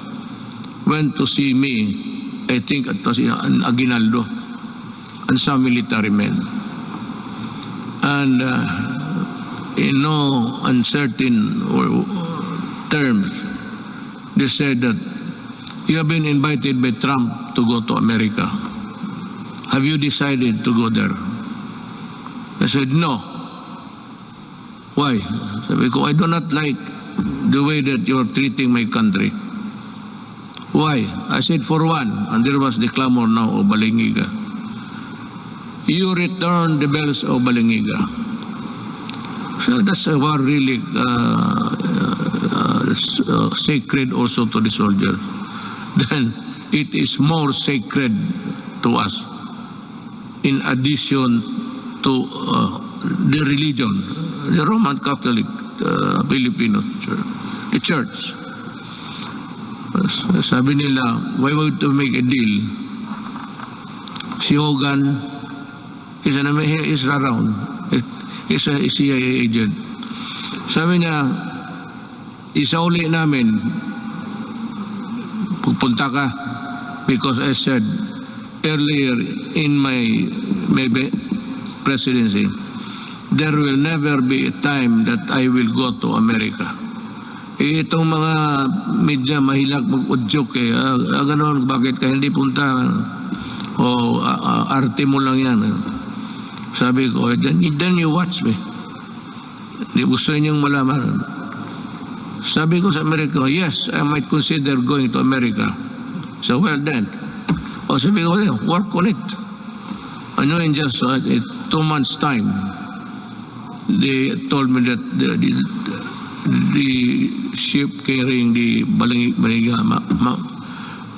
went to see me, I think it was in Aguinaldo, and some military men. And in no uncertain terms, they said that you have been invited by Trump to go to America. Have you decided to go there? I said, no. Why? Sabi ko, I do not like the way that you are treating my country. Why? I said, for one, and there was the clamor now of Balingiga. You return the bells of Balingiga. So that's what really sacred also to the soldiers. Then it is more sacred to us in addition to the religion, the Roman Catholic Filipino Church, the church. Sabi nila, why would to make a deal? Si Hogan is around. He's a CIA agent. Sabi niya, isauli namin, pupunta ka, because I said earlier in my presidency, there will never be a time that I will go to America. Itong mga media mahilag mag-udyok ganon, bakit ka hindi punta? O arte mo lang yan. Sabi ko, then you watch me. Di gusto niyong malaman. Sabi ko sa Amerika, yes, I might consider going to America. So well then. O sabi ko, work on it. Ano in just 2 months time, they told me that the ship carrying the Balingiga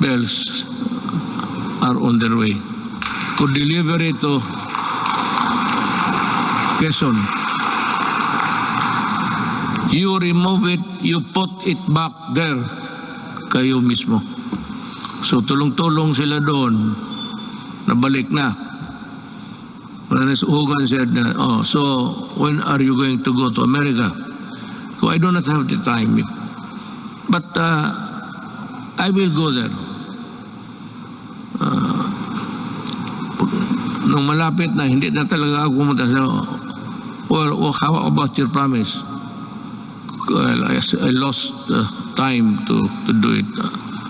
bells are on their way to deliver it to Quezon. You remove it, you put it back there, kayo mismo. So tulong-tulong sila doon, nabalik na. Whereas Hogan said, so when are you going to go to America? So I do not have the time. But I will go there. Nung malapit na, hindi na talaga ako pumunta. Well, how about your promise? Well, I lost time to do it.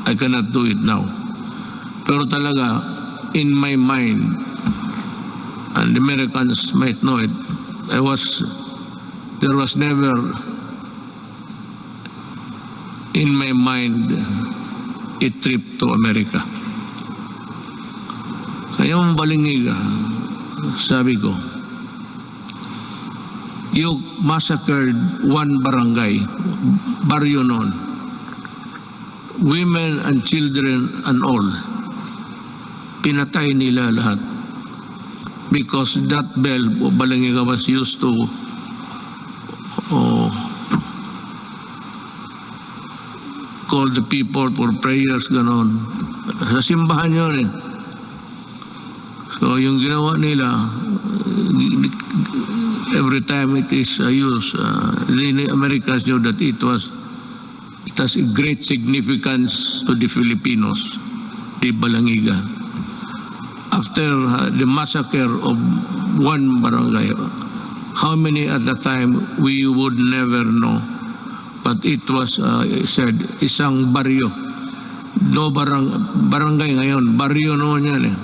I cannot do it now. Pero talaga, in my mind, and the Americans might know it, there was never in my mind a trip to America. Ngayong Balingiga, sabi ko, you massacred one barangay, baryo noon, women and children and all. Pinatay nila lahat. Because that bell of Balingiga was used to call the people for prayers, ganon. Sa simbahan yun eh. So yung ginawa nila, every time it is used, the Americans knew that it has a great significance to the Filipinos, the Balingiga. After the massacre of one barangay, how many at the time we would never know. But it was said, isang baryo. No barangay ngayon, baryo noon yan eh.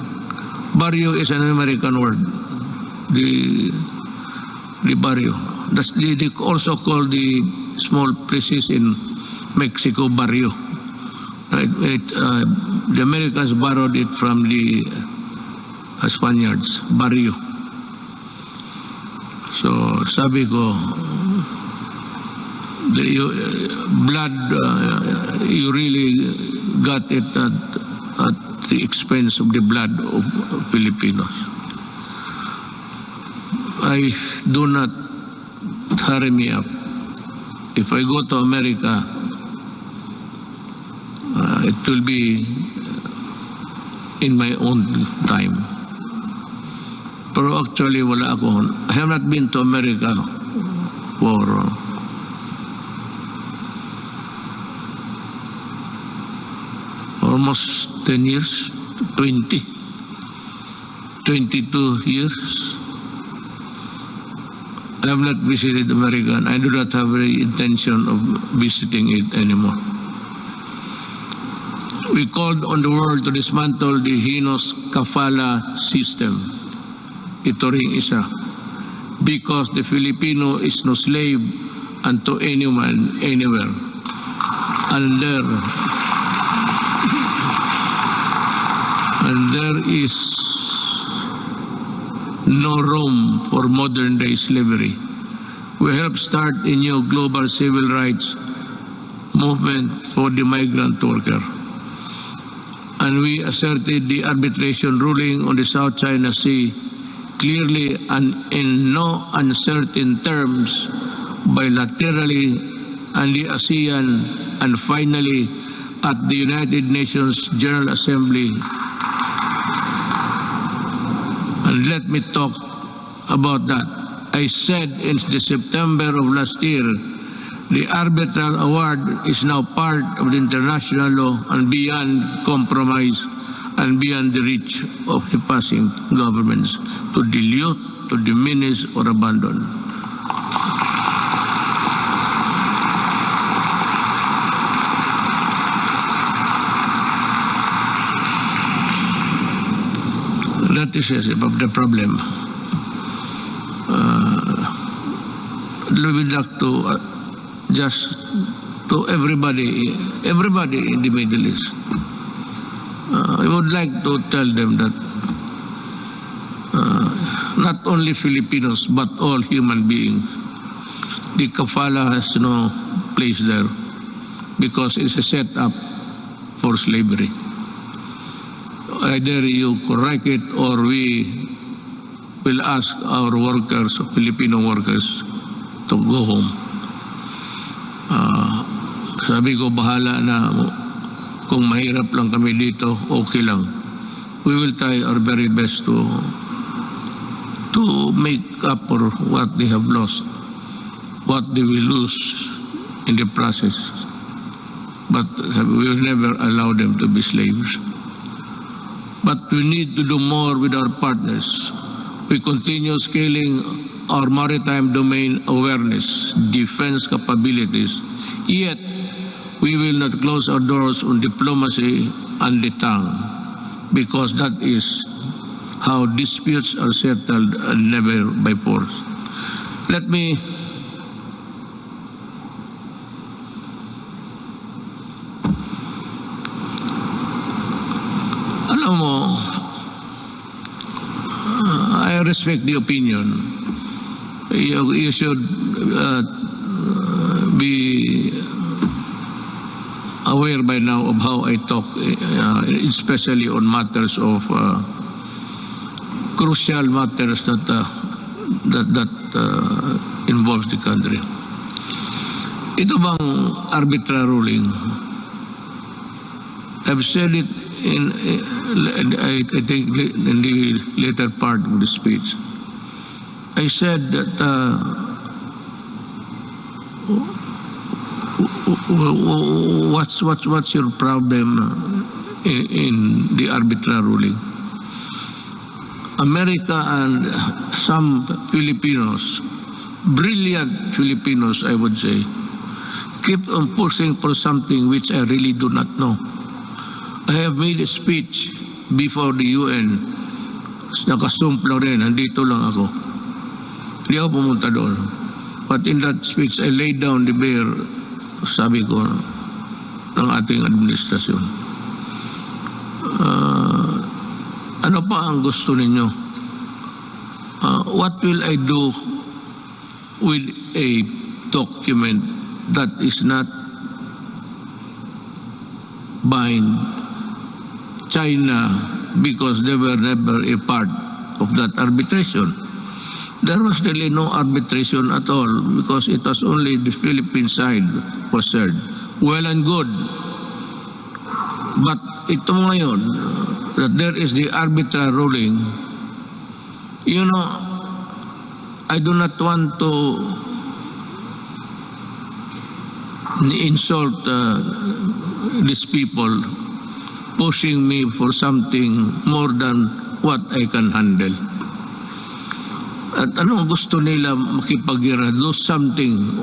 Baryo is an American word. The barrio. They also call the small places in Mexico barrio. The Americans borrowed it from the Spaniards, barrio. So sabi ko, blood, you really got it at the expense of the blood of Filipinos. I do not hurry me up. If I go to America, it will be in my own time. Pero actually wala ako. I have not been to America for almost 10 years, 22 years. I have not visited America, and I do not have any intention of visiting it anymore. We called on the world to dismantle the heinous kafala system. Ito ring isa. Because the Filipino is no slave unto anyone, anywhere. And there is no room for modern day slavery. We helped start a new global civil rights movement for the migrant worker. And we asserted the arbitration ruling on the South China Sea clearly and in no uncertain terms, bilaterally, and the ASEAN, and finally at the United Nations General Assembly. And let me talk about that. I said in the September of last year, the arbitral award is now part of the international law and beyond compromise and beyond the reach of the passing governments to dilute, to diminish, or abandon. That is the problem. We would like to just to everybody in the Middle East. I would like to tell them that not only Filipinos but all human beings, the kafala has no place there because it's a setup for slavery. Either you correct it or we will ask our workers, Filipino workers, to go home. Sabi ko, bahala na. Kung mahirap lang kami dito, okay lang. We will try our very best to make up for what they have lost, what they will lose in the process. But we will never allow them to be slaves. But we need to do more with our partners. We continue scaling our maritime domain awareness, defense capabilities, yet we will not close our doors on diplomacy and the tongue, because that is how disputes are settled and never by force. Let me alam mo, I respect the opinion. You should be aware by now of how I talk, especially on matters of crucial matters that involves the country. Ito bang arbitral ruling? I've said it I think in the later part of the speech. I said that what's your problem in the arbitral ruling? America and some Filipinos, brilliant Filipinos, I would say, keep on pushing for something which I really do not know. I have made a speech before the UN. Nakasumplo rin, nandito lang ako. Hindi ako pumunta doon. But in that speech, I laid down the bare, sabi ko, ng ating administrasyon. Ano pa ang gusto ninyo? What will I do with a document that is not bind China because they were never a part of that arbitration? There was really no arbitration at all because it was only the Philippine side was served. Well and good. But ito ngayon, that there is the arbitral ruling, you know, I do not want to insult these people pushing me for something more than what I can handle. At anong gusto nila makipagira? Do something.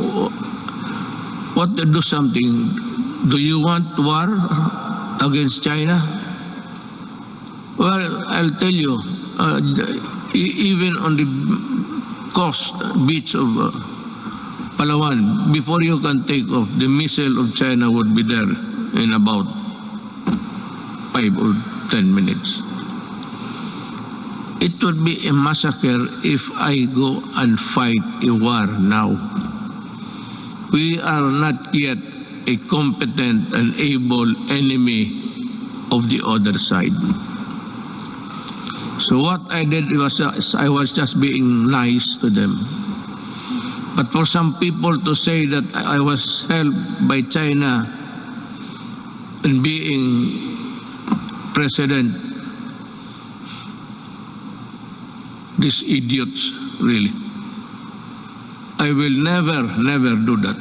What do something? Do you want war against China? Well, I'll tell you, even on the coast beach of Palawan, before you can take off, the missile of China would be there in about 5 or 10 minutes. It would be a massacre if I go and fight a war now. We are not yet a competent and able enemy of the other side. So what I did was I was just being nice to them. But for some people to say that I was helped by China in being president, these idiots, really. I will never do that.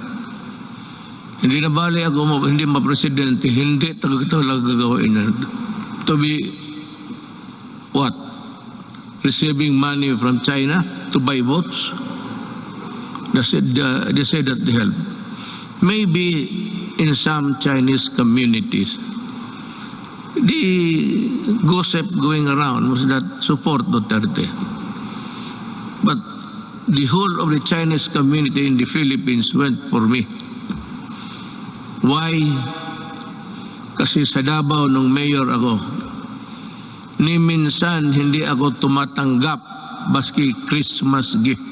Hindi na bali ako, hindi ma-presidente, hindi talaga gagawin. To be, what? Receiving money from China to buy votes? They said that they help. Maybe in some Chinese communities, the gossip going around was that support Duterte. But the whole of the Chinese community in the Philippines went for me. Why? Kasi sa Davao nung mayor ako, ni minsan hindi ako tumatanggap baski Christmas gift.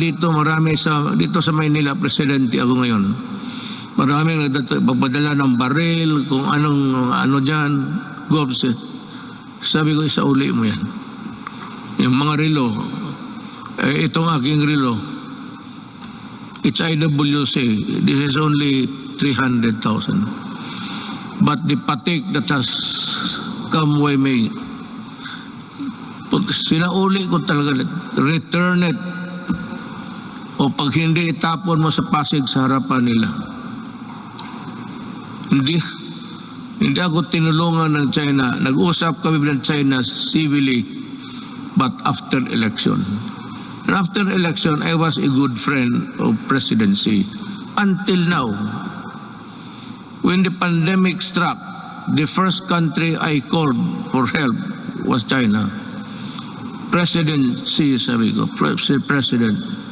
Dito marami dito sa Manila, presidente ako ngayon. Maraming nagpadala ng baril, kung ano dyan, gobs. Sabi ko, isauli mo yan. Yung mga relo, itong aking relo, it's IWC. This is only 300,000. But the patik that has come with me, sinauli ko talaga, return it. O pag hindi, itapon mo sa Pasig sa harapan nila. Hindi ako tinulungan ng China. Nag-usap kami ng China civilly, but after election. And after election, I was a good friend of presidency. Until now, when the pandemic struck, the first country I called for help was China. Presidency, sabi ko, President,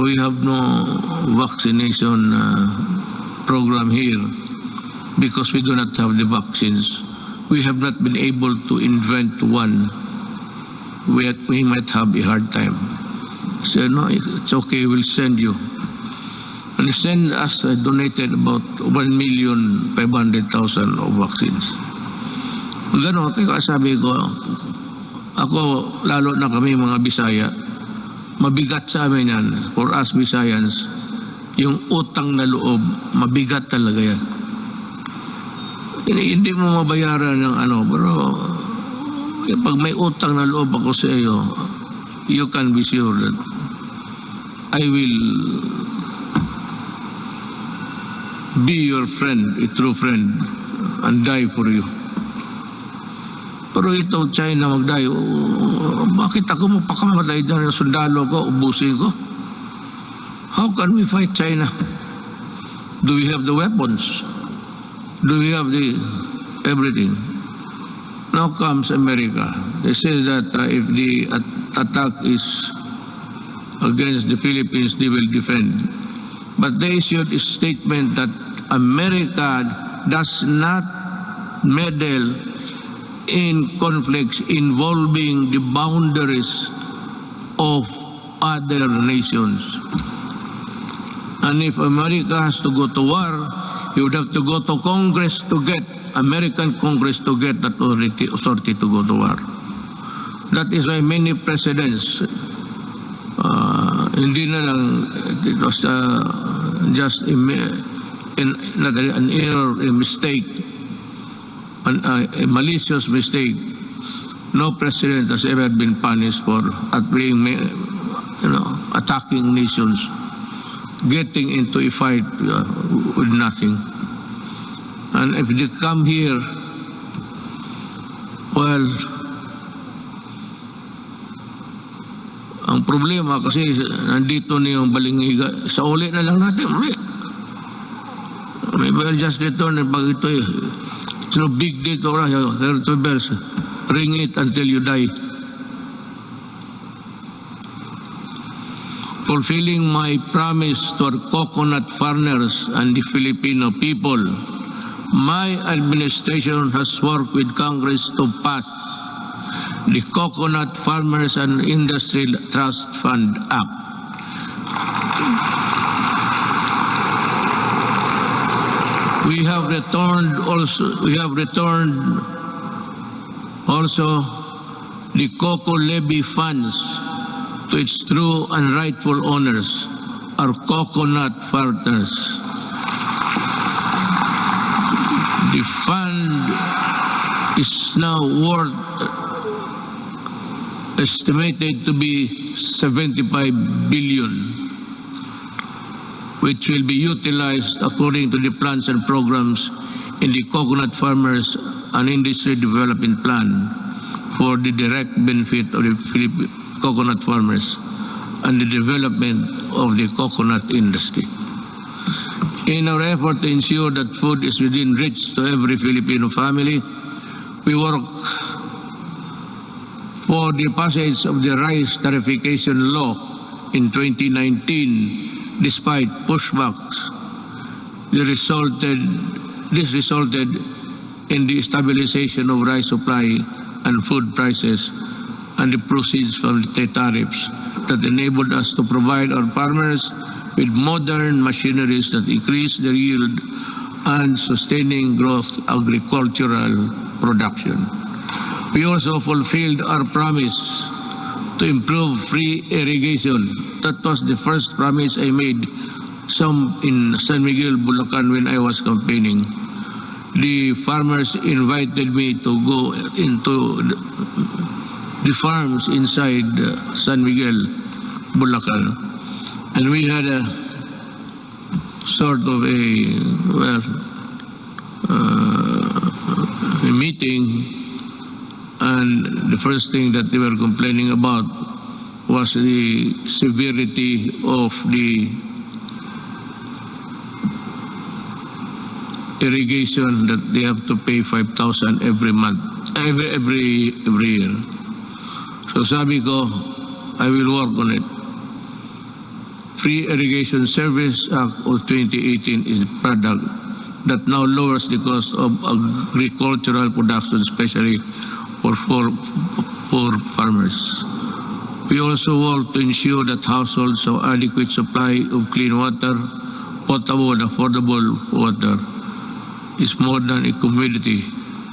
we have no vaccination program here because we do not have the vaccines. We have not been able to invent one. We might have a hard time. So no, it's okay, we'll send you. And he sent us, donated about 1,500,000 of vaccines. Gano'n, kaya sabi ko, ako, lalo na kami mga Bisaya, mabigat sa amin yan, for us Bisayans, yung utang na loob, mabigat talaga yan. Hindi mo mabayaran ng pero pag may utang na loob ako sa iyo, you can be sure that I will be your friend, a true friend, and die for you. Pero ito, China mag-die, bakit ako magpakamatay dyan ng sundalo ko, ubusin ko? How can we fight China? Do we have the weapons? Do we have the everything? Now comes America. They say that if the attack is against the Philippines, they will defend. But they issued a statement that America does not meddle in conflicts involving the boundaries of other nations. And if America has to go to war, you would have to go to Congress to get, American Congress to get that authority to go to war. That is why many presidents, hindi na lang, it was just not an error, a mistake, a malicious mistake. No president has ever been punished for being, attacking nations, getting into a fight with nothing. And if they come here, well, Ang problema kasi nandito na yung balingiga. Sa uli na lang natin, uli. Maybe I'll just return and pag ito it's no big deal to us. 32 bells. Ring it until you die. Fulfilling my promise to our coconut farmers and the Filipino people, my administration has worked with Congress to pass the Coconut Farmers and Industry Trust Fund Act. We have returned also the Cocoa Levy funds to its true and rightful owners, our coconut farmers. The fund is now worth estimated to be 75 billion, which will be utilized according to the plans and programs in the Coconut Farmers and Industry Development Plan for the direct benefit of the Philippine coconut farmers and the development of the coconut industry. In our effort to ensure that food is within reach to every Filipino family, we work for the passage of the rice tariffication law in 2019, despite pushbacks. This resulted in the stabilization of rice supply and food prices and the proceeds from the tariffs that enabled us to provide our farmers with modern machineries that increase their yield and sustaining growth agricultural production. We also fulfilled our promise to improve free irrigation. That was the first promise I made in San Miguel, Bulacan when I was campaigning. The farmers invited me to go into the farms inside San Miguel, Bulacan. And we had a sort of a meeting, and the first thing that they were complaining about was the severity of the irrigation that they have to pay 5,000 every month, every year. So sabi ko, I will work on it. Free Irrigation Service Act of 2018 is the product that now lowers the cost of agricultural production, especially for farmers. We also work to ensure that households have adequate supply of clean water, potable and affordable water. Is more than a commodity.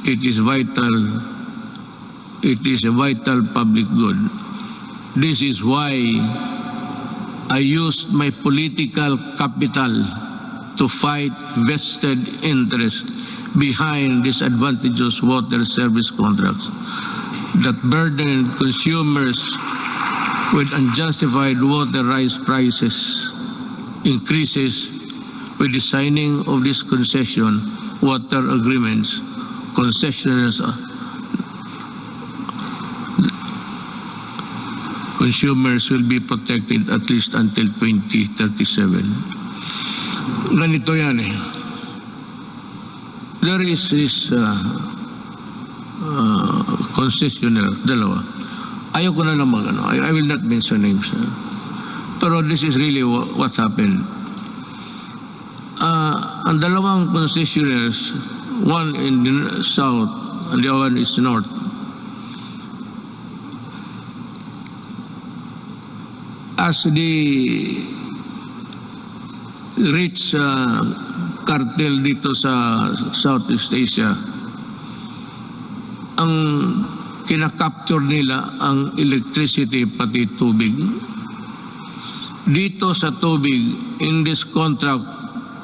It is vital. It is a vital public good. This is why I used my political capital to fight vested interest behind disadvantageous water service contracts that burden consumers with unjustified water rights prices increases with the signing of this concession water agreements. Concessions consumers will be protected at least until 2037. Ganito yan eh. There is this concessionaire, dalawa. Ayoko na lang I will not mention names. Pero this is really what's happened. Ang dalawang concessionaires, one in the south and the other one is north. As the rich cartel dito sa Southeast Asia, ang kinakapture nila ang electricity pati tubig. Dito sa tubig, in this contract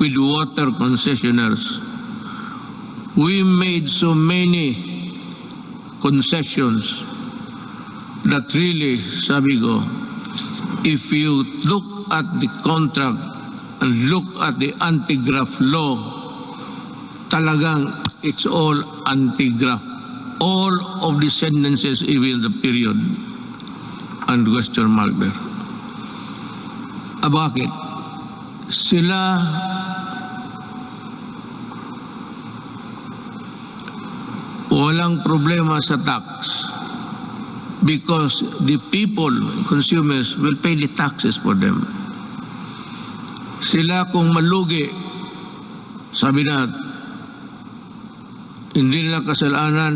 with water concessionaires, we made so many concessions that really, sabi ko, if you look at the contract and look at the anti-graft law, talagang it's all anti-graft. All of the sentences, even the period. and question mark there. Bakit? Sila walang problema sa tax because the people, consumers, will pay the taxes for them. Sila kung malugi, sabi na, hindi nila kasalanan,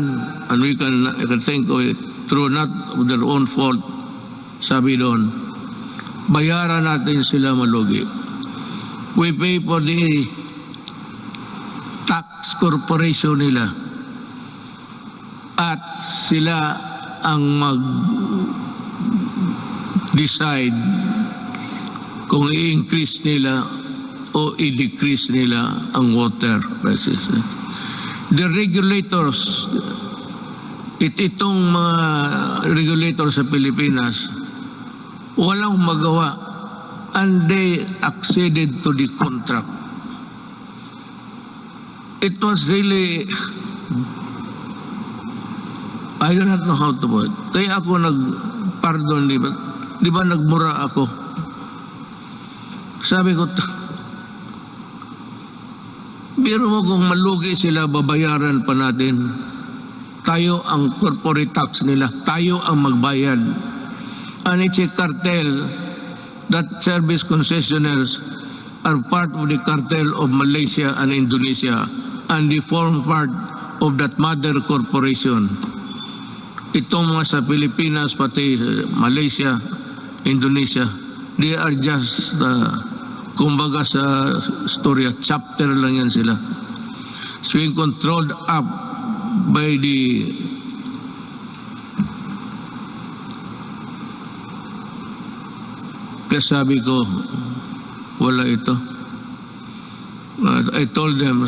and we can think of it through not of their own fault, sabi doon, bayaran natin sila malugi. We pay for the tax corporation nila. At sila ang mag-decide kung i-increase nila o i-decrease nila ang water prices. The regulators, itong mga regulators sa Pilipinas, walang magawa and they acceded to the contract. It was really, I do not know how to put it. Kaya ako nag-pardon, di ba nagmura ako? Sabi ko, biro mo kung malugi sila, babayaran pa natin. Tayo ang corporate tax nila. Tayo ang magbayad. And it's a cartel that service concessionaires are part of the cartel of Malaysia and Indonesia, and they form part of that mother corporation. Itong mga sa Pilipinas, pati Malaysia, Indonesia, they are just, kumbaga sa storya, chapter lang yan sila. So being controlled up by the kasabi ko, wala ito. I told them,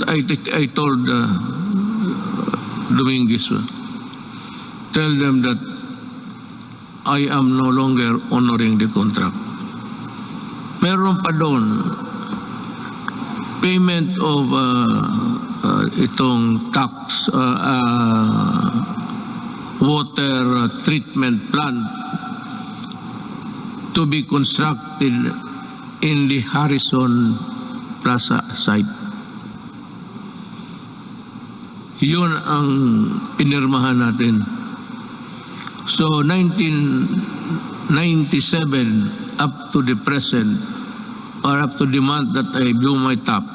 I told Dominguez, tell them that I am no longer honoring the contract. Meron pa doon, payment of itong tax, water treatment plant to be constructed in the Harrison Plaza site. Yun ang pinirmahan natin. So 1997 up to the present, or up to the month that I blew my top,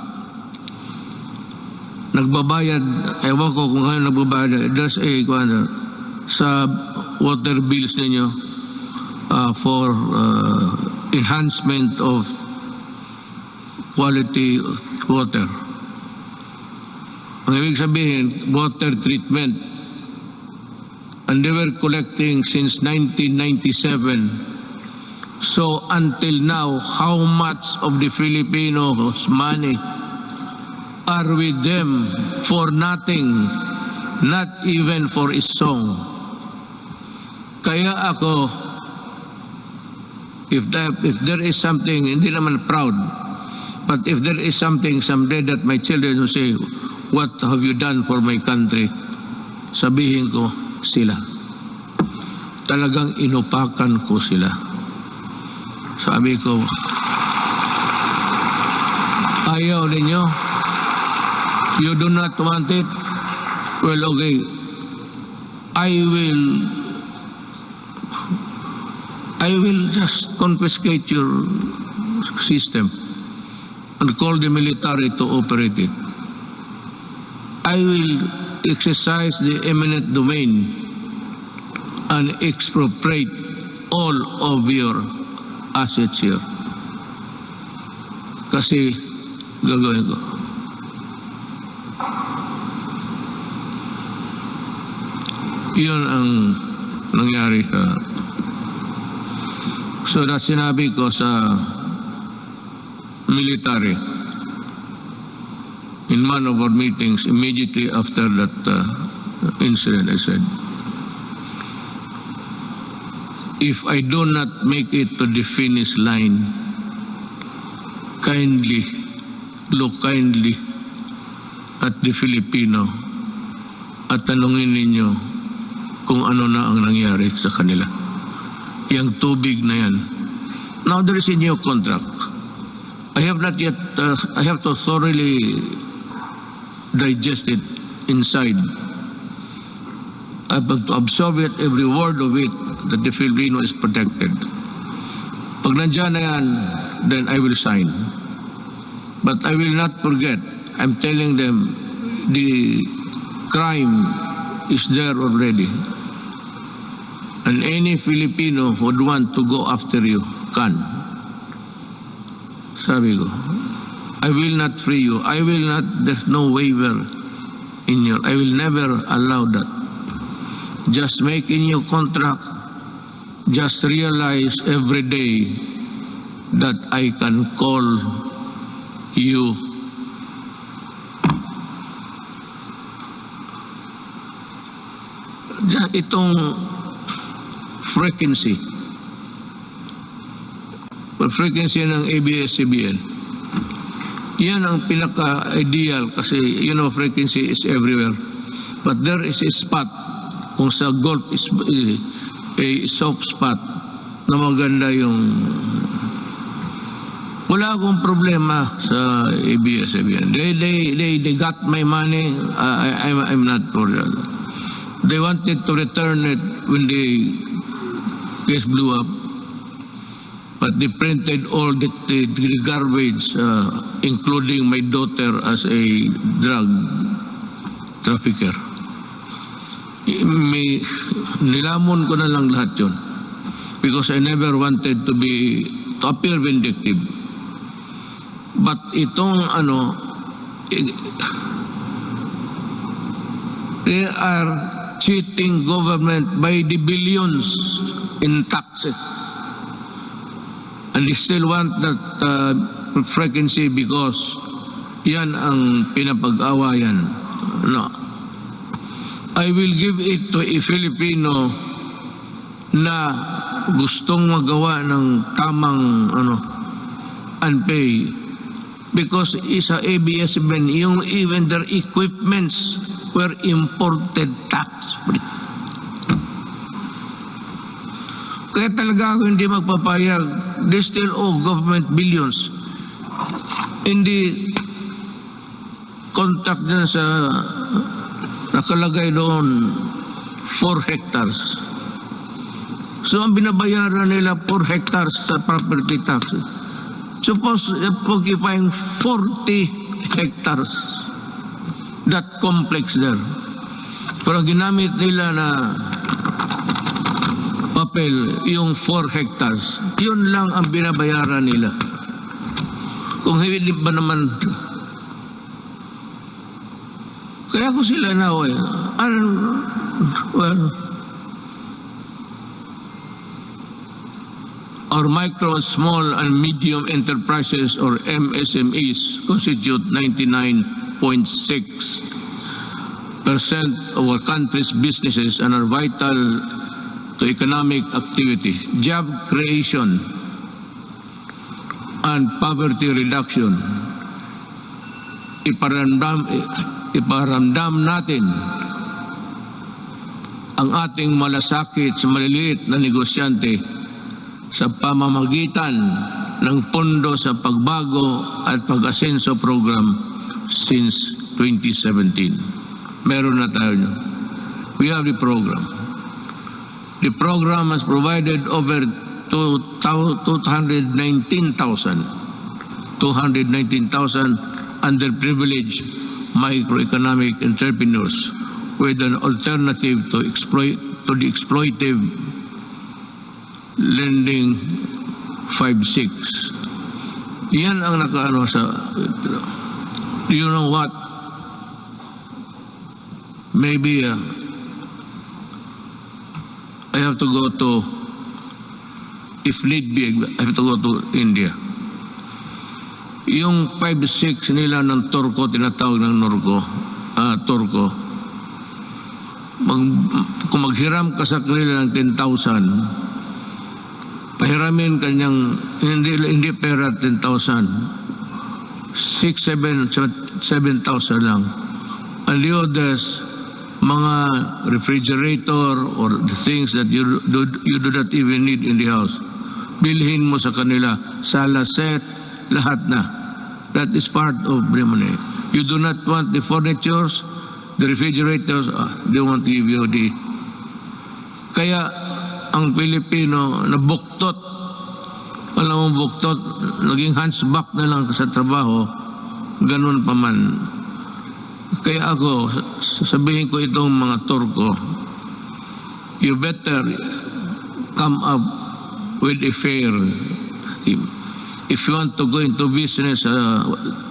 nagbabayad, ewan ko kung ano nagbabayad, there's a sa water bills ninyo for enhancement of quality of water. Ang ibig sabihin, water treatment. And they were collecting since 1997. So until now, how much of the Filipinos' money are with them for nothing, not even for a song? Kaya ako, if there is something, hindi naman proud, but if there is something someday that my children will say, what have you done for my country? Sabihin ko, sila. Talagang inupakan ko sila. Sabi ko, ayaw ninyo? You do not want it? Well, okay. I will just confiscate your system and call the military to operate it. I will exercise the eminent domain and expropriate all of your assets here. Kasi gagawin ko. Yun ang nangyari sa... So that sinabi ko sa military in one of our meetings immediately after that incident, I said, if I do not make it to the finish line, kindly, look kindly at the Filipino at tanungin ninyo kung ano na ang nangyari sa kanila. yung tubig na yan. Now there is a new contract. I have not yet, I have to thoroughly digest it inside. I have to absorb it, every word of it, that the Filipino is protected. Pag nandyan na yan, then I will sign. But I will not forget, I'm telling them, the crime is there already. And any Filipino who would want to go after you can. Sabi ko, I will not free you. I will not, there's no waiver in your, I will never allow that. Just make a new contract. Just realize every day that I can call you itong frequency ng ABS-CBN, yan ang pinaka-ideal kasi frequency is everywhere, but there is a spot kung sa Gulf is a soft spot na maganda yung wala akong problema sa ABS-CBN. They got my money. I'm not for that. They wanted to return it when the case blew up, but they printed all the garbage, including my daughter as a drug trafficker. Nilamon ko na lang lahat yun because I never wanted to appear vindictive. But itong they are cheating government by the billions in taxes. And they still want that frequency because yan ang pinapag-awayan. No. I will give it to a Filipino na gustong magawa ng tamang unpay because isa ABS-CBN, yung even their equipments were imported tax-free. Kaya talaga ako hindi magpapayag. They still owe government billions. In the contract na sa nakalagay doon 4 hectares. So ang binabayaran nila 4 hectares sa property tax. Suppose occupying 40 hectares. That complex there. Pero ginamit nila na papel yung 4 hectares. Yun lang ang binabayaran nila. Kung hindi ba naman kaya ko sila na our micro, small and medium enterprises or MSMEs constitute 99.6% of our country's businesses and are vital to economic activity, job creation, and poverty reduction. Iparamdam natin ang ating malasakit sa maliliit na negosyante sa pamamagitan ng Pondo sa Pagbago at Pag-asenso program since 2017. Meron na tayo nyo. We have the program. The program has provided over 219,000 underprivileged microeconomic entrepreneurs with an alternative to the exploitive lending 5-6. Yan ang nakaano sa you know what? Maybe I have to go to, if need be, I have to go to India. Yung 5-6 nila ng Turko, tinatawag ng Turko, kung maghiram ka sa kanila ng 10,000, pahiramin kanyang, hindi pera 10,000, 7,000 lang. And the others, mga refrigerator or the things that you do not even need in the house. Bilhin mo sa kanila, sala set, lahat na. That is part of the money. You do not want the furnitures, the refrigerators, they won't give you the... Kaya ang Pilipino nabuktot, alam mo buktot, naging hunchback na lang sa trabaho, ganun pa man. Kaya ako, sasabihin ko itong mga Turko, you better come up with a fair scheme. If you want to go into business,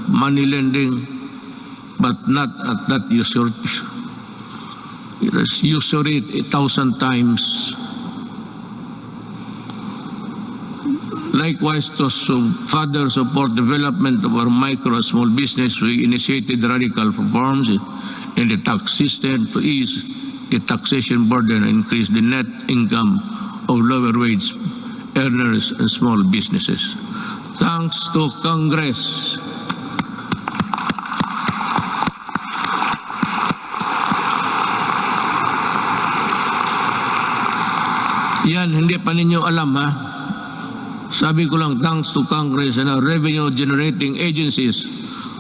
money lending, but not at that usury 1,000 times. Likewise, to further support development of our micro and small business, we initiated radical reforms in the tax system to ease the taxation burden and increase the net income of lower wage earners and small businesses. Thanks to Congress. Yan, hindi pa ninyo alam ha. Sabi ko lang, thanks to Congress and our revenue-generating agencies,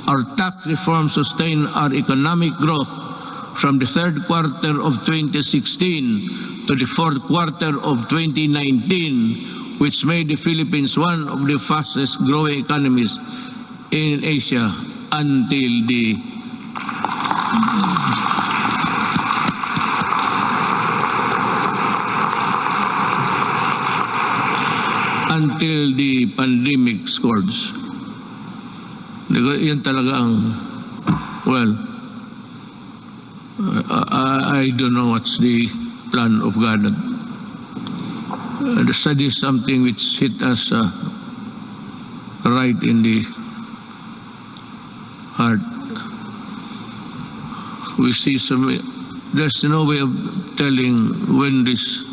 our tax reform sustained our economic growth from the third quarter of 2016 to the fourth quarter of 2019, which made the Philippines one of the fastest-growing economies in Asia until the pandemic scores. Yan talaga ang, well, I don't know what's the plan of God. The study is something which hit us right in the heart. We see there's no way of telling when this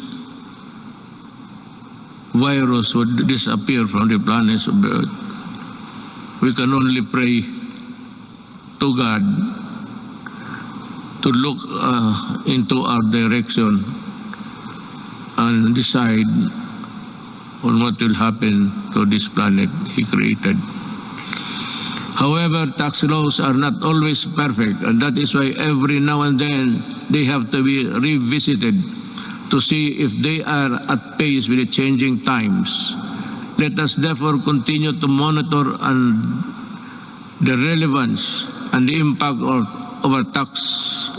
virus would disappear from the planets of the earth. We can only pray to God to look into our direction and decide on what will happen to this planet He created. However, tax laws are not always perfect, and that is why every now and then they have to be revisited to see if they are at pace with the changing times. Let us therefore continue to monitor the relevance and the impact of our tax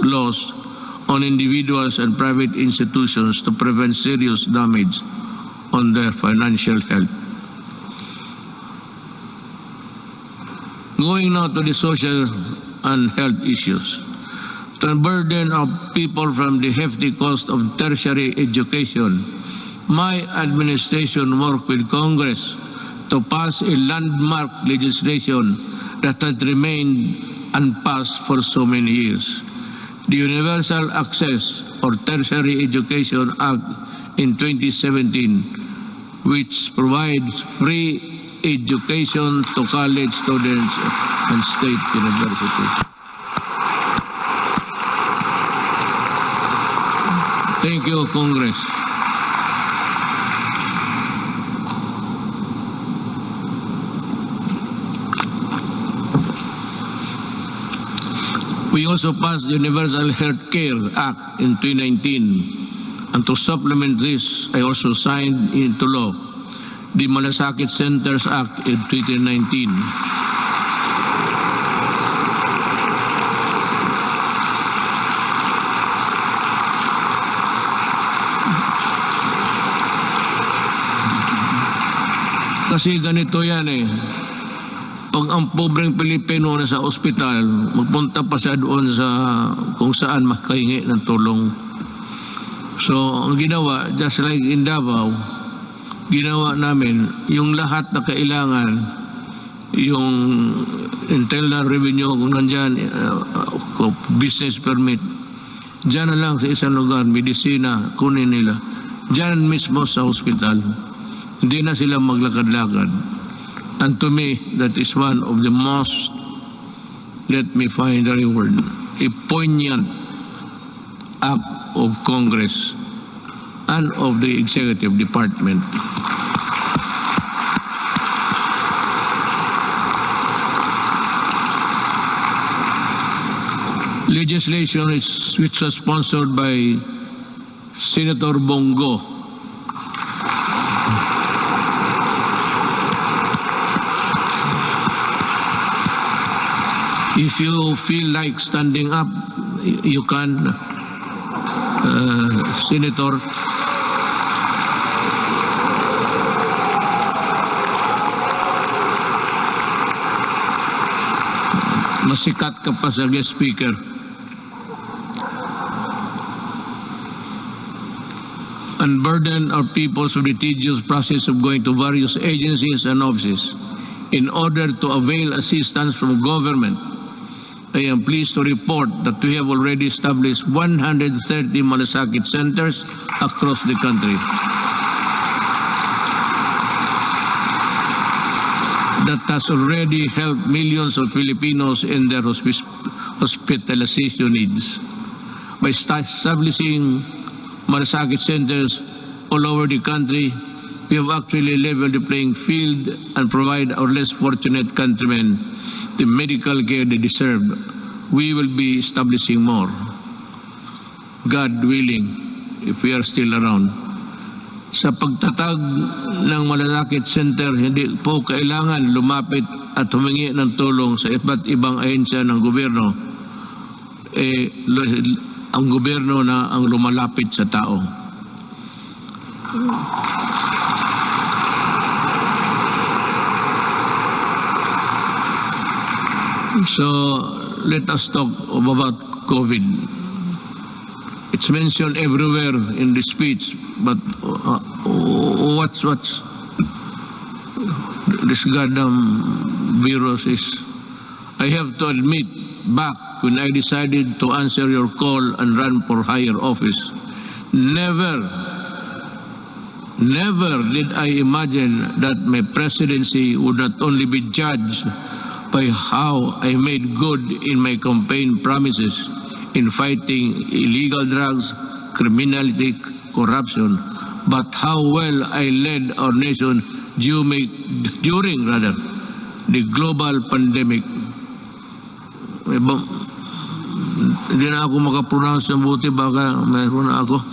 laws on individuals and private institutions to prevent serious damage on their financial health. Going now to the social and health issues. To unburden of people from the hefty cost of tertiary education, my administration worked with Congress to pass a landmark legislation that had remained unpassed for so many years. The Universal Access or Tertiary Education Act in 2017, which provides free education to college students and state universities. Thank you, Congress. We also passed the Universal Health Care Act in 2019. And to supplement this, I also signed into law the Malasakit Centers Act in 2019. Kasi ganito yan eh. Pag ang pobreng Pilipino na sa ospital, magpunta pa siya doon sa kung saan makahingi ng tulong. So, ang ginawa, just like in Davao, ginawa namin, yung lahat na kailangan, yung internal revenue, kung nandyan, business permit, dyan na lang sa isang lugar, medisina, kunin nila. Dyan mismo sa hospital. Hindi na sila maglakad-lakad. And to me, that is one of the most, let me find the right word, a poignant act of Congress and of the Executive Department. Legislation which was sponsored by Senator Bongo. If you feel like standing up, you can, Senator. Masikat ka pa sa guest speaker. Unburden our peoples with the tedious process of going to various agencies and offices in order to avail assistance from government. I am pleased to report that we have already established 130 malasakit centers across the country. That has already helped millions of Filipinos in their hospitalization needs. By establishing malasakit centers all over the country, we have actually leveled the playing field and provide our less fortunate countrymen the medical care they deserve. We will be establishing more, God willing, if we are still around. Sa pagtatag ng malasakit center, hindi po kailangan lumapit at humingi ng tulong sa iba't ibang ahensya ng gobyerno. Ang gobyerno na ang lumalapit sa tao. So, let us talk about COVID. It's mentioned everywhere in the speech, but what's this goddamn virus is? I have to admit, back when I decided to answer your call and run for higher office, never did I imagine that my presidency would not only be judged by how I made good in my campaign promises in fighting illegal drugs, criminality, corruption, but how well I led our nation during the global pandemic. Hindi na ako makapronounce ng buti, baka mayroon na ako.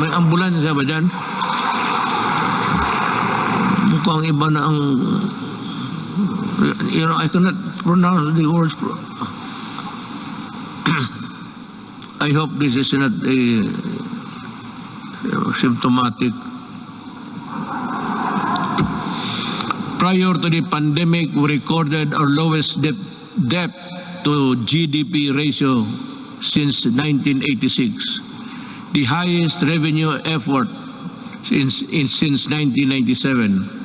May ambulansya ba dyan? Mukhang iba na ang... I cannot pronounce the words. I hope this is not a symptomatic. Prior to the pandemic, we recorded our lowest debt to GDP ratio since 1986, the highest revenue effort since 1997.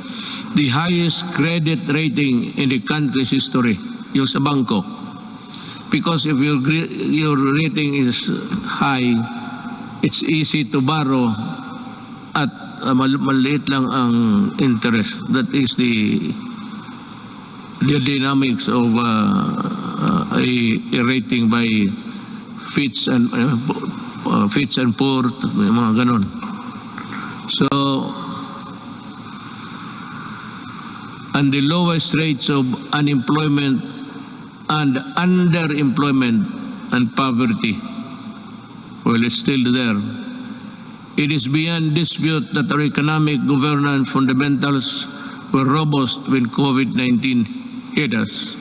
The highest credit rating in the country's history, yung sa bangko. Because if your rating is high, it's easy to borrow at maliit lang ang interest. That is the dynamics of a rating by Fitch and Poor, mga ganon. So, and the lowest rates of unemployment and underemployment and poverty, well, it's still there. It is beyond dispute that our economic governance fundamentals were robust when COVID-19 hit us.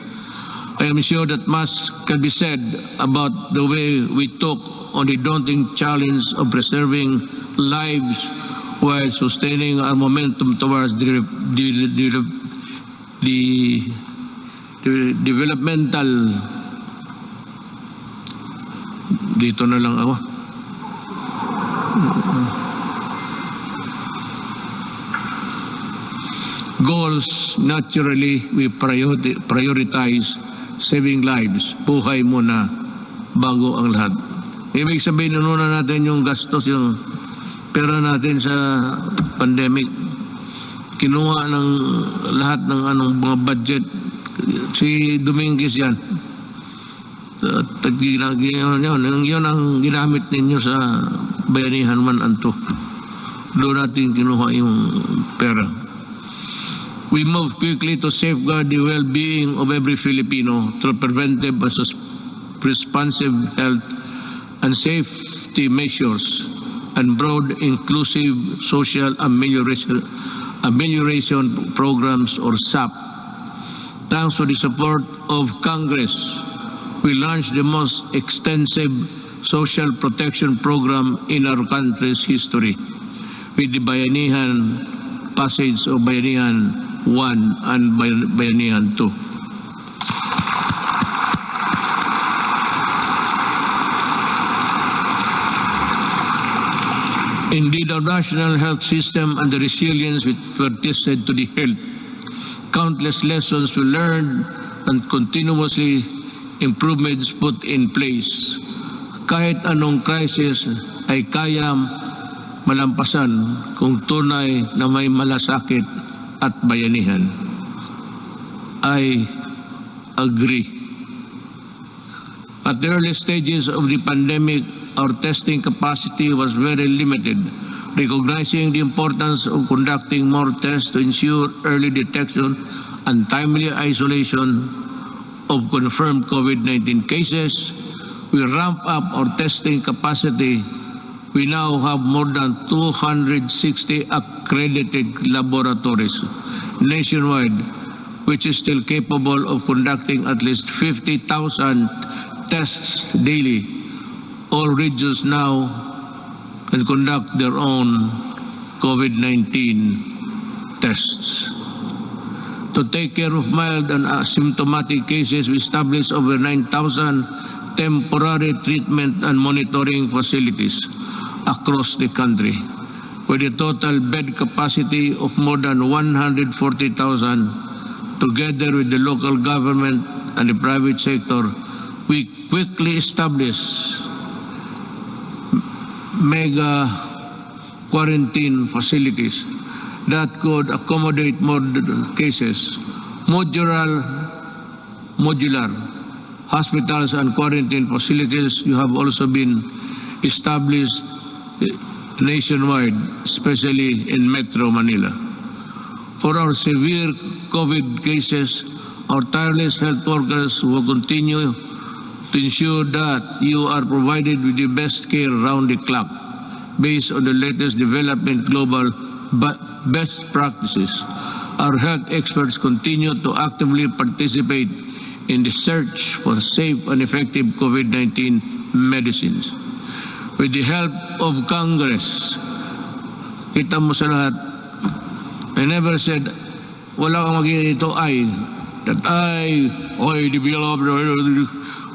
I am sure that much can be said about the way we took on the daunting challenge of preserving lives while sustaining our momentum towards the developmental, dito na lang ako, goals. Naturally, we prioritize saving lives. Buhay muna bago ang lahat. Ibig sabihin, nununa natin yung gastos, yung pera natin sa pandemic. Kinuha ng lahat ng mga budget. Si Dominguez yan. yun ang ginamit ninyo sa Bayanihan 1 and 2. Doon natin kinuha yung pera. We move quickly to safeguard the well-being of every Filipino through preventive and responsive health and safety measures and broad inclusive social amelioration programs or SAP. Thanks to the support of Congress, we launched the most extensive social protection program in our country's history with the Bayanihan passage of Bayanihan 1 and Bayanihan 2. Indeed, our national health system and the resilience which were tested to the health. Countless lessons we learned and continuously improvements put in place. Kahit anong crisis ay kaya malampasan kung tunay na may malasakit at bayanihan. I agree. At the early stages of the pandemic, our testing capacity was very limited. Recognizing the importance of conducting more tests to ensure early detection and timely isolation of confirmed COVID-19 cases, we ramp up our testing capacity. We now have more than 260 accredited laboratories nationwide, which is still capable of conducting at least 50,000 tests daily. All regions now can conduct their own COVID-19 tests. To take care of mild and asymptomatic cases, we established over 9,000 temporary treatment and monitoring facilities across the country. With a total bed capacity of more than 140,000, together with the local government and the private sector, we quickly established mega quarantine facilities that could accommodate more cases. Modular hospitals and quarantine facilities have also been established nationwide, especially in Metro Manila. For our severe COVID cases, our tireless health workers will continue to ensure that you are provided with the best care around the clock based on the latest development global best practices. Our health experts continue to actively participate in the search for safe and effective COVID-19 medicines. With the help of Congress, kita mo sa lahat, I never said, wala kang magiging ito develop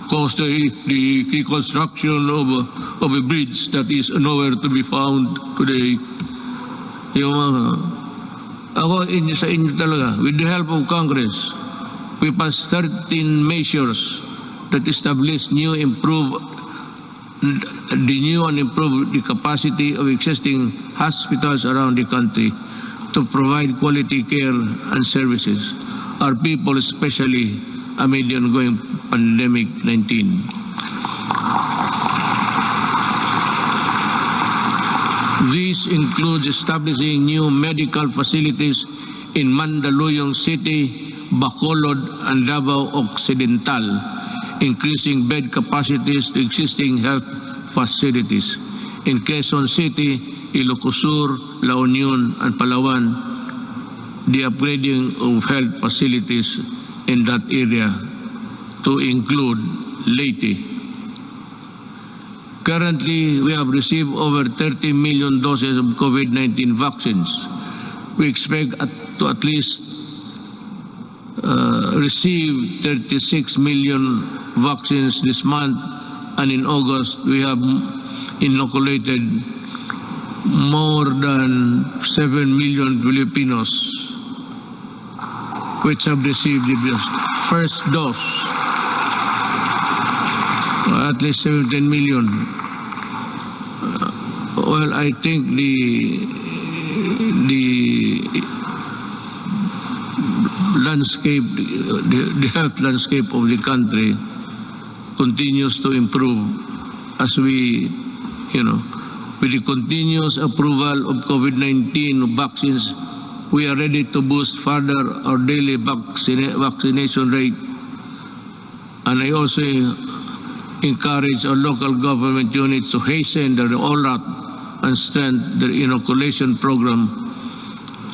caused the construction of a bridge that is nowhere to be found today. Ako sa inyo talaga, with the help of Congress, we passed 13 measures that establish improve the capacity of existing hospitals around the country to provide quality care and services. Our people, especially amid the ongoing pandemic-19. This includes establishing new medical facilities in Mandaluyong City, Bacolod, and Davao Occidental, increasing bed capacities to existing health facilities. In Quezon City, Ilocos Sur, La Union, and Palawan, the upgrading of health facilities in that area to include Leyte. Currently, we have received over 30 million doses of COVID-19 vaccines. We expect to at least receive 36 million vaccines this month, and in August, we have inoculated more than 7 million Filipinos which have received the first dose, at least 17 million. Well, I think the landscape, the health landscape of the country continues to improve as we, with the continuous approval of COVID-19 vaccines, we are ready to boost further our daily vaccination rate. And I also encourage our local government units to hasten their rollout and strengthen their inoculation program.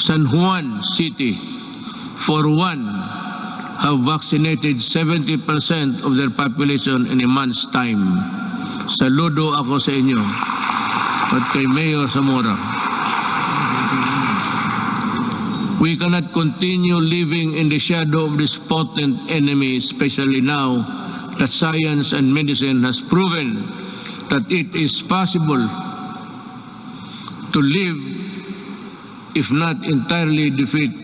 San Juan City, for one, have vaccinated 70% of their population in a month's time. Saludo ako sa inyo at kay Mayor Zamora. We cannot continue living in the shadow of this potent enemy, especially now that science and medicine has proven that it is possible to live, if not entirely defeat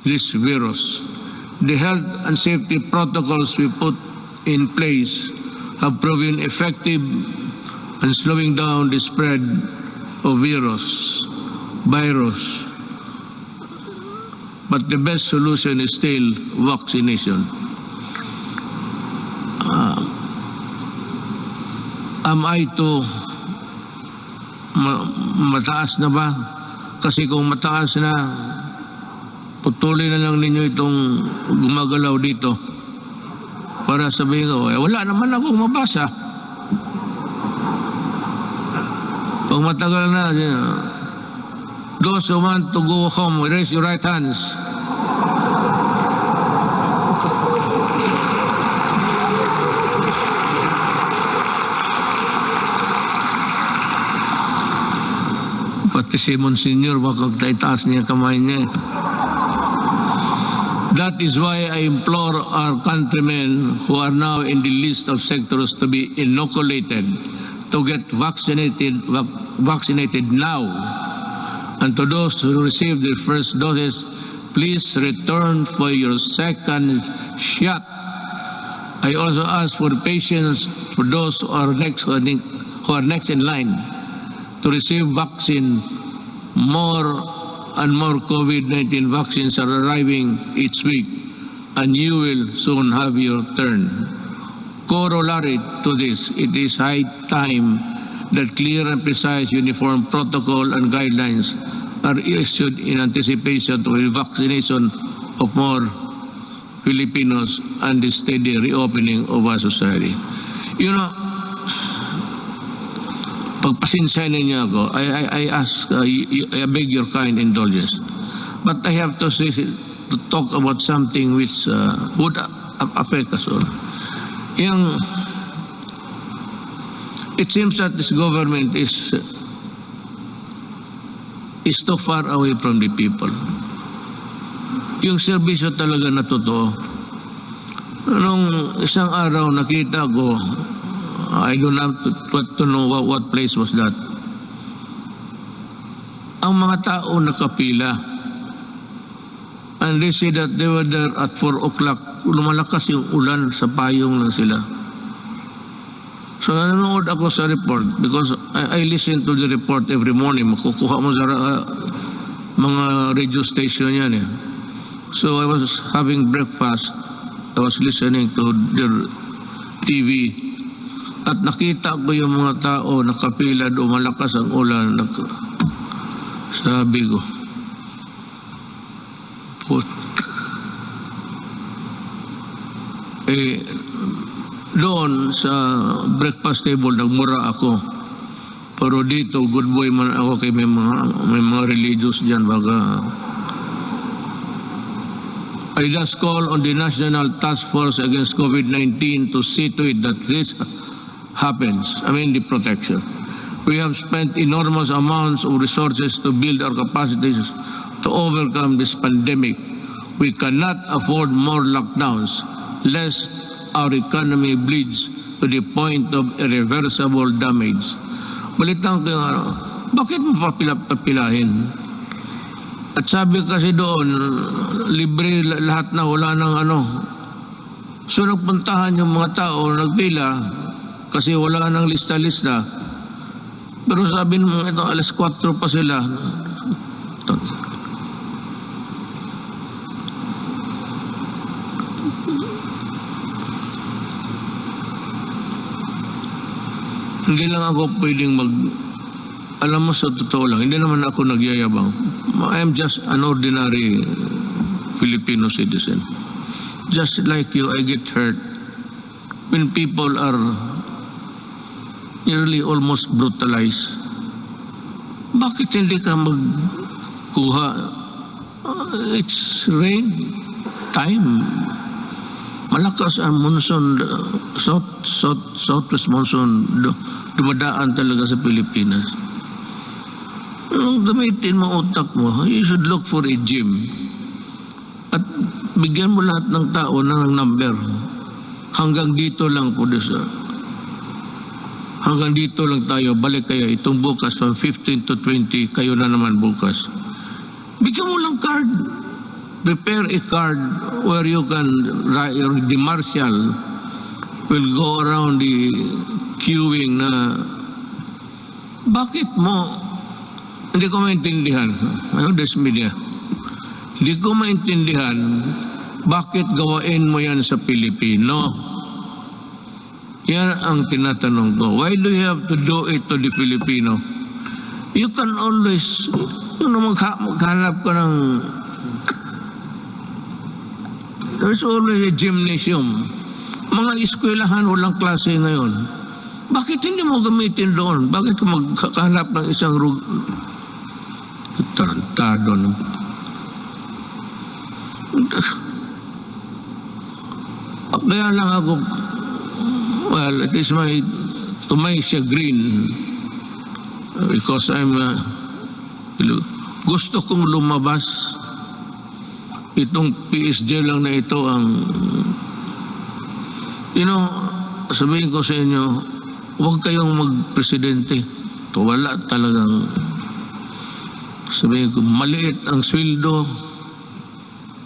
this virus. The health and safety protocols we put in place have proven effective in slowing down the spread of virus. But the best solution is still vaccination. Am I to mataas na ba? Kasi kung mataas na, putulin na lang ninyo itong gumagalaw dito para sabihin ko, wala naman akong mabasa. Pag matagal na, those who want to go home, raise your right hands. Pati si Monsignor, wakag taitaas niya kamay niya. That is why I implore our countrymen who are now in the list of sectors to be inoculated to get vaccinated now. And to those who received their first doses, please return for your second shot. I also ask for patience for those who are next in line to receive vaccine. More and more COVID-19 vaccines are arriving each week, and you will soon have your turn. Corollary to this, it is high time that clear and precise uniform protocol and guidelines are issued in anticipation to the vaccination of more Filipinos and the steady reopening of our society. Pagpasensya ninyo ako, I beg your kind indulgence. But I have to talk about something which would affect us all. It seems that this government is too far away from the people. Yung serbisyo talaga na totoo. Nung isang araw nakita ko, I don't have to know what place was that. Ang mga tao nakapila. And they say that they were there at 4 o'clock. Lumalakas yung ulan, sa payong lang sila. So nanonood ako sa report because I listen to the report every morning. Makukuha mo sa mga radio station yan eh. So I was having breakfast. I was listening to their TV. At nakita ko yung mga tao nakapila doon, malakas ang ulan. Sabi ko, doon sa breakfast table, nagmura ako. Pero dito, good boy man ako kay may mga religious dyan. Baga. I just call on the National Task Force Against COVID-19 to see to it that this happens. The protection. We have spent enormous amounts of resources to build our capacities to overcome this pandemic. We cannot afford more lockdowns, lest our economy bleeds to the point of irreversible damage. Balitang ko, bakit mo papilahin? At sabi kasi doon, libre lahat na, wala nang So nagpuntahan yung mga tao, nagpila, kasi wala nang lista-lista. Pero sabi mo, ito, alas 4 pa sila. Hindi lang ako pwedeng alam mo, sa totoo lang, hindi naman ako nagyayabang. I am just an ordinary Filipino citizen. Just like you, I get hurt when people are nearly almost brutalized. Bakit hindi ka magkuha? It's rain time. Malakas ang monsoon, southwest monsoon, dumadaan talaga sa Pilipinas. Gamitin mo utak mo, you should look for a gym. At bigyan mo lahat ng tao ng number. Hanggang dito lang po, hanggang dito lang tayo, balik kayo. Itong bukas, from 15 to 20, kayo na naman bukas. Bigyan mo lang card. Prepare a card where you can, the marshal will go around the queuing na, bakit mo, hindi ko maintindihan, this media, hindi ko maintindihan, bakit gawain mo yan sa Pilipino? Yan ang tinatanong ko. Why do you have to do it to the Filipino? You can always, maghanap ka ng, there's always a gymnasium. Mga eskwelahan, walang klase ngayon. Bakit hindi mo gamitin doon? Bakit ka magkahanap ng isang tarantado? Kaya lang ako, well, it is to my chagrin, because gusto kong lumabas. Itong PSG lang na ito ang, sabihin ko sa inyo, huwag kayong magpresidente. Wala talagang, sabihin ko, maliit ang sweldo.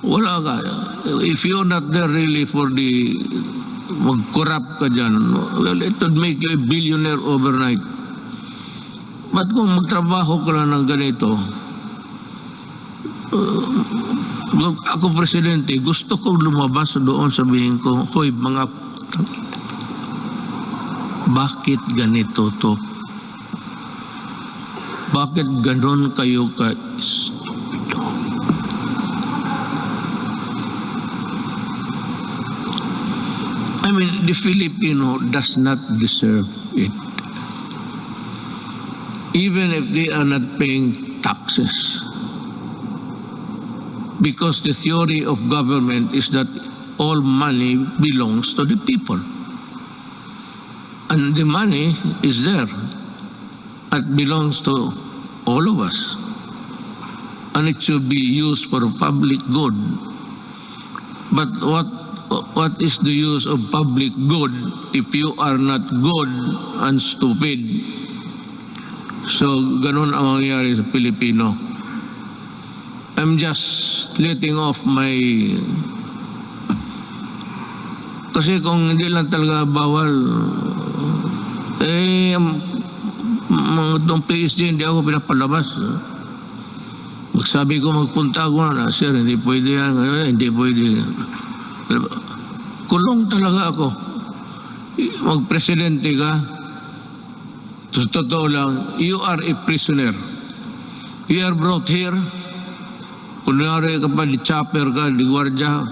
Wala ka. If you're not there really for the, mag-corrupt ka dyan, well, it would make you a billionaire overnight. But kung magtrabaho ka lang ng ganito, ako presidente, gusto kong lumabas doon, sabihin ko, hoy, mga, bakit ganito to? Bakit ganon kayo ka stupido? I mean, the Filipino does not deserve it. Even if they are not paying taxes. Because the theory of government is that all money belongs to the people. And the money is there. It belongs to all of us. And it should be used for public good. But what is the use of public good if you are not good and stupid? So, ganun ang mangyayari sa Pilipino. I'm just letting off my... Kasi kung hindi lang talaga bawal, itong PSG, hindi ako pinapalabas. Magsabi ko, magpunta ako na, sir, hindi pwede yan, hindi pwede. Kulong talaga ako. Magpresidente ka, sa totoo lang, you are a prisoner. You are brought here, kunyari ka pa, di chopper ka, di gwardya,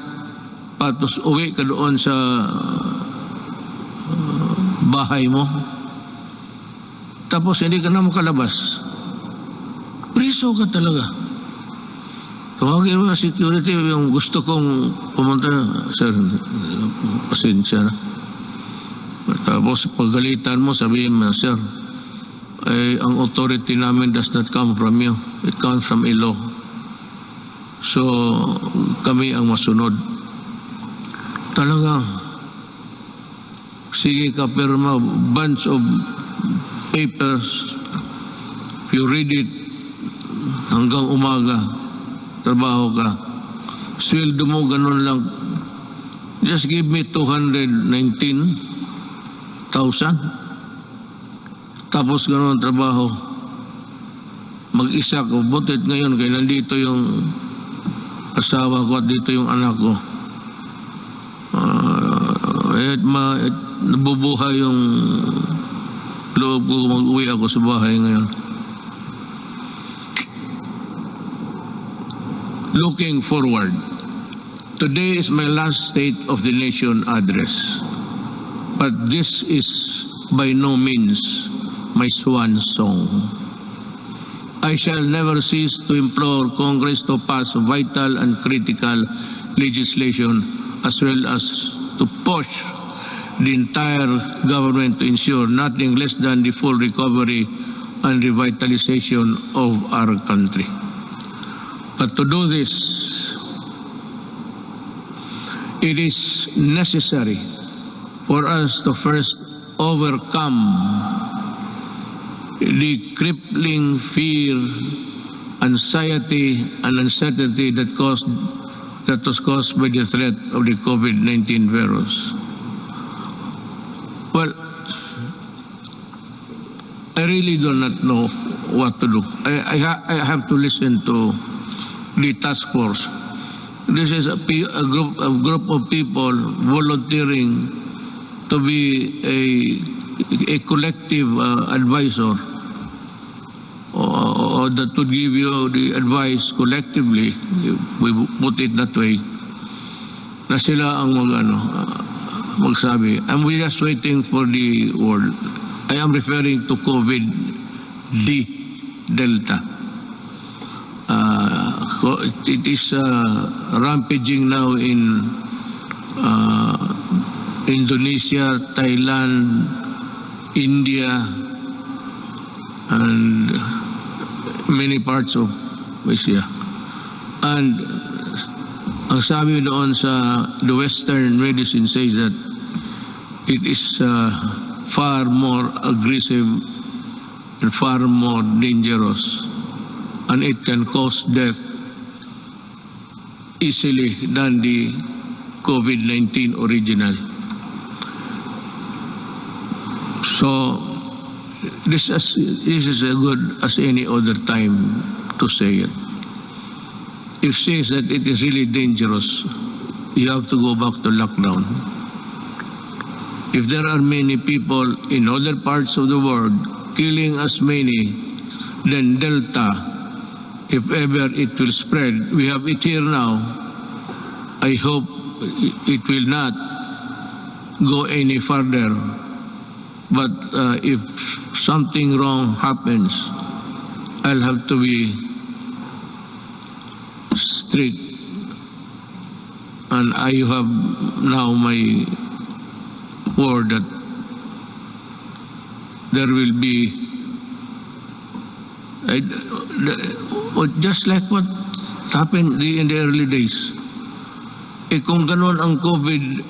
tapos uwi ka doon sa bahay mo. Tapos hindi ka na makalabas. Priso ka talaga. Tawagin mo security, yung gusto kong pumunta, sir, pasensya na. Tapos paggalitan mo, sabihin mo, sir, ang authority namin does not come from you. It comes from a law. So, kami ang masunod. Talaga, sige ka, pirma, bunch of papers, if you read it, hanggang umaga, trabaho ka. Sweldo mo, ganun lang. Just give me 219,000. Tapos ganun ang trabaho. Mag-isa ko. Butit ngayon, kaya nandito yung asawa ko at dito yung anak ko. Nabubuhay yung Loob ko mag-uwi ako sa bahay ngayon. Looking forward, today is my last State of the Nation address. But this is by no means my swan song. I shall never cease to implore Congress to pass vital and critical legislation as well as to push the entire government to ensure nothing less than the full recovery and revitalization of our country. But to do this, it is necessary for us to first overcome the crippling fear, anxiety, and uncertainty that was caused by the threat of the COVID-19 virus. Well, I really do not know what to do. I have to listen to the task force. This is a group of people volunteering to be a collective advisor or that would give you the advice collectively, if we put it that way, na sila ang magsabi. And we're just waiting for the word. I am referring to COVID-D Delta. It is rampaging now in Indonesia, Thailand, India, and many parts of Asia. And ang sabi doon sa the Western medicine says that it is far more aggressive and far more dangerous, and it can cause death easily than the COVID-19 original. So this is as good as any other time to say it. If says that it is really dangerous, you have to go back to lockdown. If there are many people in other parts of the world killing as many than Delta, if ever it will spread, we have it here now. I hope it will not go any further. But if something wrong happens, I'll have to be strict. And I have now my word that there will be just like what happened in the early days. Kung ganon ang COVID-D,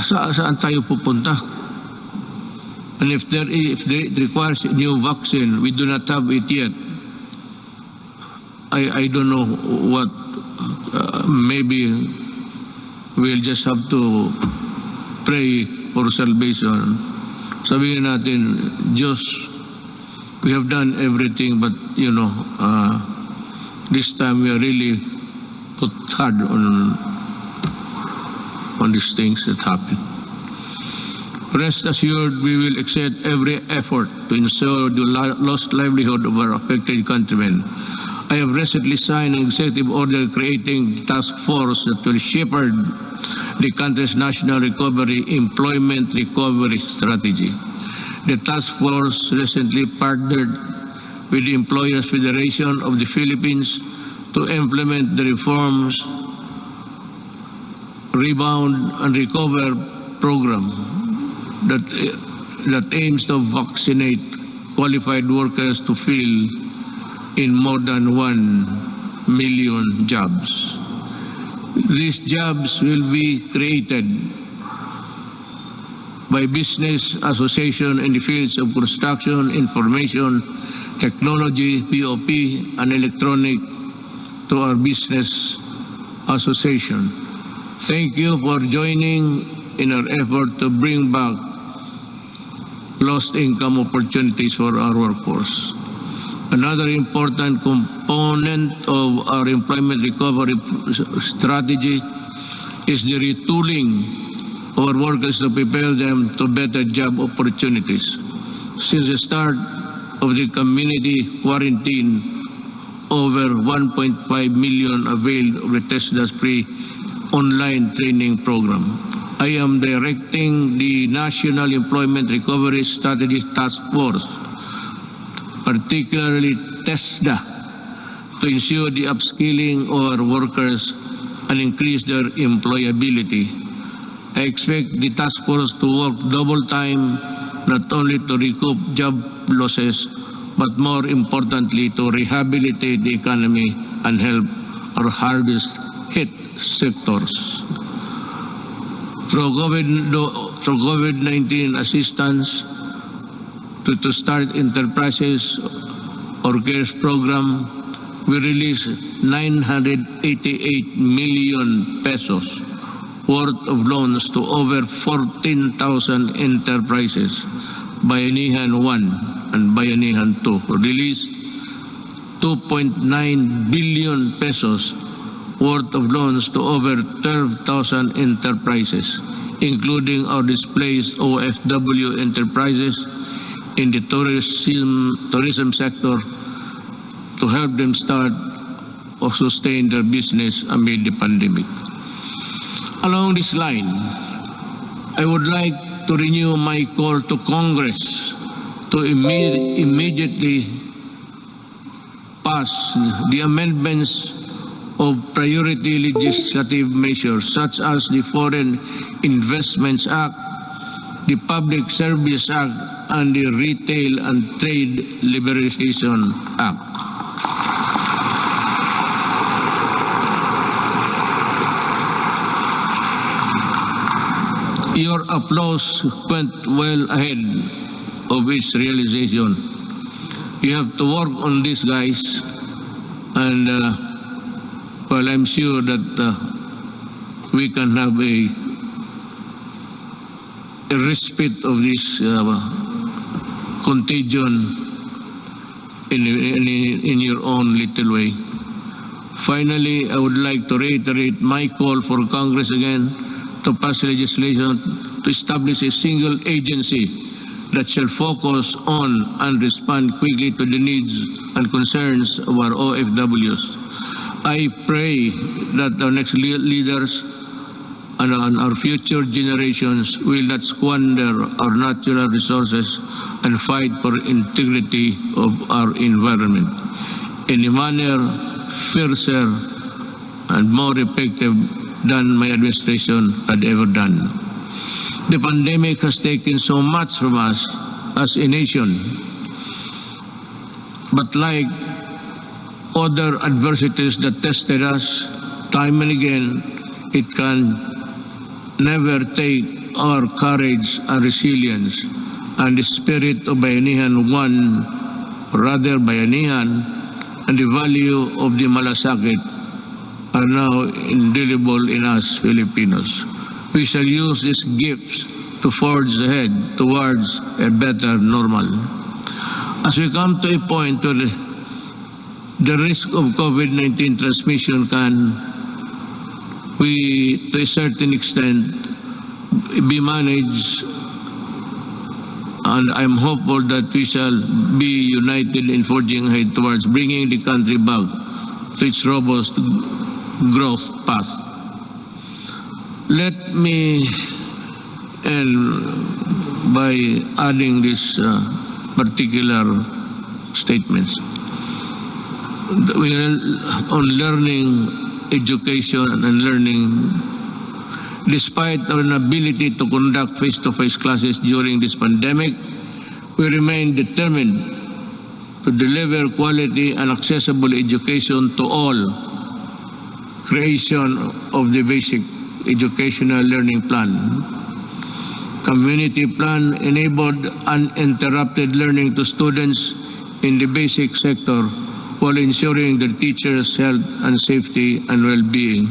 saan tayo pupunta? And if it requires a new vaccine, we do not have it yet. I don't know what, maybe we'll just have to pray for salvation. Sabihin natin, Diyos, we have done everything, but this time we are really put hard on these things that happen. Rest assured, we will exert every effort to ensure the lost livelihood of our affected countrymen. I have recently signed an executive order creating a task force that will shepherd the country's national recovery, employment recovery strategy. The task force recently partnered with the Employers Federation of the Philippines to implement the reforms Rebound and Recover program that aims to vaccinate qualified workers to fill in more than 1 million jobs. These jobs will be created by business association in the fields of construction, information, technology, POP, and electronic to our business association. Thank you for joining in our effort to bring back lost income opportunities for our workforce. Another important component of our employment recovery strategy is the retooling our workers to prepare them to better job opportunities. Since the start of the community quarantine, over 1.5 million availed of the TESDAS-free online training program. I am directing the National Employment Recovery Strategy Task Force, particularly TESDA, to ensure the upskilling of our workers and increase their employability. I expect the task force to work double time, not only to recoup job losses, but more importantly to rehabilitate the economy and help our hardest hit sectors. Through COVID-19 assistance to start enterprises or CARES program, we released 988 million pesos worth of loans to over 14,000 enterprises. Bayanihan 1 and Bayanihan 2 released 2.9 billion pesos worth of loans to over 12,000 enterprises, including our displaced OFW enterprises in the tourism sector, to help them start or sustain their business amid the pandemic. Along this line, I would like to renew my call to Congress to immediately pass the amendments of priority legislative measures such as the Foreign Investments Act, the Public Service Act, and the Retail and Trade Liberalization Act. Your applause went well ahead of its realization. You have to work on this, guys, and well, I'm sure that we can have a respite of this contagion in your own little way. Finally, I would like to reiterate my call for Congress again to pass legislation to establish a single agency that shall focus on and respond quickly to the needs and concerns of our OFWs. I pray that our next leaders and our future generations will not squander our natural resources and fight for integrity of our environment in a manner fiercer and more effective than my administration had ever done. The pandemic has taken so much from us as a nation, but like other adversities that tested us time and again, it can never take our courage and resilience and the spirit of Bayanihan 1, rather Bayanihan, and the value of the malasakit are now indelible in us Filipinos. We shall use these gifts to forge ahead towards a better normal. As we come to a point where the risk of COVID-19 transmission can, to a certain extent, be managed, and I'm hopeful that we shall be united in forging ahead towards bringing the country back to its robust growth path. Let me end by adding this particular statements. We are on learning, education, and learning. Despite our inability to conduct face-to-face classes during this pandemic, we remain determined to deliver quality and accessible education to all. Creation of the basic educational learning plan. Community plan enabled uninterrupted learning to students in the basic sector while ensuring the teachers' health and safety and well-being.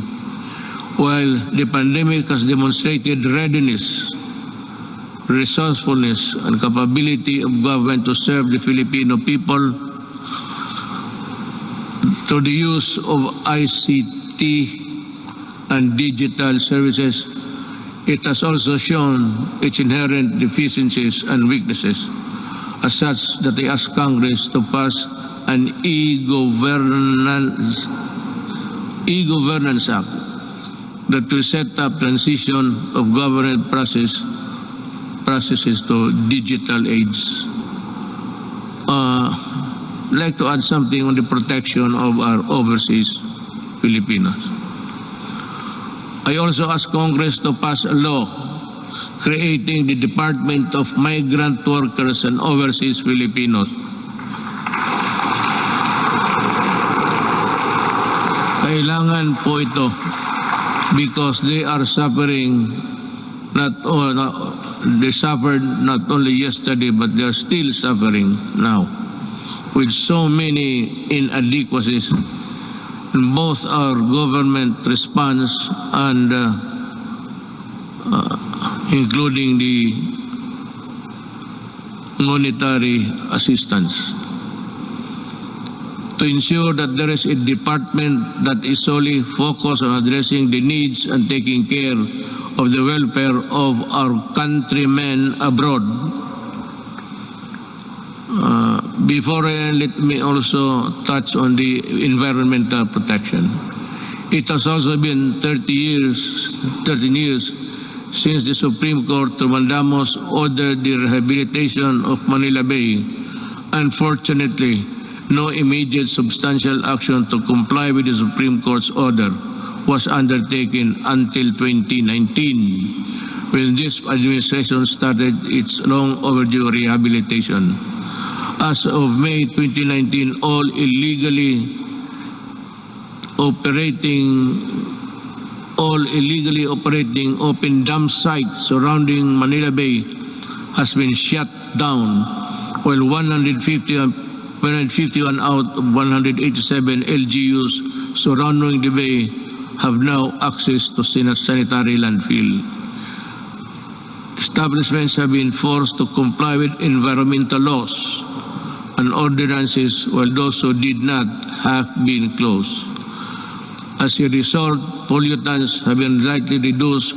While the pandemic has demonstrated readiness, resourcefulness, and capability of government to serve the Filipino people through the use of ICT and digital services, It has also shown its inherent deficiencies and weaknesses, as such that I ask Congress to pass an e-governance act that will set up transition of government processes to digital age. I'd like to add something on the protection of our overseas Filipinos. I also ask Congress to pass a law creating the Department of Migrant Workers and Overseas Filipinos. Kailangan po ito because they are suffering they suffered not only yesterday but they are still suffering now with so many inadequacies in both our government response and including the monetary assistance. To ensure that there is a department that is solely focused on addressing the needs and taking care of the welfare of our countrymen abroad. Before let me also touch on the environmental protection. It has also been 13 years since the Supreme Court Trumandamos ordered the rehabilitation of Manila Bay. Unfortunately, no immediate substantial action to comply with the Supreme Court's order was undertaken until 2019, when this administration started its long overdue rehabilitation. As of May 2019, all illegally operating open dump sites surrounding Manila Bay has been shut down, while 151 out of 187 LGUs surrounding the bay have now access to sanitary landfill. Establishments have been forced to comply with environmental laws and ordinances, while those who did not have been closed. As a result, pollutants have been slightly reduced.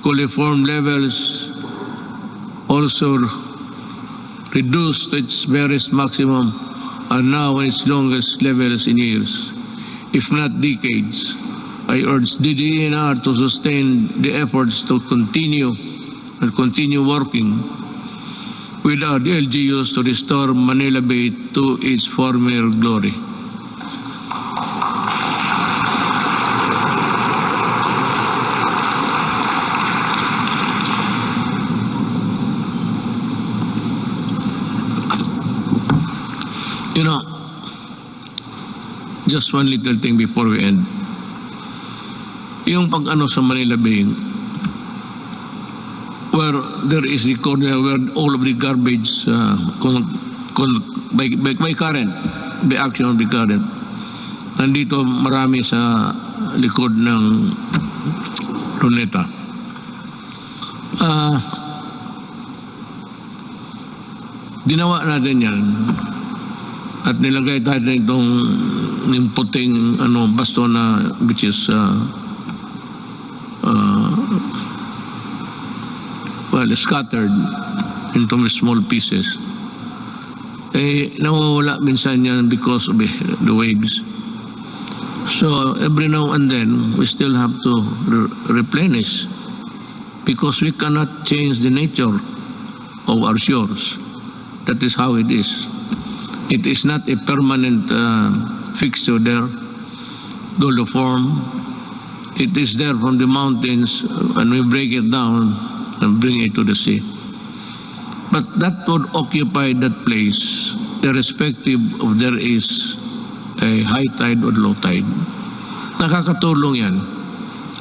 Coliform levels also reduced to its barest maximum are now at its longest levels in years, if not decades. I urge DDNR to sustain the efforts to continue working with our LGUs to restore Manila Bay to its former glory. You know, just one little thing before we end. Yung pag-ano sa Manila Bay, where there is the corner where all of the garbage by current, by action of the current. Nandito marami sa likod ng Luneta. Ginawa natin yan at nilagay tayo itong puting baston na which is scattered into small pieces. Nawawala minsan yan because of the waves. So every now and then we still have to replenish because we cannot change the nature of our shores. That is how it is. It is not a permanent fixture there, doliform. It is there from the mountains and we break it down and bring it to the sea. But that would occupy that place irrespective of there is a high tide or low tide. Nakakatulong yan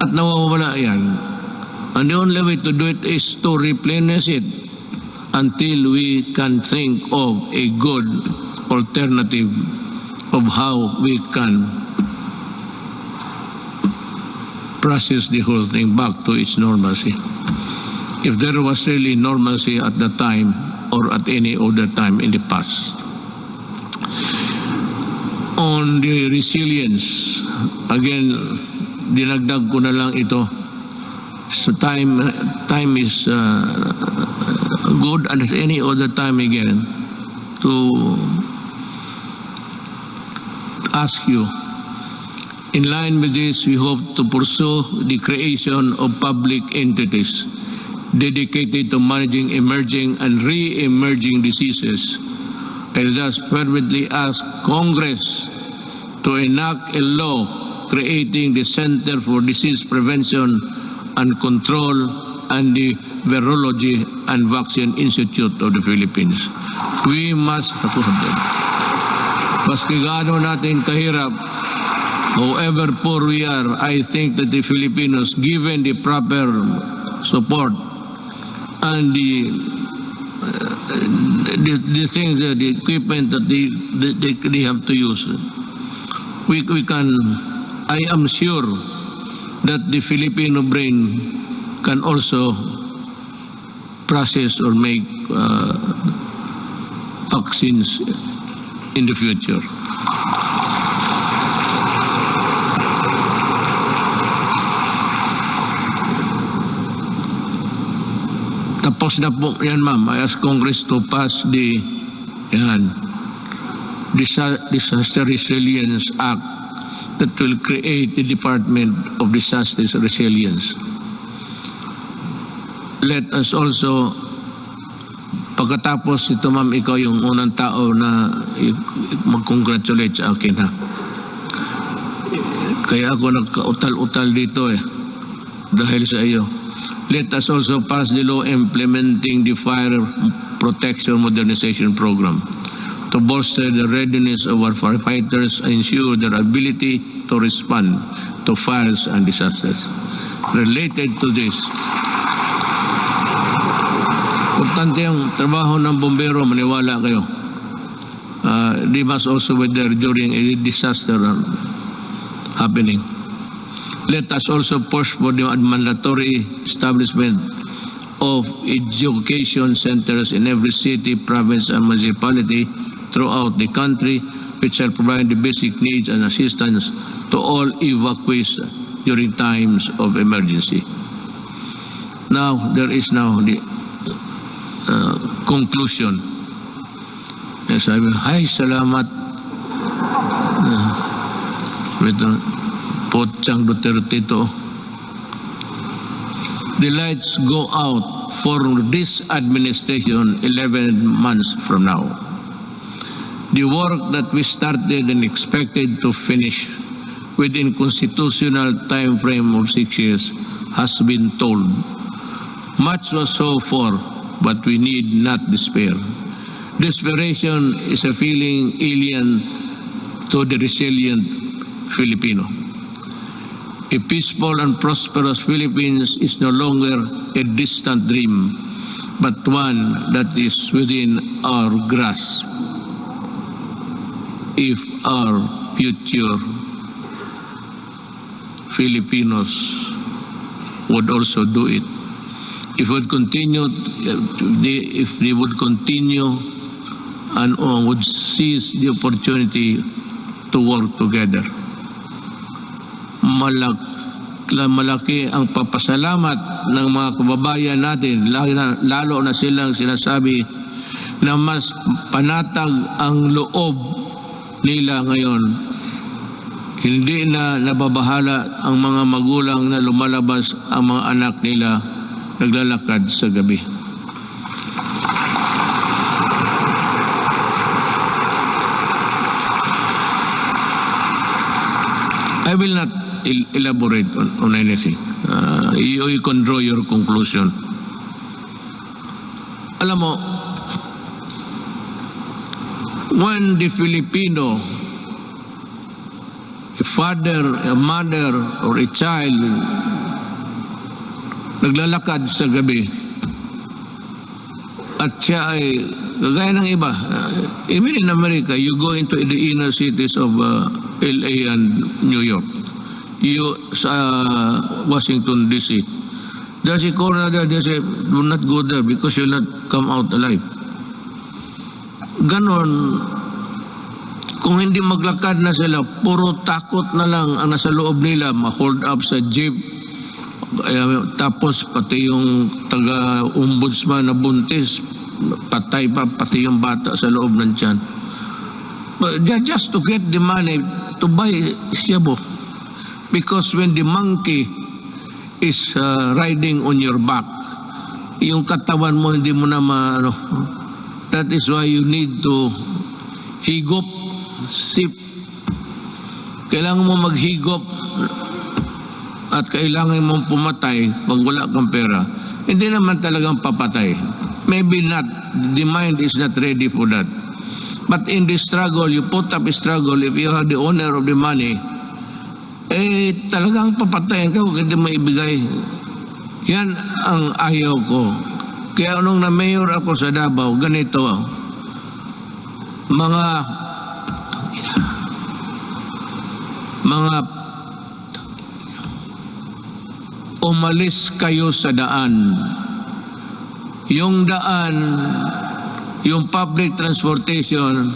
at nawawala yan. And the only way to do it is to replenish it until we can think of a good alternative of how we can process the whole thing back to its normalcy. If there was really normalcy at that time or at any other time in the past. On the resilience, again, dinagdag ko na lang ito. So time is good as any other time again to ask you. In line with this, we hope to pursue the creation of public entities dedicated to managing emerging and re-emerging diseases, and thus fervently ask Congress to enact a law creating the Center for Disease Prevention and Control and the Virology and Vaccine Institute of the Philippines. We must approve them. Maski gaano natin kahirap, however poor we are, I think that the Filipinos, given the proper support and the things, the equipment that they have to use, we can. I am sure that the Filipino brain can also process or make vaccines in the future. Tapos na po yan, ma'am. I ask Congress to pass the Disaster Resilience Act that will create the Department of Disaster Resilience. Let us also, pagkatapos ito, ma'am, ikaw yung unang tao na mag-congratulate sa akin, ha? Kaya ako nagka-utal-utal dito dahil sa iyo. Let us also pass the law implementing the Fire Protection Modernization Program to bolster the readiness of our firefighters and ensure their ability to respond to fires and disasters. Related to this, importante ang trabaho ng bombero, maniwala kayo. They must also be there during a disaster happening. Let us also push for the mandatory establishment of education centers in every city, province, and municipality throughout the country, which shall provide the basic needs and assistance to all evacuees during times of emergency. Now, there is now the conclusion. Yes, I will. Hi, salamat. Pochang Duterte to. The lights go out for this administration 11 months from now. The work that we started and expected to finish within constitutional time frame of 6 years has been told. Much was so far, but we need not despair. Desperation is a feeling alien to the resilient Filipino. A peaceful and prosperous Philippines is no longer a distant dream, but one that is within our grasp. If our future Filipinos would also do it, if they would continue and would seize the opportunity to work together. Malaki ang papasalamat ng mga kababayan natin, lalo na silang sinasabi na mas panatag ang loob nila ngayon. Hindi na nababahala ang mga magulang na lumalabas ang mga anak nila naglalakad sa gabi. I will not elaborate on anything. You can draw your conclusion. Alam mo, when the Filipino, a father, a mother, or a child naglalakad sa gabi at siya ay gaya ng iba, even in America, you go into the inner cities of LA and New York, sa Washington DC, there's a corner there, they say, do not go there because you'll not come out alive. Ganon, kung hindi maglakad na sila, puro takot na lang ang nasa loob nila, ma-hold up sa jeep, Tapos pati yung taga-ombudsman na buntis, patay pa, pati yung bata sa loob ng tiyan. Just to get the money to buy shabu. Because when the monkey is riding on your back, yung katawan mo hindi mo na maano. That is why you need to higop, sip. Kailangan mo maghigop at kailangan mong pumatay pag wala kang pera. Hindi naman talagang papatay. Maybe not. The mind is not ready for that. But in the struggle, you put up a struggle, if you have the owner of the money, talagang papatayin ka kung hindi maibigay. Yan ang ayaw ko. Kaya nung na-mayor ako sa Davao, ganito, mga umalis kayo sa daan. Yung daan, yung public transportation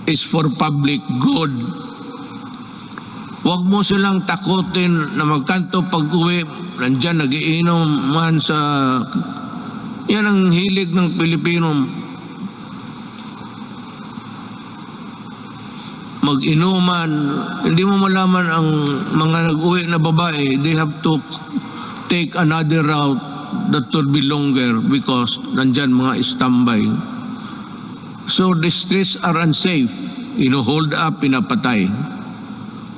is for public good. Huwag mo silang takutin na magkanto pag-uwi. Nandyan, nagiinom man sa... Yan ang hilig ng Pilipino. Mag-inuman. Hindi mo malaman ang mga nag-uwi na babae. They have to take another route that would be longer because nandyan mga standby. So the streets are unsafe. Hold up, pinapatay.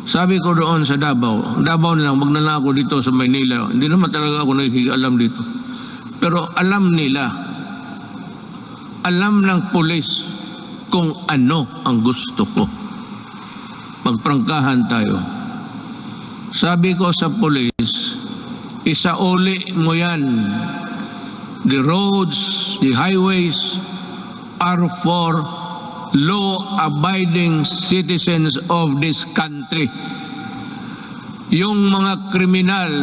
Sabi ko doon sa Davao na lang, wag na lang ako dito sa Manila. Hindi naman talaga ako nakikialam dito. Pero alam nila, alam ng pulis kung ano ang gusto ko. Magprangkahan tayo. Sabi ko sa pulis, isauli mo yan. The roads, the highways are for law-abiding citizens of this country. Yung mga kriminal,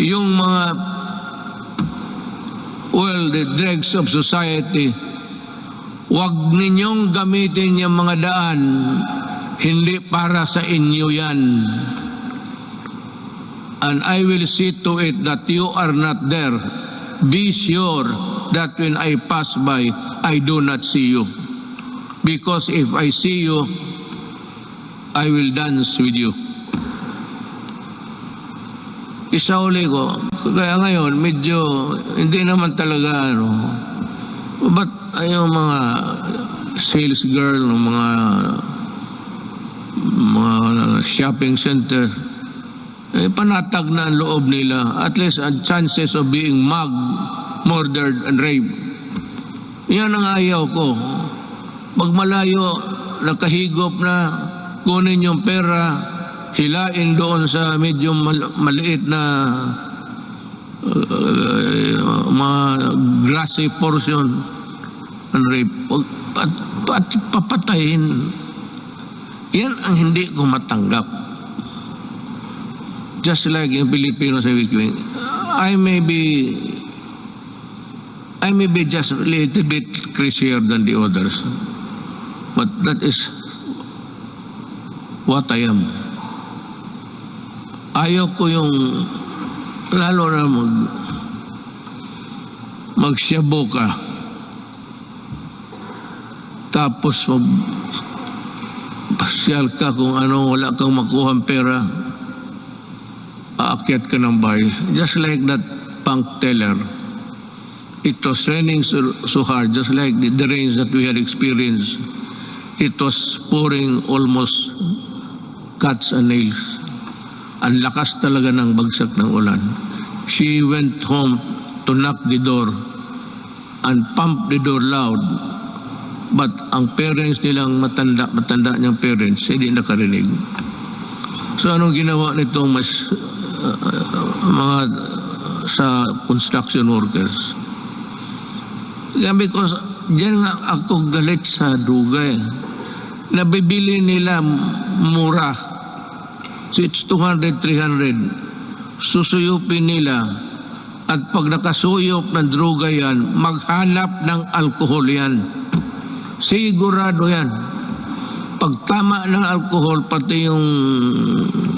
yung mga, the dregs of society, wag ninyong gamitin yung mga daan, hindi para sa inyo yan. And I will see to it that you are not there. Be sure that when I pass by, I do not see you. Because if I see you, I will dance with you. Isauli ko. Kaya ngayon, medyo hindi naman talaga But yung mga sales girl, mga shopping center, panatag na ang loob nila. At least chances of being mugged, murdered, and raped. Yan ang ayaw ko. Pag malayo, nakahigop na, kunin yung pera, hilain doon sa medyo maliit na mga grassy portion and rape. At papatayin. Yan ang hindi ko matanggap. Just like yung Pilipino sa Wikwing, I may be just a little bit crazier than the others. But that is what I am. Ayaw ko yung lalo na magsyabo ka. Tapos pasyal ka kung wala kang makuhang pera. Aakyat ka ng bahay. Just like that punk teller. It was raining so hard, just like the rains that we had experienced. It was pouring almost cuts and nails. Ang lakas talaga ng bagsak ng ulan. She went home to knock the door and pump the door loud. But ang parents nilang matanda niyang parents, hindi nakarinig. So anong ginawa nitong mga sa construction workers? Because diyan nga ako galit sa dugay. Nabibili nila mura. So it's 200, 300. Susuyupin nila. At pag nakasuyop ng droga yan, maghanap ng alkohol yan. Sigurado yan. pagtama ng alcohol, pati yung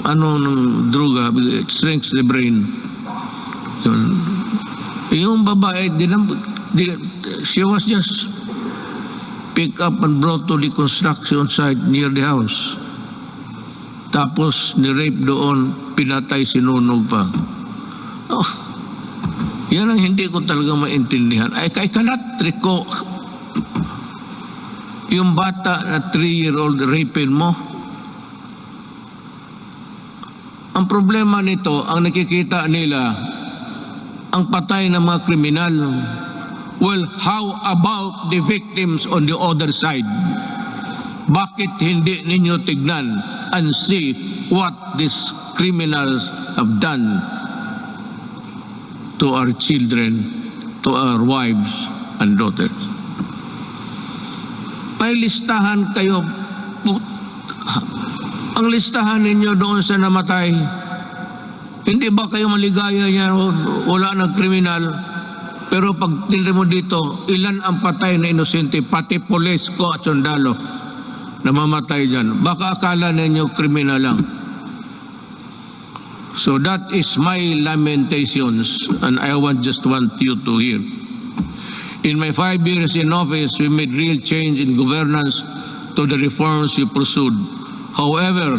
ng droga, it shrinks the brain. So, yung babae, she was just picked up and brought to the construction site near the house. Tapos ni-rape doon, pinatay, sinunog pa. Oh, yan ang hindi ko talaga maintindihan. I cannot recall yung bata na 3-year-old rapin mo. Ang problema nito, ang nakikita nila, ang patay ng mga kriminal. Well, how about the victims on the other side? Bakit hindi ninyo tignan and see what these criminals have done to our children, to our wives and daughters? May listahan kayo. Ang listahan ninyo doon sa namatay, hindi ba kayo maligaya niya? Wala nang kriminal. Pero pag tinry mo dito, ilan ang patay na inosente, pati pulis ko at sundalo na mamatay dyan. Baka akala ninyo kriminal lang. So that is my lamentations, and I just want you to hear. In my 5 years in office, we made real change in governance to the reforms we pursued. However,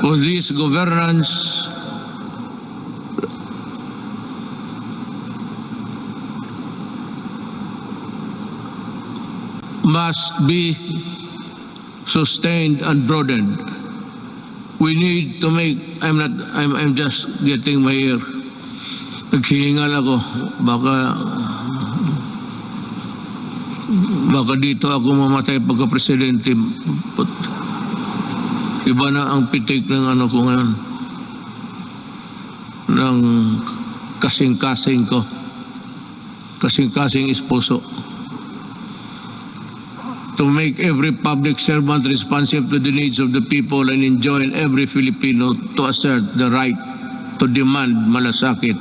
for this governance must be sustained and broadened. We need to make, I'm just getting my ear. Naghihingal ako. Baka dito ako mamatay pagka-presidente. Iba na ang pitik ng ko ngayon. Ng kasing-kasing ko. Kasing-kasing esposo. To make every public servant responsive to the needs of the people and enjoin every Filipino to assert the right to demand malasakit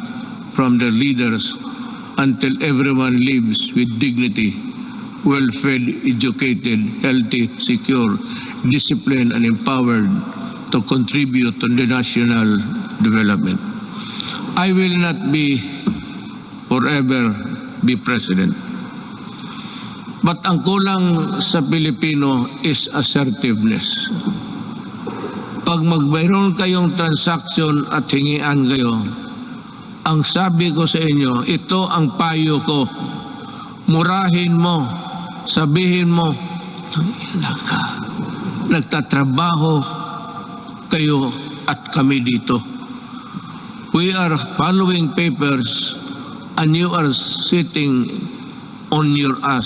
from their leaders until everyone lives with dignity, well-fed, educated, healthy, secure, disciplined, and empowered to contribute to the national development. I will not forever be president. But ang kulang sa Pilipino is assertiveness. Pag magmayroon kayong transaction at hingian kayo, ang sabi ko sa inyo, ito ang payo ko. Murahin mo, sabihin mo, nagtatrabaho kayo at kami dito. We are following papers and you are sitting on your ass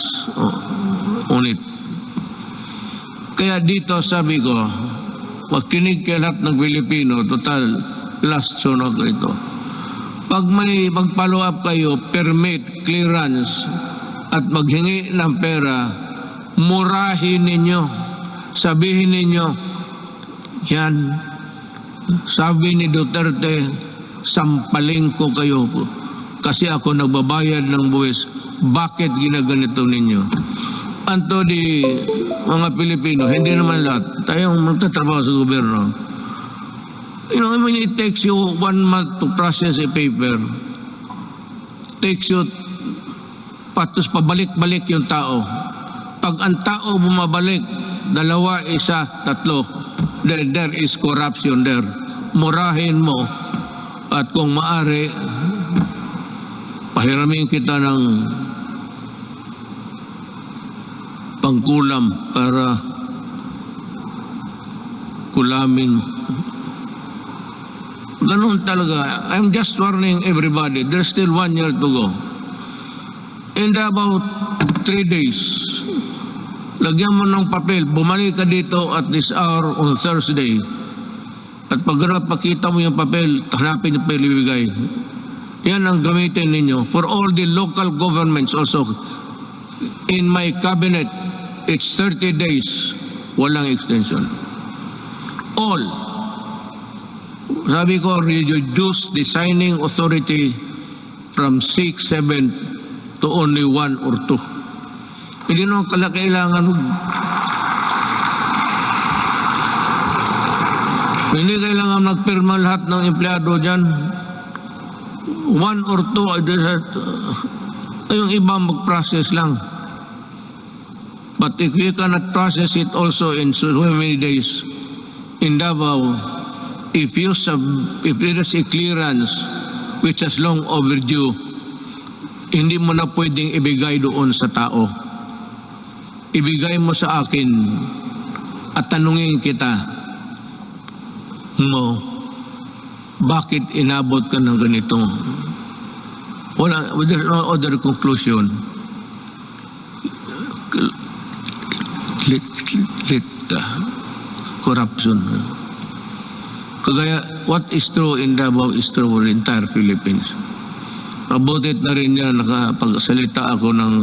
on it. Kaya dito sabi ko, makinig kayo lahat ng Pilipino, total last sunog ito. Pag may mag-follow up kayo, permit, clearance, at maghingi ng pera, murahin ninyo. Sabihin ninyo, yan, sabi ni Duterte, sampaling ko kayo kasi ako nagbabayad ng buwis. Bakit ginaganito ninyo? Anto di mga Pilipino, hindi naman lahat. Tayong magtatrabaho sa gobyerno. You know, I mean, it takes you 1 month to process a paper. Takes you patos pabalik-balik yung tao. Pag ang tao bumabalik, 2, 1, 3, there is corruption there. Murahin mo at kung maari, pahiramin kita ng pangkulam para kulamin. Ganun talaga. I'm just warning everybody. There's still 1 year to go. In about 3 days, lagyan mo ng papel, bumalik ka dito at this hour on Thursday. At pag pakita mo yung papel, hanapin yung papel ibigay. Yan ang gamitin ninyo. For all the local governments also, in my cabinet, it's 30 days. Walang extension. All. Sabi ko, reduce the signing authority from 6, 7 to only 1 or 2. Hindi naman kailangan Hindi kailangan nagpirma lahat ng empleyado dyan. 1 or 2, yung iba mag-process lang. But if we cannot process it also in so many days, in Davao, if there is a clearance which is long overdue, hindi mo na pwedeng ibigay doon sa tao. Ibigay mo sa akin at tanungin kita, bakit inabot ka ng ganito? There's no other conclusion. Corruption. Kagaya, what is true in Davao is true for the entire Philippines. Mabutit na rin yan, nakapagsalita ako ng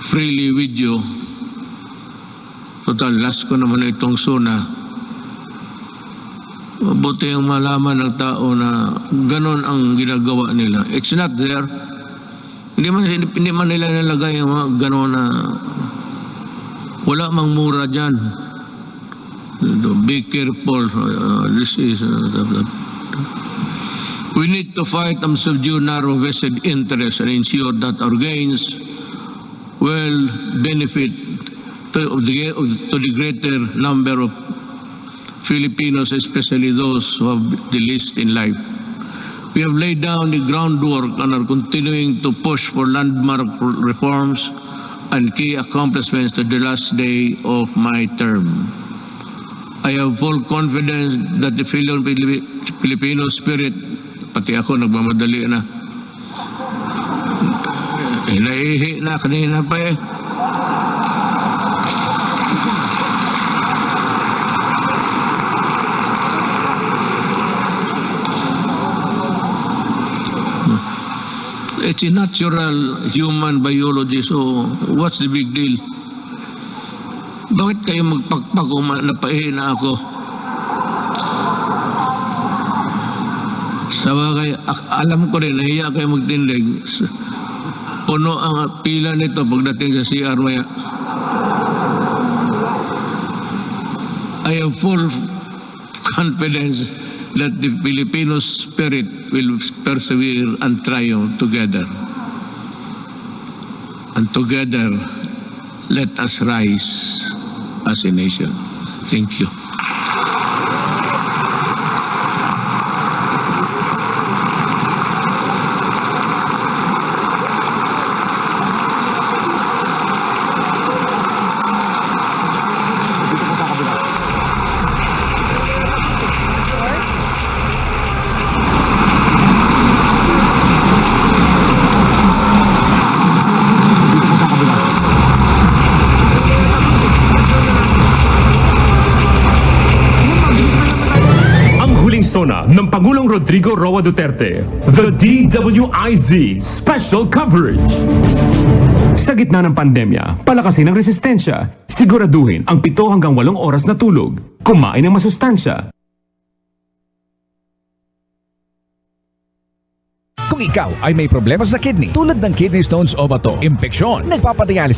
freely with you. Total, last ko naman itong suna. Mabuti ang malaman ng tao na ganon ang ginagawa nila. It's not there. Hindi man nila nilagay ang mga ganon na wala mang mura dyan. Be careful. This is... we need to fight and subdue narrow vested interests and ensure that our gains will benefit to the greater number of Filipinos, especially those who have the least in life. We have laid down the groundwork and are continuing to push for landmark reforms and key accomplishments to the last day of my term. I have full confidence that the Filipino spirit, pati ako nagmamadali na. Naihi na kanina pa eh. It's a natural human biology, so what's the big deal? Bakit kayo magpakpak kung napaihi na ako? Sa bagay, alam ko rin, nahiya kayo magtindig. Puno ang pila nito pagdating sa CR maya. I have full confidence that the Filipino spirit will persevere and triumph together. And together, let us rise as a nation. Thank you. Sona ng Pangulong Rodrigo Roa Duterte, the DWIZ Special Coverage. Sa gitna ng pandemya, palakasin ang resistensya, siguraduhin ang 7 hanggang 8 oras na tulog, kumain ng masustansya. Kung ikaw ay may problema sa kidney tulad ng kidney stones o bato, impeksyon, nagpapadialysis,